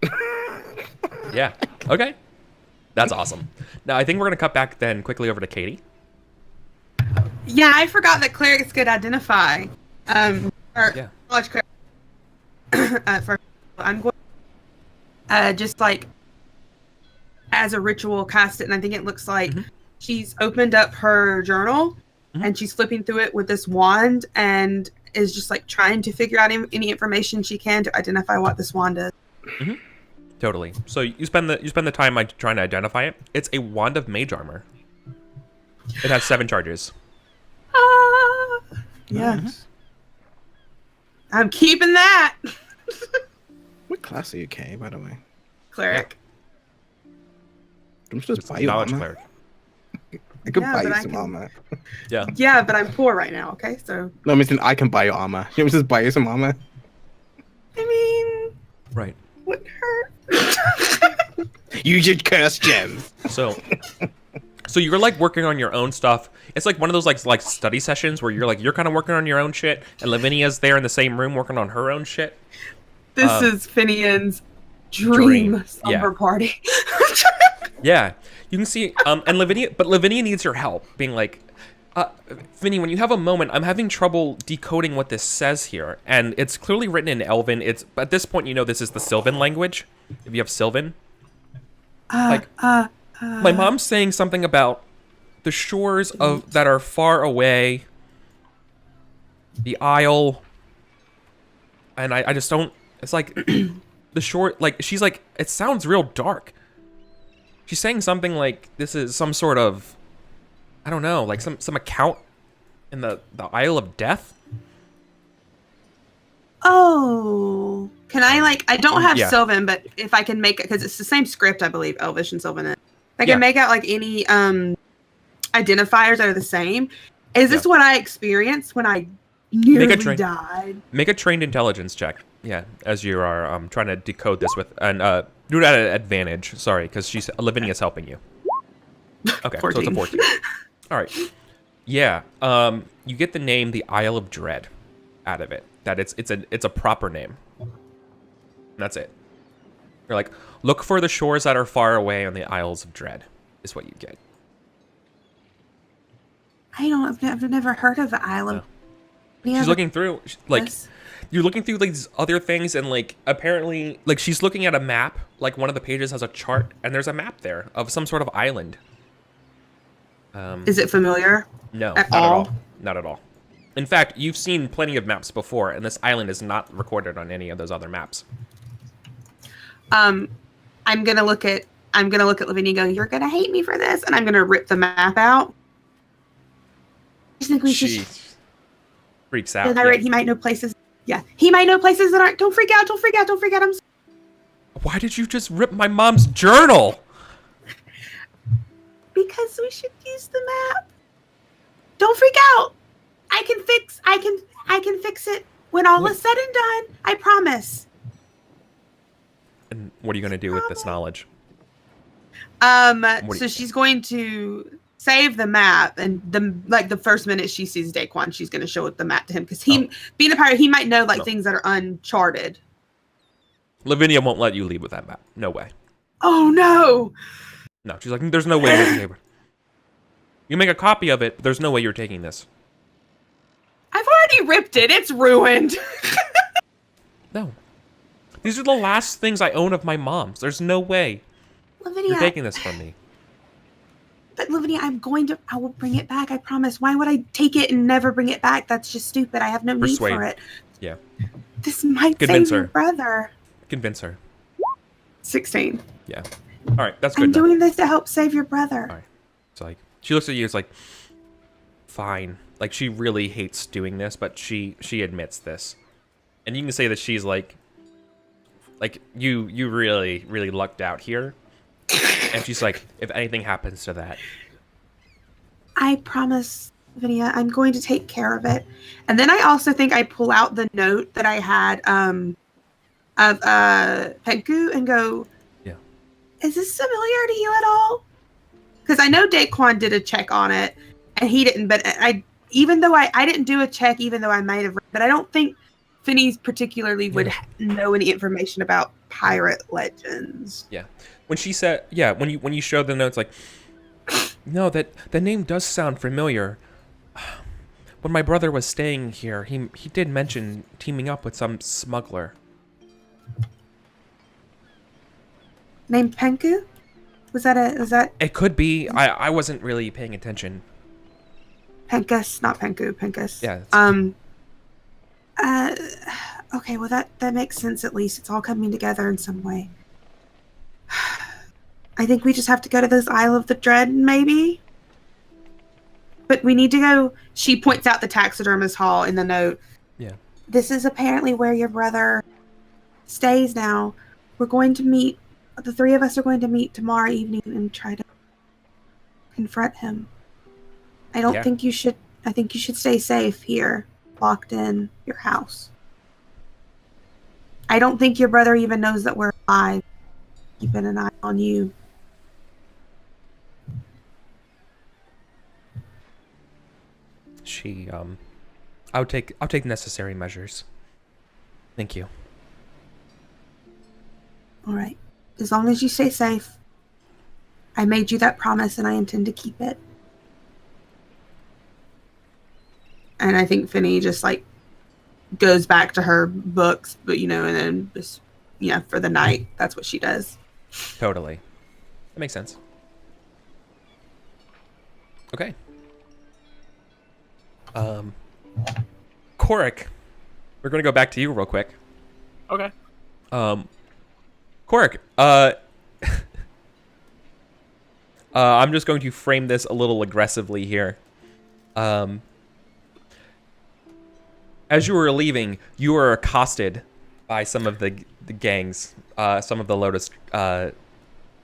Yeah. Okay. That's awesome. Now, I think we're going to cut back then quickly over to Katie. Yeah, I forgot that clerics could identify. Yeah. Knowledge cleric. For I'm going just like as a ritual cast it, and I think it looks like she's opened up her journal and she's flipping through it with this wand and is just like trying to figure out any information she can to identify what this wand is. Totally. So you spend the time trying to identify it. It's a wand of mage armor. It has 7 charges. Yeah. I'm keeping that. What class are you, Kay, by the way? cleric. I'm just It's buy you knowledge armor. cleric. I could Yeah, buy but you I some can- armor. Yeah. Yeah, but I'm poor right now. Okay, so No, I'm saying I can buy you armor. You want me to just buy you some armor? I mean, Right. wouldn't hurt. You should curse gems. So you're like working on your own stuff. It's like one of those like study sessions where you're kind of working on your own shit, and Lavinia's there in the same room working on her own shit. This is Finian's dream slumber party. Yeah, you can see, and Lavinia needs your help, being like, Vinny, when you have a moment, I'm having trouble decoding what this says here, and it's clearly written in Elven. It's at this point, you know, this is the Sylvan language. If you have Sylvan, my mom's saying something about the shores of that are far away, the Isle, and I just don't. It's like the shore, like she's like, it sounds real dark. She's saying something like this is some sort of, I don't know, like some account in the Isle of Death. Oh, can I I don't have Yeah. Sylvan, but if I can make it, because it's the same script, I believe, Elvish and Sylvan. If I can Yeah. make out like any identifiers that are the same. Is this what I experienced when I nearly died? Make a trained intelligence check. Yeah, as you are trying to decode this with, and do it at an advantage. Sorry, because Lavinia's helping you. Okay, so it's a 14. All right. Yeah. You get the name the Isle of Dread out of it. That it's a proper name. And that's it. You're like, look for the shores that are far away on the Isles of Dread, is what you get. I've never heard of the Isle of. Yeah, She's looking through, like, yes. you're looking through like these other things, and like apparently, like she's looking at a map. Like one of the pages has a chart, and there's a map there of some sort of island. Is it familiar? No, At not at all? all. Not at all. In fact, you've seen plenty of maps before, and this island is not recorded on any of those other maps. I'm gonna look at Lavinia and go, "You're gonna hate me for this," and I'm gonna rip the map out. I just think we She should. freaks out. And I Yeah. read he might know places. Yeah, he might know places that aren't. Don't freak out! Don't freak out! Don't freak out! Why did you just rip my mom's journal? Because we should use the map. Don't freak out. I can fix it when all is said and done. I promise. And what are you gonna do with this knowledge? So she's going to save the map, and the first minute she sees Daquan, she's going to show the map to him because being a pirate, he might know things that are uncharted. Lavinia won't let you leave with that map. No way. Oh no! No, she's like, there's no way you're taking it. You make a copy of it, but there's no way you're taking this. I've already ripped it. It's ruined. No. These are the last things I own of my mom's. There's no way Lavinia, you're taking this from me. but Lavinia, I will bring it back. I promise. Why would I take it and never bring it back? That's just stupid. I have no Persuade. need for it. Yeah. This might Convince save your her. brother. Convince her. 16. Yeah. All right, that's good I'm enough. doing this to help save your brother. All right. It's like, she looks at you, it's like, fine. Like, she really hates doing this, but she admits this. And you can say that she's like you really, really lucked out here. And she's like, if anything happens to that. I promise, Lavinia, I'm going to take care of it. And then I also think I pull out the note that I had of Penku and go, Yeah. Is this familiar to you at all? Because I know Daquan did a check on it, and he didn't. But even though I didn't do a check, even though I might have, but I don't think Finney particularly would know any information about pirate legends. Yeah. When she said, yeah, when you show the notes, like, no, that the name does sound familiar. When my brother was staying here, he did mention teaming up with some smuggler. Named Penku? Was that It could be. I wasn't really paying attention. Penkus? Not Penku, Penkus. Yeah. Okay, well that makes sense at least. It's all coming together in some way. I think we just have to go to this Isle of the Dread, maybe? But we need to go. She points out the taxidermist hall in the note. Yeah. This is apparently where your brother stays now. We're going to meet the three of us are going to meet tomorrow evening and try to confront him. I don't Yeah. think you should. I think you should stay safe here, locked in your house. I don't think your brother even knows that we're alive. Keeping an eye on you. I'll take necessary measures. Thank you. All right. As long as you stay safe. I made you that promise and I intend to keep it. And I think Finny just like goes back to her books, but and then just for the night, that's what she does. Totally. That makes sense. Okay. Korik, we're gonna go back to you real quick. Okay. Korik, I'm just going to frame this a little aggressively here. As you were leaving, you were accosted by some of the gangs, some of the Lotus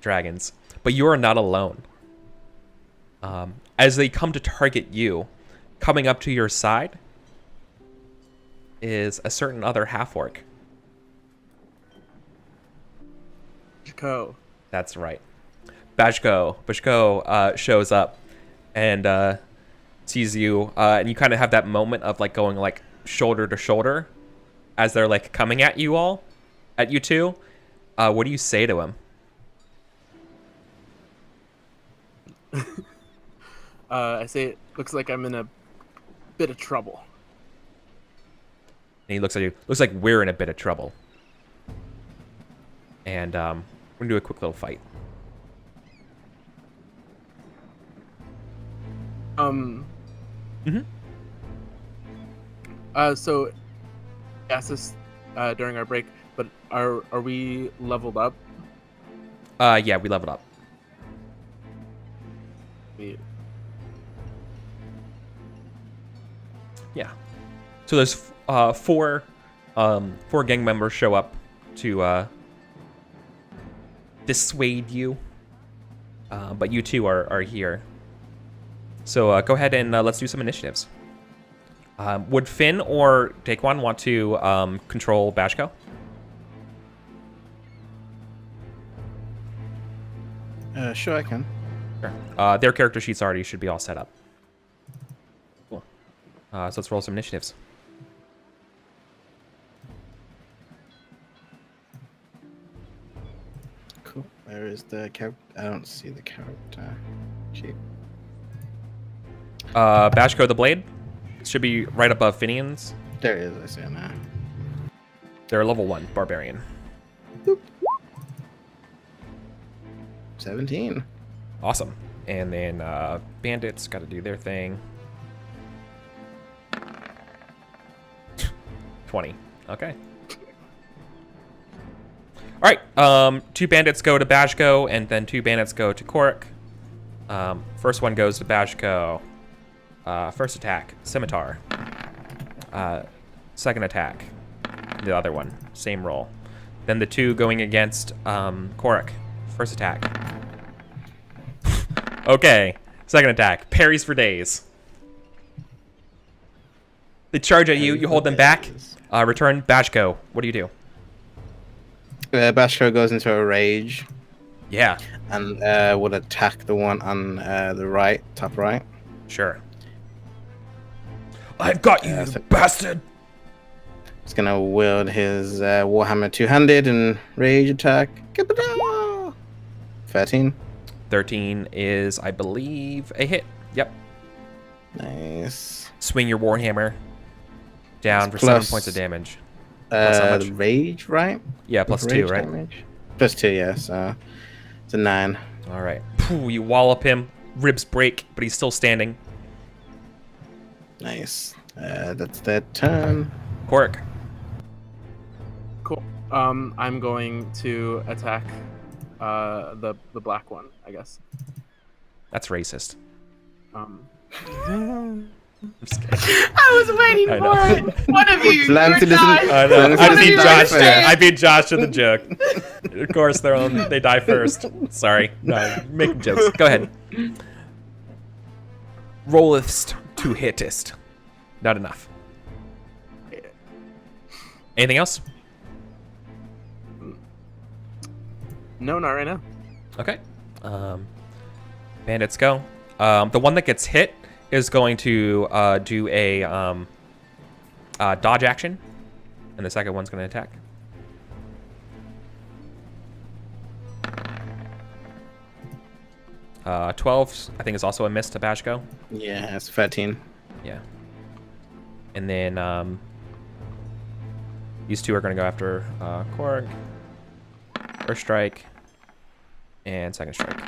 dragons, but you are not alone. As they come to target you, coming up to your side is a certain other half-orc. Jaco. That's right. Bashko shows up and sees you, and you kind of have that moment of like going like shoulder to shoulder as they're like coming at you two. What do you say to him? I say it looks like I'm in a bit of trouble. And he looks at you. Looks like we're in a bit of trouble. And we're gonna do a quick little fight. So asked this during our break, but are we leveled up? Yeah, we leveled up. Yeah. So there's four gang members show up to dissuade you, but you two are here. So go ahead and let's do some initiatives. Would Finn or Daquan want to control Bashko? Sure, I can. Sure. Their character sheets already should be all set up. Cool. So let's roll some initiatives. Cool. Where is the character? I don't see the character sheet. Bashko the Blade should be right above Finian's. There it is. I see it now. They're level 1 barbarian. Boop. 17. Awesome. And then bandits got to do their thing. 20. Okay. All right. 2 bandits go to Bashko, and then 2 bandits go to Korik. First one goes to Bashko. First attack, scimitar. Second attack, the other one, same roll. Then the 2 going against Korik. First attack. Okay, second attack, parries for days. They charge at you, you hold them back. Return Bashko. What do you do? Bashko goes into a rage. Yeah. And would attack the one on the right, top right. Sure. I've got you, you bastard! He's gonna wield his Warhammer two-handed and rage attack. 13. 13 is, I believe, a hit. Yep. Nice. Swing your Warhammer down for 7 points of damage. Rage, right? Yeah, plus 2, right? Damage? Plus 2, yeah, so it's a 9. All right. Pooh, you wallop him. Ribs break, but he's still standing. Nice. That's their turn. Korik. Cool. I'm going to attack the black one, I guess. That's racist. I'm just kidding. I was waiting I for know. it. One of you. Lancey you're doesn't- not- I know. Lancey I doesn't beat die Josh. fair. I beat Josh to the joke. Of course, they die first. Sorry. No, making jokes. Go ahead. Rollest to hittest. Not enough. Anything else? No, not right now. Okay. Bandits go. The one that gets hit is going to do a dodge action, and the second one's going to attack. Uh, 12, I think, is also a miss to Bashko. Yeah, it's 13. Yeah. And then these two are going to go after Korg. First strike and second strike.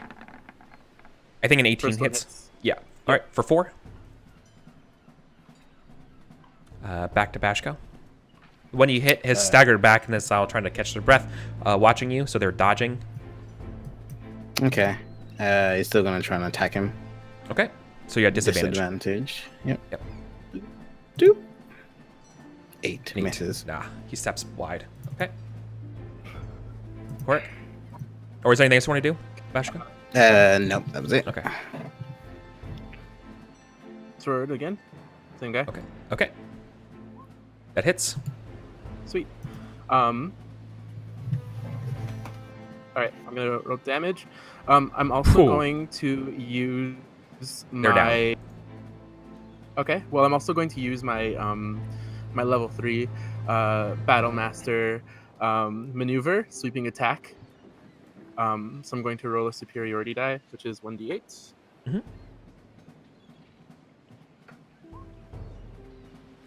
I think an 18 First one hits. Yeah. All right, for 4. Back to Bashko. When you hit, his staggered back in this style, trying to catch their breath, watching you, so they're dodging. Okay. He's still gonna try and attack him. Okay. So you got disadvantage. Disadvantage. Yep. Yep. Doop. 8 Neat. misses. Nah, he steps wide. Okay. Work. Or is there anything else you want to do, Bashko? Nope, that was it. Okay. Sword again. Same guy. Okay. Okay. That hits. Sweet. All right, I'm gonna roll damage. I'm also Cool. going to use They're my. down. Okay. Well, I'm also going to use my my level 3 battle master maneuver sweeping attack. So I'm going to roll a superiority die, which is 1d8. Mhm.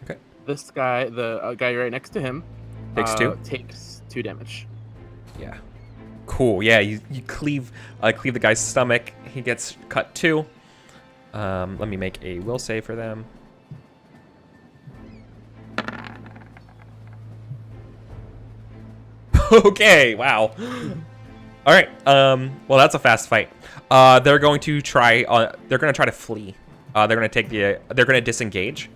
Okay. This guy, the guy right next to him, Takes 2? Takes 2 damage. Yeah. Cool. Yeah, you cleave the guy's stomach. He gets cut 2. Let me make a will save for them. Okay. Wow. All right. Well, that's a fast fight. They're going to try. They're going to try to flee. They're going to take the. They're going to disengage,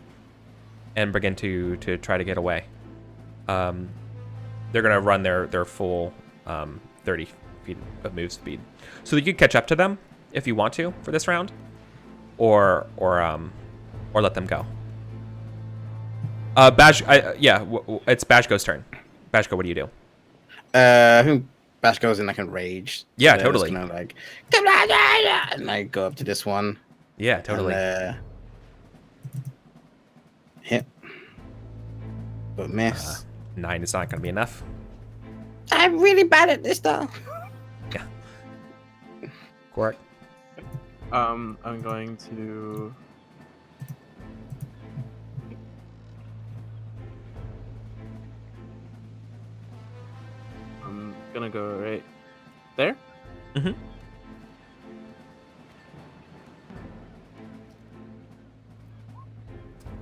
and begin to try to get away. They're going to run their full 30 feet of move speed, so you can catch up to them if you want to for this round, or let them go. It's Bashko's turn. Bashko, what do you do? I think Bash goes in like a rage. Yeah, So totally. It's kind of like, and I go up to this one. Yeah, totally. And, hit. But miss. 9 is not going to be enough. I'm really bad at this though. Yeah. Correct. I'm going to. I'm gonna go right there. Mm-hmm.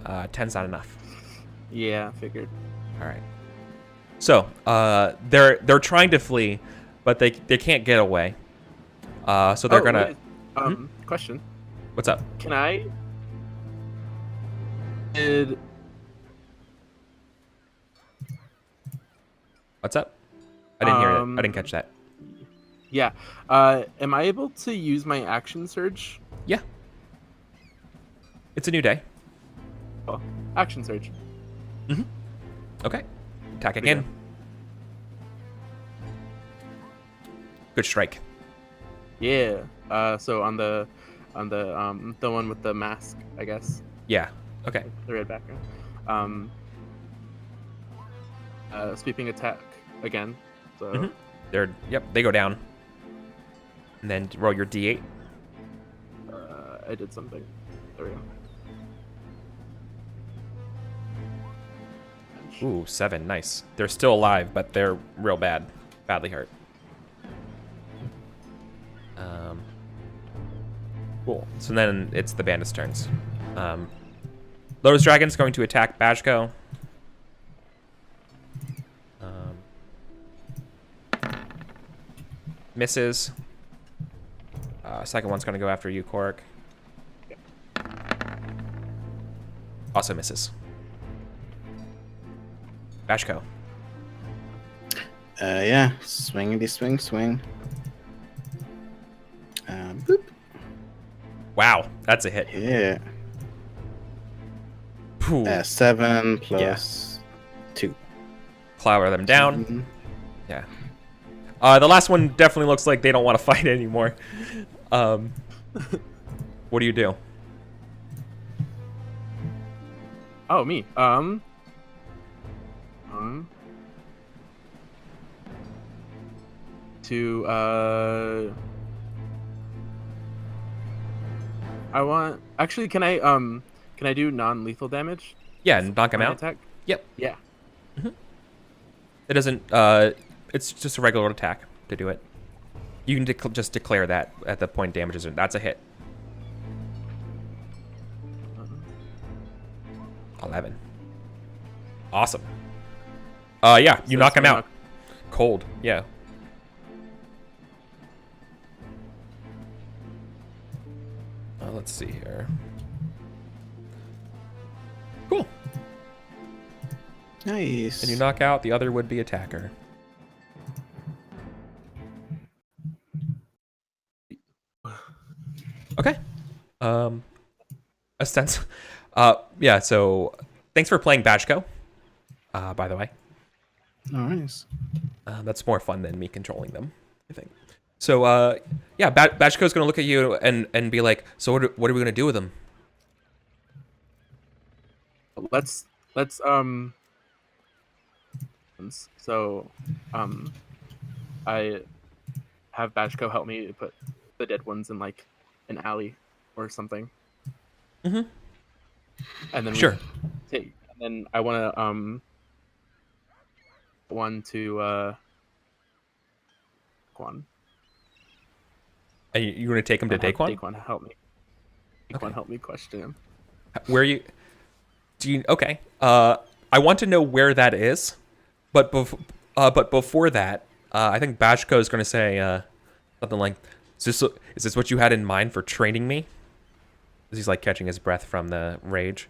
10's not enough. Yeah, figured. All right. So they're trying to flee, but they can't get away. So they're gonna. wait. Question. What's up? Can I? Did What's up? I didn't hear it. I Um, didn't catch that. yeah? Am I able to use my action surge? Yeah. It's a new day. Oh, action surge. Okay. Attack There we again. Good strike. Yeah. So on the one with the mask, I guess. Yeah. Okay. The red background. Sweeping attack again. So Mhm. They go down. And then roll your D8. I did something. There we go. Ooh, 7. Nice. They're still alive, but they're real badly hurt. Cool. So then it's the bandits' turns. Lotus Dragon's going to attack Bashko. Misses. Second one's going to go after you, Korik. Also misses. Bashko. Yeah. Swingity swing swing. Boop. Wow, that's a hit. Yeah. Pooh. 7 plus 2. Clower them down. Mhm. Yeah. The last one definitely looks like they don't want to fight anymore. What do you do? Oh, me. To I want actually can I do non-lethal damage? Yeah, knock him My out. attack? Yep. Yeah. It doesn't. It's just a regular attack to do it. You can just declare that at the point damages. That's a hit. 11. Awesome. Yeah, you So knock it's him gonna out. Cold. Yeah. Let's see here. Cool. Nice. And you knock out the other would-be attacker. Okay. A sense. Yeah. So, thanks for playing Bashko. By the way, Nice. that's more fun than me controlling them, I think. So, yeah, Bashko's gonna look at you and be like, "So what are we gonna do with him?" Let's so I have Bashko help me put the dead ones in like an alley or something. Mhm. And then Sure. and then I want to Daquan. And you're gonna take him to Have Daquan? Daquan help me. Daquan Okay. help me question him. Where you? Do you? Okay. I want to know where that is, but before that, I think Bashko is gonna say something like, "Is this what you had in mind for training me?" As he's like catching his breath from the rage.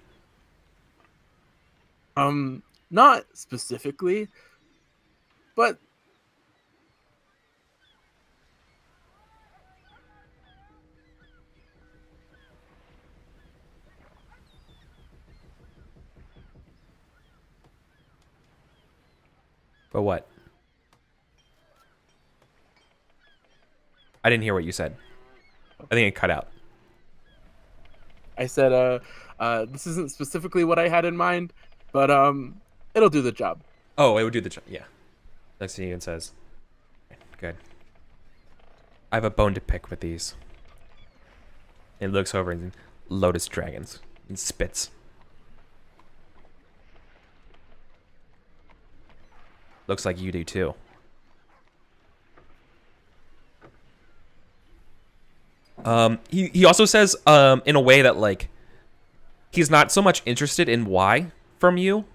Not specifically, but But what? I didn't hear what you said. I think it cut out. I said this isn't specifically what I had in mind, but it'll do the job. Oh, it would do the job. Yeah. Next thing he even says, "Good. I have a bone to pick with these." And looks over and lotus dragons and spits. Looks like you do too. He also says in a way that like he's not so much interested in why from you,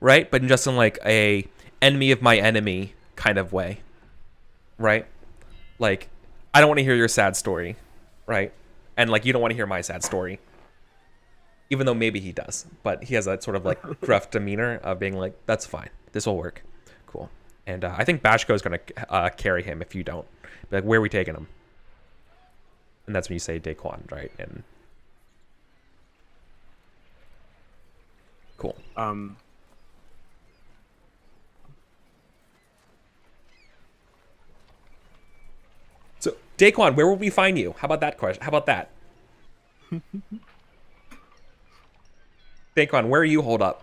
right? But just in like a enemy of my enemy kind of way, right? Like I don't want to hear your sad story, right? And like you don't want to hear my sad story. Even though maybe he does, but he has that sort of like gruff demeanor of being like, "That's fine. This will work." Cool. And I think Bashko is going to carry him if you don't. Be like, "Where are we taking him?" And that's when you say Daquan, right? And cool. So Daquan, where will we find you? How about that question? How about that? Daquan, where are you holed up?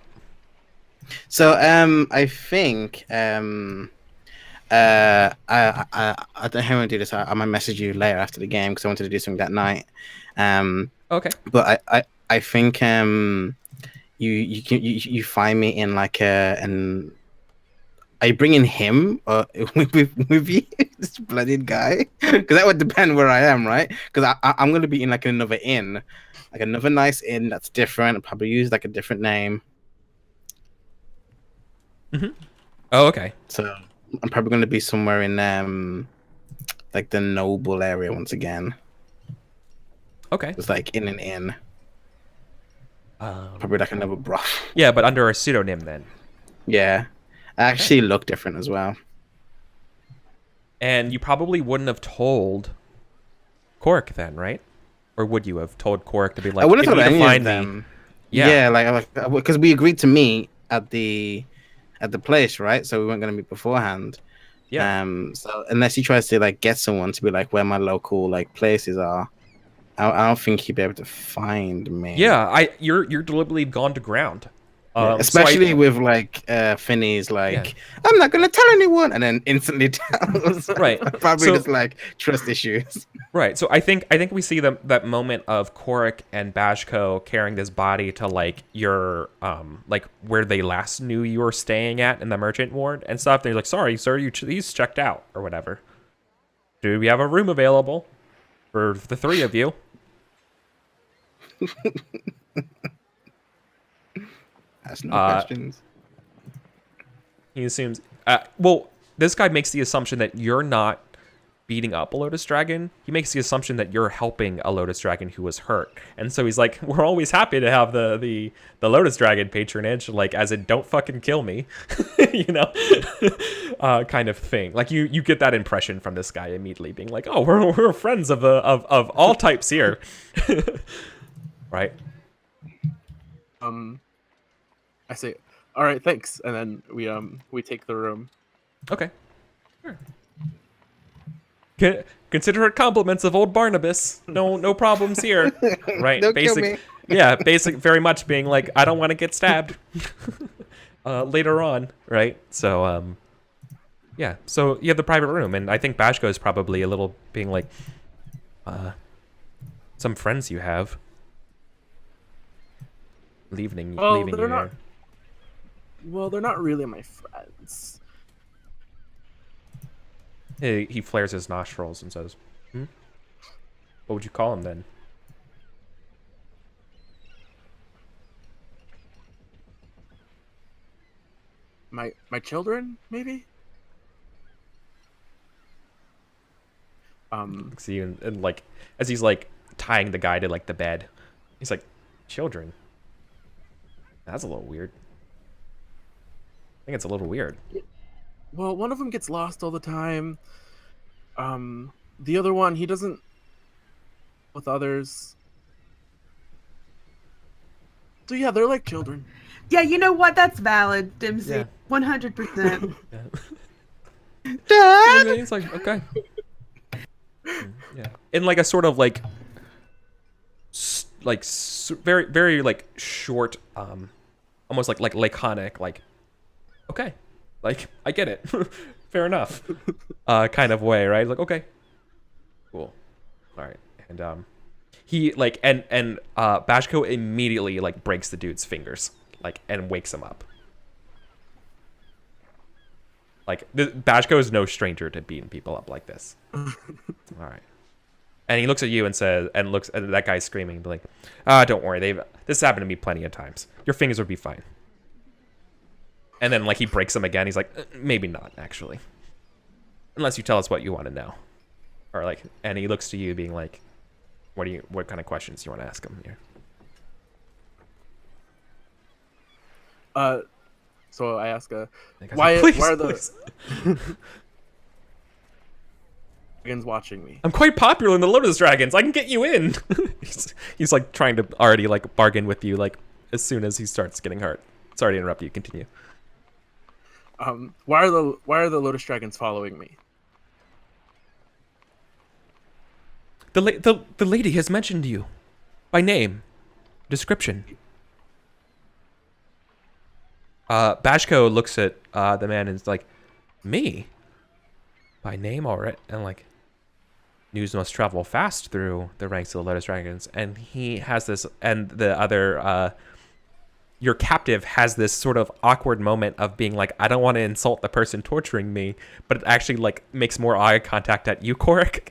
So I think I don't know how I'm gonna do this. I might message you later after the game because I wanted to do something that night. Okay. But I think you find me in like an. Are you bringing him with you, this blooded guy? Because that would depend where I am, right? Because I'm gonna be in like another inn, like another nice inn that's different. I'll probably use like a different name. Mm-hmm. Oh, okay. So I'm probably going to be somewhere in like the noble area once again. Okay. It's like in an inn. Probably like another broth. Yeah, but under a pseudonym then. Yeah. I actually look different as well. And you probably wouldn't have told Cork then, right? Or would you have told Cork to be like, I wouldn't "You have told need to any find of me"? them. Yeah. Yeah, like because we agreed to meet at the place, right? So we weren't going to meet beforehand. Yeah. So unless he tries to like get someone to be like where my local like places are, I don't think he'd be able to find me. Yeah, you're deliberately gone to ground. Especially with like Finney's like, I'm not gonna tell anyone, and then instantly tells. Right. Probably So- just like trust issues. Right. So I think we see that moment of Korik and Bashko carrying this body to like your like where they last knew you were staying at in the merchant ward and stuff. They're like, "Sorry, sir, he's checked out or whatever. Do we have a room available for the three of you?" That's no questions. He assumes. Well, this guy makes the assumption that you're not beating up a Lotus Dragon. He makes the assumption that you're helping a Lotus Dragon who was hurt, and so he's like, "We're always happy to have the Lotus Dragon patronage, like as in don't fucking kill me," you know, kind of thing. Like you get that impression from this guy immediately, being like, "Oh, we're friends of all types here," right? I say, all right, thanks, and then we take the room. Okay. Sure. Consider it compliments of old Barnabas. No problems here. Right. Don't kill basic. me. Yeah, basic very much being like, I don't want to get stabbed later on, right? So yeah. So you have the private room, and I think Bashko is probably a little being like some friends you have leaving you they're here. Well, they're not really my friends. He flares his nostrils and says, "What would you call him then?" My children, maybe. See, and like as he's like tying the guy to like the bed, he's like, "Children? That's a little weird. I think it's a little weird." Well, one of them gets lost all the time. The other one, he doesn't with others. So yeah, they're like children. Yeah, you know what? That's valid, Dimsy. Yeah. 100%. Dad. And he's like, "Okay." Yeah, in like a sort of like, very very like short, almost like laconic, like, "Okay, like I get it, fair enough," kind of way, right? Like, okay, cool, all right, and he like and Bashko immediately like breaks the dude's fingers, like, and wakes him up. Like, Bashko is no stranger to beating people up like this. All right. And he looks at you and says, and looks at that guy screaming, like, "Don't worry, this happened to me plenty of times. Your fingers will be fine." And then like he breaks them again. He's like, "Maybe not, actually, unless you tell us what you want to know." Or like, and he looks to you, being like, "What kind of questions do you want to ask him here?" So I ask, And the guy's why like, "Please, are the please. dragons watching me? I'm quite popular in the Lotus Dragons. I can get you in." he's like trying to already like bargain with you, like as soon as he starts getting hurt. Sorry to interrupt you. Continue. Why are the Lotus Dragons following me? The lady has mentioned you by name, description. Bashko looks at the man and is like, "Me? By name, all right?" And like, news must travel fast through the ranks of the Lotus Dragons. And he has this, and the other, your captive has this sort of awkward moment of being like, "I don't want to insult the person torturing me," but it actually like makes more eye contact at you, Korik,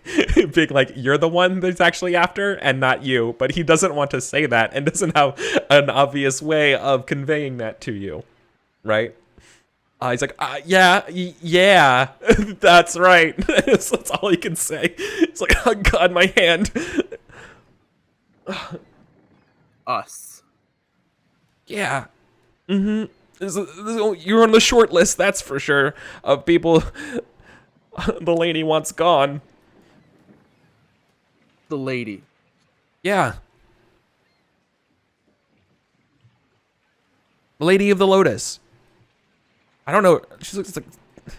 being like, "You're the one that's actually after and not you." But he doesn't want to say that and doesn't have an obvious way of conveying that to you, right? He's like, yeah, that's right." That's all he can say. It's like, "Oh God, my hand." Us. Yeah. Mm-hmm. You're on the short list, that's for sure, of people the lady wants gone. The lady. Yeah. The Lady of the Lotus. I don't know. She's like,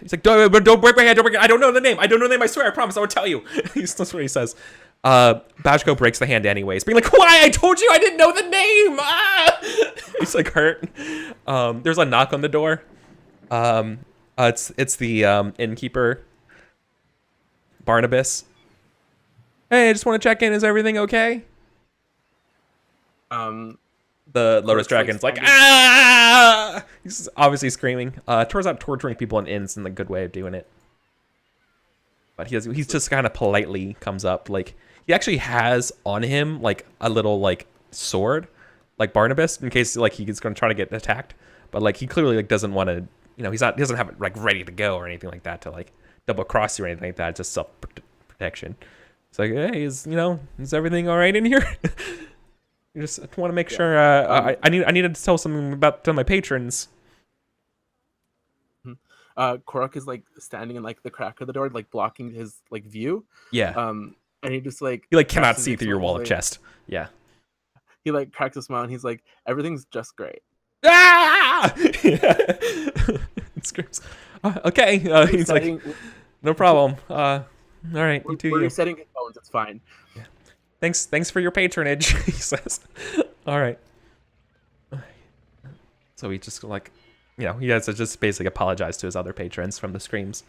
he's like, don't break my head, don't break it. I don't know the name. I don't know the name, I swear, I promise, I will tell you. That's what he says. Bashko breaks the hand anyways, being like, why? I told you I didn't know the name! Ah! He's like hurt. There's a knock on the door. It's the innkeeper, Barnabas. Hey, I just want to check in. Is everything okay? The Lotus Dragon's like, ah! He's obviously screaming. Turns out torturing people in inns isn't a good way of doing it. But he's just kind of politely comes up. Like, he actually has on him, like, a little, like, sword, like Barnabas, in case, like, he's going to try to get attacked. But, like, he clearly, like, doesn't want to, you know, he doesn't have it, like, ready to go or anything like that to, like, double cross you or anything like that. It's just self-protection. It's like, hey, is everything all right in here? You just want to make sure. I needed to tell something about to my patrons. Korok is like standing in like the crack of the door, like blocking his like view. Yeah. And he just like He like cannot see through your wall of chest. Yeah. He like cracks a smile and he's like, everything's just great. Ah! It screams. Okay. He's like, no problem. All right, you do we're you. resetting his bones. It's fine. Yeah. Thanks for your patronage. He says. All right. So he just like, you know, he has to just basically apologize to his other patrons from the screams.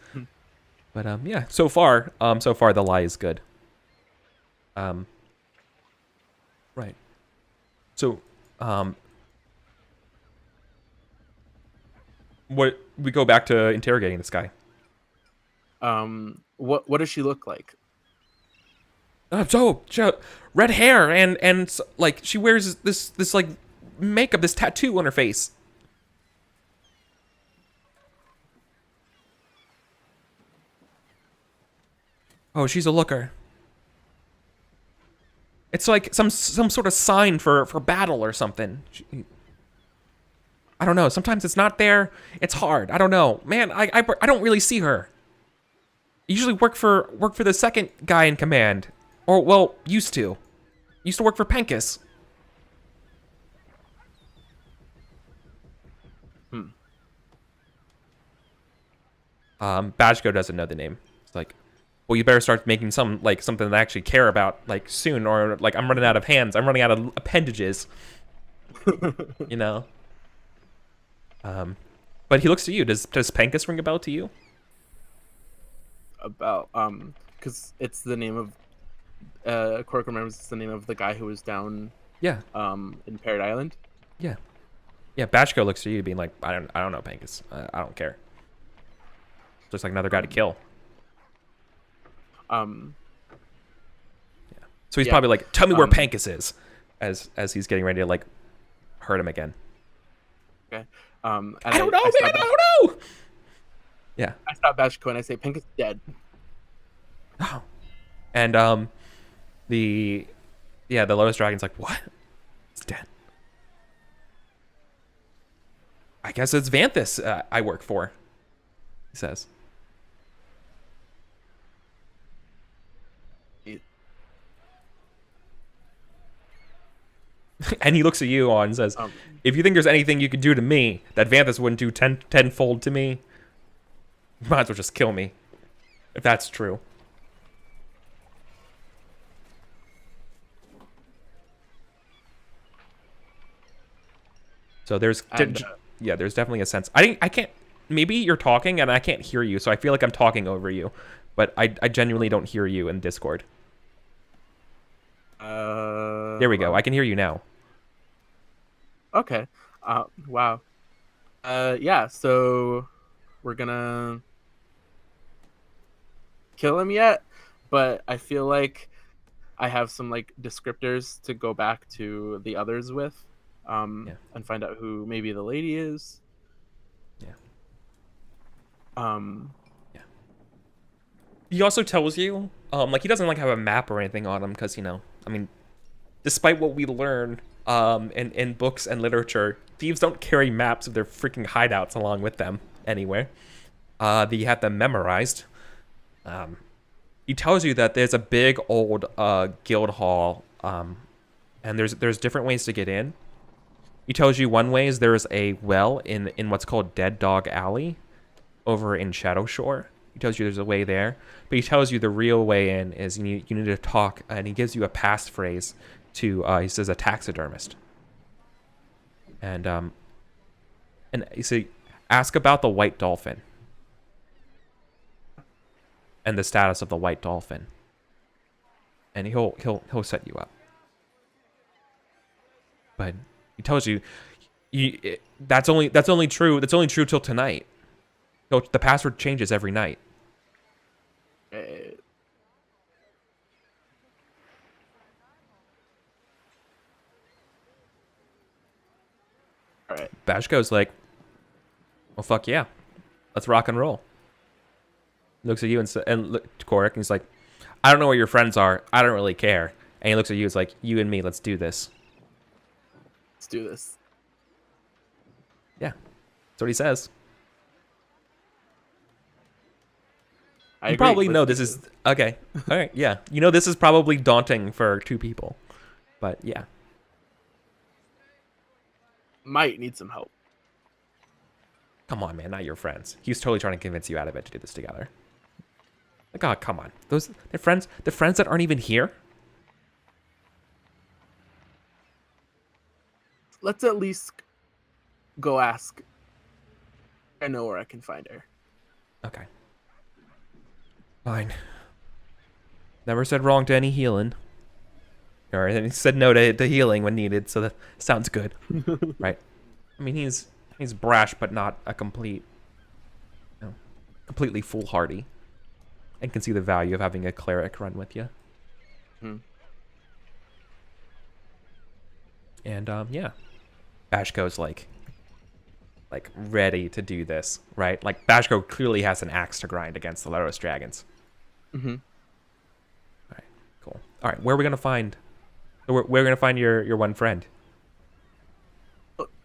But yeah, so far the lie is good. Right. So what we go back to interrogating this guy. What does she look like? So red hair and like she wears this like makeup, this tattoo on her face. Oh, she's a looker. It's like some sort of sign for battle or something. I don't know. Sometimes it's not there. It's hard. I don't know. Man, I don't really see her. I usually work for the second guy in command. Or, well, used to. Used to work for Penkus. Bajko doesn't know the name. It's like, well, you better start making something that I actually care about, like, soon, or, like, I'm running out of hands. I'm running out of appendages. You know? But he looks to you. Does Penkus ring a bell to you? About, because it's the name of, Korok remembers it's the name of the guy who was down, Yeah. in Parrot Island. Yeah. Yeah, Bashko looks to you being like, I don't know, Penkus. I don't care. Just like another guy to kill. Yeah. So he's Yeah. probably like, tell me where Penkus is, as he's getting ready to like hurt him again. Okay. I don't know, man. I don't know. Yeah. I stop Bashko and I say, Penkus is dead. Oh. And the Lotus Dragon's like, what? It's dead. I guess it's Vanthus I work for. He says. And he looks at you and says, if you think there's anything you could do to me that Vanthus wouldn't do tenfold to me, you might as well just kill me. If that's true. So there's there's definitely a sense. I can't, maybe you're talking and I can't hear you, so I feel like I'm talking over you. But I genuinely don't hear you in Discord. There we go. I can hear you now. Okay. Wow. Yeah, so we're gonna kill him yet, but I feel like I have some like descriptors to go back to the others with, and find out who maybe the lady is. Yeah. Yeah. He also tells you, like he doesn't like have a map or anything on him because, you know, I mean, despite what we learn, in books and literature, thieves don't carry maps of their freaking hideouts along with them anywhere. You have them memorized. He tells you that there's a big old guild hall, and there's different ways to get in. He tells you one way is there's a well in what's called Dead Dog Alley over in Shadow Shore. He tells you there's a way there, but he tells you the real way in is you need to talk, and he gives you a passphrase to he says a taxidermist, and you see, ask about the white dolphin and the status of the white dolphin, and he'll set you up. But he tells you, that's only true till tonight. So the password changes every night. All right. Bashko's like, well, fuck yeah, let's rock and roll. Looks at you and look to Korik, and he's like, I don't know where your friends are. I don't really care. And he looks at you. It's like, you and me, let's do this. Let's do this. Yeah, that's what he says. I You agree. probably know Let's this do is okay. All right, yeah. You know this is probably daunting for two people, but yeah. Might need some help. Come on, man, not your friends. He's totally trying to convince you out of it to do this together. Like, oh, come on. They're friends that aren't even here? Let's at least go ask. I know where I can find her. Okay. Fine. Never said wrong to any healing. Or and he said no to healing when needed, so that sounds good. Right? I mean, he's brash, but not a completely foolhardy. And can see the value of having a cleric run with you. And yeah, Bashko's like ready to do this, right? Like Bashko clearly has an axe to grind against the Laros dragons. All right, cool. All right, where are we gonna find? We're gonna find your one friend.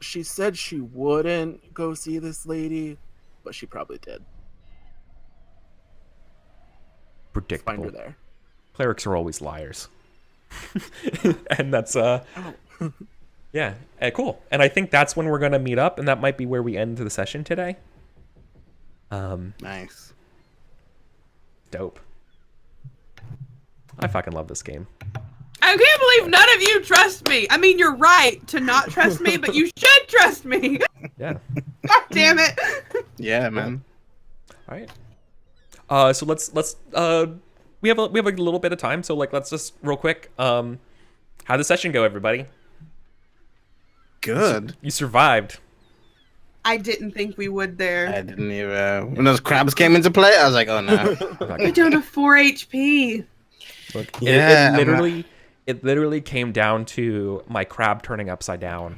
She said she wouldn't go see this lady, but she probably did. Predictable. Find her there. Clerics are always liars. And that's yeah, cool. And I think that's when we're gonna meet up, and that might be where we end the session today. Nice. Dope. I fucking love this game. I can't believe none of you trust me. I mean, you're right to not trust me, but you should trust me. Yeah. God damn it. Yeah, man. All right. So let's we have a little bit of time, so like let's just real quick. How'd the session go, everybody? Good. You survived. I didn't think we would there. I didn't even. When those crabs came into play, I was like, oh no. I don't have 4 HP. Look, Yeah, it literally came down to my crab turning upside down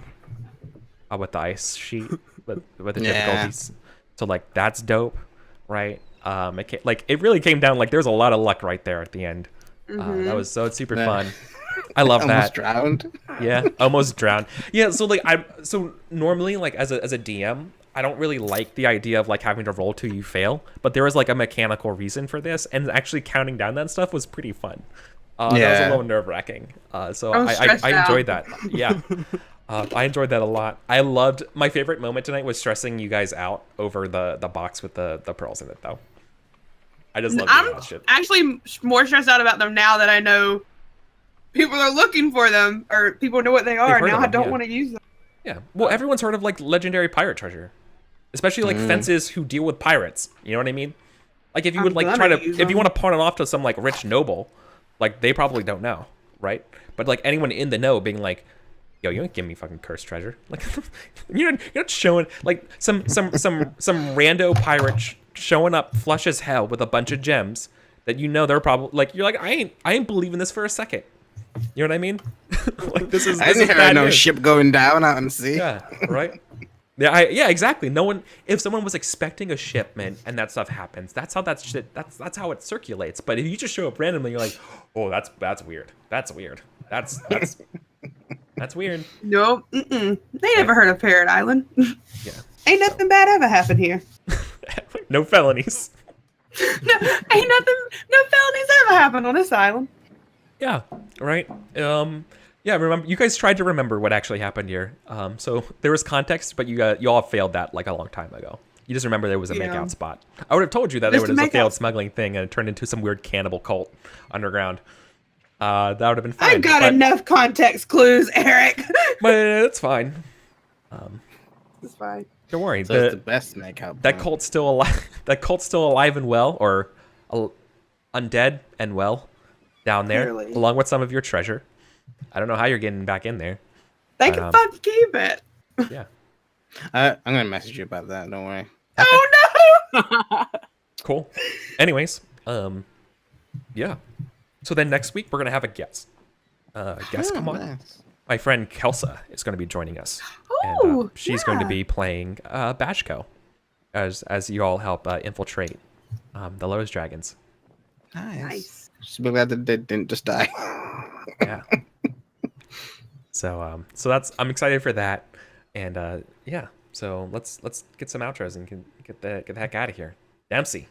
with the ice sheet with the difficulties. So like that's dope, right? It really came down like there's a lot of luck right there at the end. It's super fun. I love Almost that. drowned. Yeah, almost drowned. Yeah, so like so normally like as a DM, I don't really like the idea of like having to roll till you fail, but there was like a mechanical reason for this, and actually counting down that stuff was pretty fun. That was a little nerve-wracking. So I enjoyed that. Yeah. I enjoyed that a lot. I loved my favorite moment tonight was stressing you guys out over the box with the pearls in it though. I just love that shit. I'm actually more stressed out about them now that I know people are looking for them, or people know what they are. Now I don't want to use them. Yeah. Well, everyone's heard of like legendary pirate treasure, especially like fences who deal with pirates. You know what I mean? Like if you would like try to, if you want to pawn it off to some like rich noble, like they probably don't know, right? But like anyone in the know being like, yo, you don't give me fucking cursed treasure. Like you're not showing like some rando pirate showing up flush as hell with a bunch of gems that you know they're probably like you're like I ain't believing this for a second. You know what I mean? Like this is. I didn't hear no ship going down out in the sea. Yeah, right. Yeah, exactly. No one. If someone was expecting a shipment and that stuff happens, that's how that shit. That's how it circulates. But if you just show up randomly, you're like, oh, that's weird. That's weird. That's That's weird. Nope. They never heard of Parrot Island. Yeah. Ain't nothing bad ever happened here. No felonies. No, ain't nothing. No felonies ever happened on this island. Yeah. Right. Yeah. Remember, you guys tried to remember what actually happened here. So there was context, but you all failed that like a long time ago. You just remember there was a Yeah. makeout spot. I would have told you that there Just a was a failed makeout. smuggling thing and it turned into some weird cannibal cult underground. That would have been fine. I got but, enough context clues, Eric. but it's fine. It's fine. Don't worry. So it's the best makeout. That point. cult's still alive. That cult's still alive and well, or undead and well, down there, Clearly. along with some of your treasure. I don't know how you're getting back in there. They But, can fucking keep it. Yeah. I'm gonna message you about that. Don't worry. Oh no! Cool. Anyways, yeah. So then next week we're gonna have a guest. Guest come on. Nice. My friend Kelsa is going to be joining us. Oh, And she's going to yeah. be playing Bashko as you all help infiltrate the Lowe's Dragons. Nice. Just be glad that they didn't just die. Yeah. So that's I'm excited for that, and yeah. So let's get some outros and get the heck out of here. Dempsey.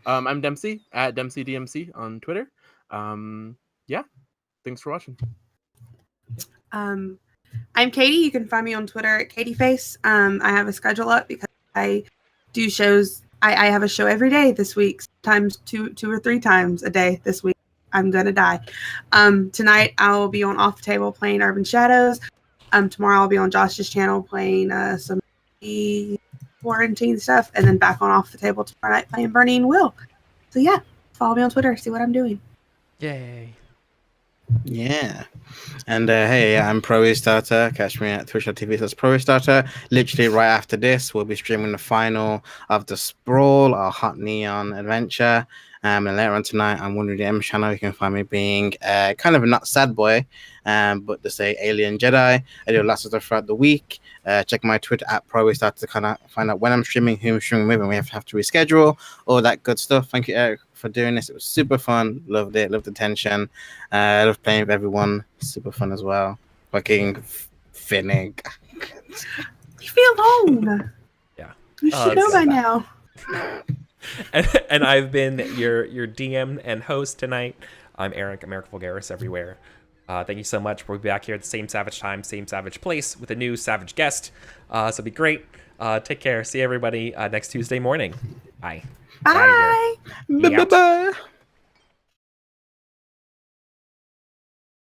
I'm Dempsey at DempseyDMC on Twitter. Yeah, thanks for watching. I'm Katie. You can find me on Twitter at KatieFace. I have a schedule up because I do shows. I have a show every day this week, sometimes two or three times a day this week. I'm gonna die. Tonight I'll be on Off the Table playing Urban Shadows. Tomorrow I'll be on Josh's channel playing some quarantine stuff, and then back on Off the Table tomorrow night playing Burning Will. So yeah, follow me on Twitter, see what I'm doing. Yay. Yeah. And hey, I'm Pro Starter. Catch me at twitch.tv/Pro Starter. Literally right after this, we'll be streaming the final of the Sprawl, our hot neon adventure. And later on tonight, on Wonder DM channel, you can find me being kind of a not sad boy, but to say alien Jedi. I do lots of stuff throughout the week. Check my Twitter at Pro Starter to kind of find out when I'm streaming, who I'm streaming with, and we have to reschedule, all that good stuff. Thank you, Eric, for doing this. It was super fun. Loved it. Loved the tension. I love playing with everyone. Super fun as well. Fucking Finnick. You feel alone. Yeah. You should know it's- by now. And I've been your DM and host tonight. I'm Eric, America Vulgaris everywhere. Thank you so much. We'll be back here at the same savage time, same savage place with a new savage guest. So it'll be great. Take care. See everybody next Tuesday morning. Bye. Get outta here. Bye. Yeah. Bye-bye.